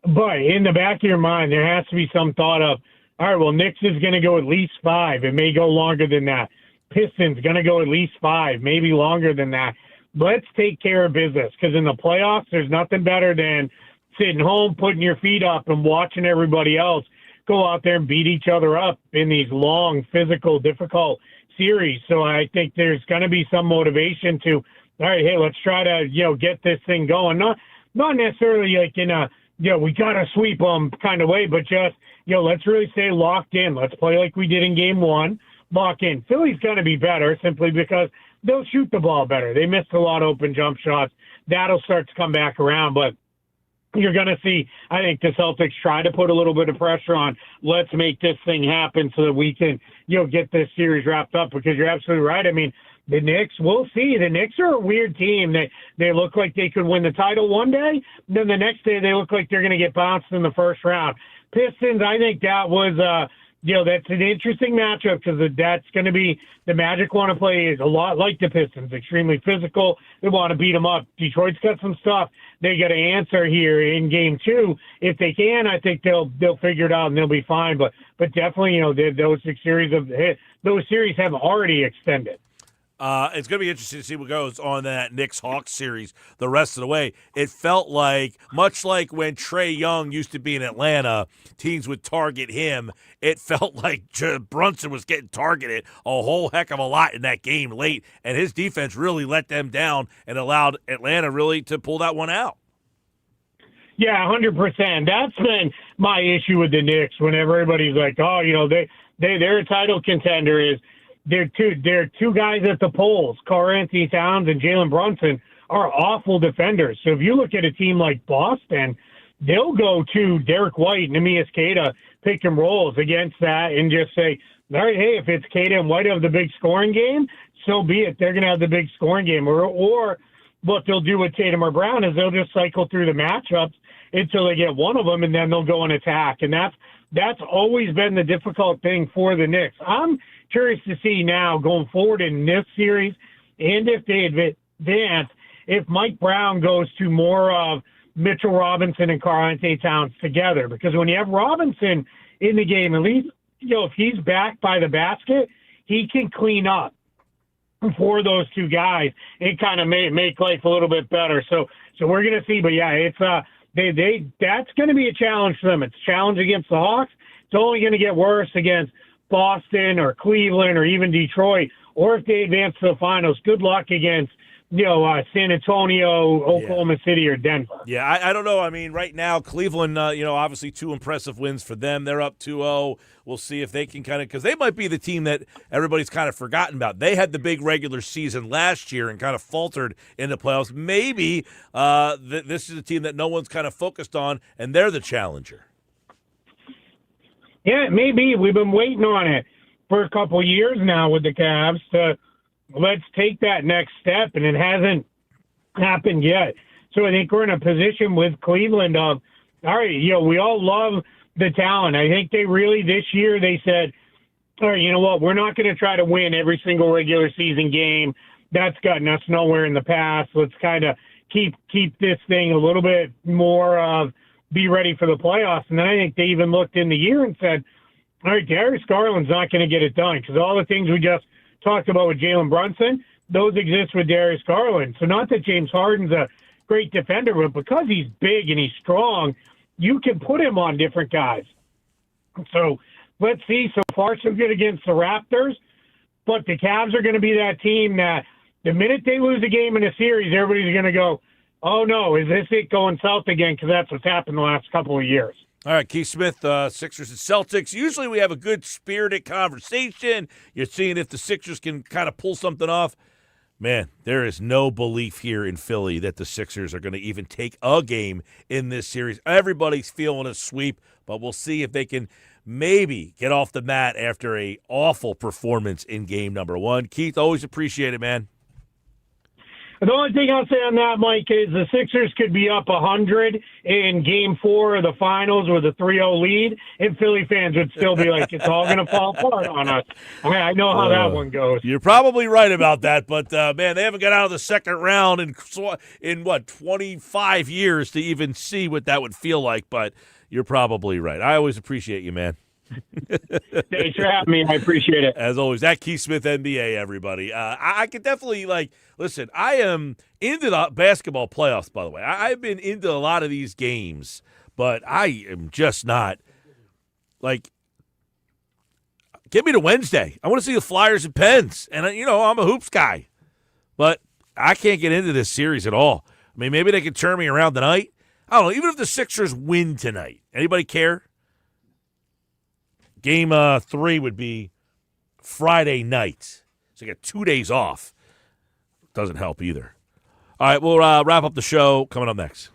[SPEAKER 12] But in the back of your mind, there has to be some thought of, all right, well, Knicks is going to go at least 5. It may go longer than that. Pistons going to go at least 5, maybe longer than that. Let's take care of business because in the playoffs, there's nothing better than sitting home, putting your feet up and watching everybody else go out there and beat each other up in these long, physical, difficult series. So I think there's going to be some motivation to, all right, hey, let's try to, get this thing going. Not necessarily like in a, we got to sweep them kind of way, but just, let's really stay locked in. Let's play like we did in game 1. Lock in. Philly's going to be better simply because they'll shoot the ball better. They missed a lot of open jump shots. That'll start to come back around, but you're going to see, I think, the Celtics try to put a little bit of pressure on. Let's make this thing happen so that we can, get this series wrapped up because you're absolutely right. I mean, the Knicks, we'll see. The Knicks are a weird team. They look like they could win the title one day. Then the next day they look like they're going to get bounced in the first round. Pistons, I think that was, that's an interesting matchup because that's going to be the Magic want to play is a lot like the Pistons, extremely physical. They want to beat them up. Detroit's got some stuff they got to answer here in game 2. If they can, I think they'll figure it out and they'll be fine. But definitely, those series have already extended.
[SPEAKER 2] It's going to be interesting to see what goes on in that Knicks-Hawks series the rest of the way. It felt like, much like when Trae Young used to be in Atlanta, teams would target him. It felt like Brunson was getting targeted a whole heck of a lot in that game late, and his defense really let them down and allowed Atlanta really to pull that one out.
[SPEAKER 12] Yeah, 100%. That's been my issue with the Knicks whenever everybody's like, oh, they're a title contender is – They're two guys at the polls. Karl-Anthony Towns and Jalen Brunson are awful defenders. So if you look at a team like Boston, they'll go to Derek White and Neemias Queta pick and rolls against that and just say, all right, hey, if it's Queta and White have the big scoring game, so be it. They're going to have the big scoring game. Or what they'll do with Tatum or Brown is they'll just cycle through the matchups until they get one of them, and then they'll go and attack. And that's always been the difficult thing for the Knicks. I'm curious to see now going forward in this series and if they advance, if Mike Brown goes to more of Mitchell Robinson and Karl-Anthony Towns together. Because when you have Robinson in the game, at least, if he's back by the basket, he can clean up. for those two guys, it kind of make life a little bit better. So we're going to see. But yeah, it's that's going to be a challenge for them. It's a challenge against the Hawks. It's only going to get worse against Boston or Cleveland or even Detroit. Or if they advance to the finals, good luck against San Antonio, Oklahoma City, or Denver.
[SPEAKER 2] Yeah, I don't know. I mean, right now, Cleveland, obviously 2 impressive wins for them. They're up 2-0. We'll see if they can kind of – because they might be the team that everybody's kind of forgotten about. They had the big regular season last year and kind of faltered in the playoffs. Maybe this is a team that no one's kind of focused on, and they're the challenger.
[SPEAKER 12] Yeah, maybe. We've been waiting on it for a couple years now with the Cavs to – let's take that next step, and it hasn't happened yet. So I think we're in a position with Cleveland of, all right, we all love the talent. I think they really, this year, they said, all right, you know what, we're not going to try to win every single regular season game. That's gotten us nowhere in the past. Let's kind of keep this thing a little bit more of be ready for the playoffs. And then I think they even looked in the year and said, all right, Darius Garland's not going to get it done because all the things we just talked about with Jalen Brunson, those exist with Darius Garland. So not that James Harden's a great defender, but because he's big and he's strong, you can put him on different guys. So let's see. So far, so good against the Raptors. But the Cavs are going to be that team that the minute they lose a game in a series, everybody's going to go, oh, no, is this it going south again? Because that's what's happened the last couple of years.
[SPEAKER 2] All right, Keith Smith, Sixers and Celtics. Usually we have a good spirited conversation. You're seeing if the Sixers can kind of pull something off. Man, there is no belief here in Philly that the Sixers are going to even take a game in this series. Everybody's feeling a sweep, but we'll see if they can maybe get off the mat after a awful performance in game number 1. Keith, always appreciate it, man.
[SPEAKER 12] The only thing I'll say on that, Mike, is the Sixers could be up 100 in Game 4 of the finals with a 3-0 lead, and Philly fans would still be like, it's all going to fall apart on us. I know how that one goes.
[SPEAKER 2] You're probably right about that, but, man, they haven't got out of the second round in 25 years to even see what that would feel like, but you're probably right. I always appreciate you, man.
[SPEAKER 12] Thanks for having me. I appreciate it.
[SPEAKER 2] As always, that Keith Smith NBA, everybody. I could definitely, listen, I am into the basketball playoffs, by the way. I've been into a lot of these games, but I am just not, get me to Wednesday. I want to see the Flyers and Pens, and, I'm a hoops guy, but I can't get into this series at all. I mean, maybe they can turn me around tonight. I don't know, even if the Sixers win tonight. Anybody care? Game 3 would be Friday night. So you get 2 days off. Doesn't help either. All right, we'll wrap up the show coming up next.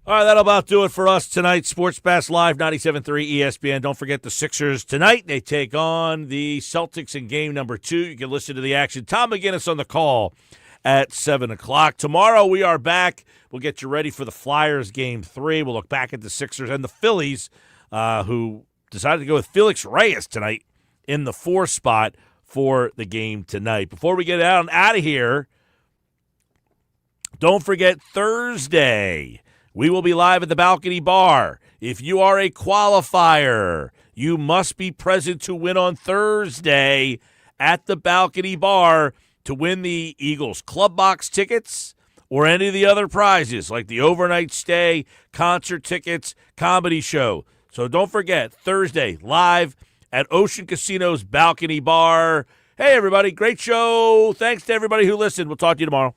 [SPEAKER 2] All right, that'll about do it for us tonight. Sports Pass Live, 97.3 ESPN. Don't forget the Sixers tonight. They take on the Celtics in game number 2. You can listen to the action. Tom McGinnis on the call at 7 o'clock. Tomorrow we are back. We'll get you ready for the Flyers game 3. We'll look back at the Sixers and the Phillies, who decided to go with Felix Reyes tonight in the 4 spot for the game tonight. Before we get out of here, don't forget Thursday. We will be live at the Balcony Bar. If you are a qualifier, you must be present to win on Thursday at the Balcony Bar to win the Eagles Club Box tickets or any of the other prizes like the overnight stay, concert tickets, comedy show. So don't forget, Thursday, live at Ocean Casino's Balcony Bar. Hey, everybody, great show. Thanks to everybody who listened. We'll talk to you tomorrow.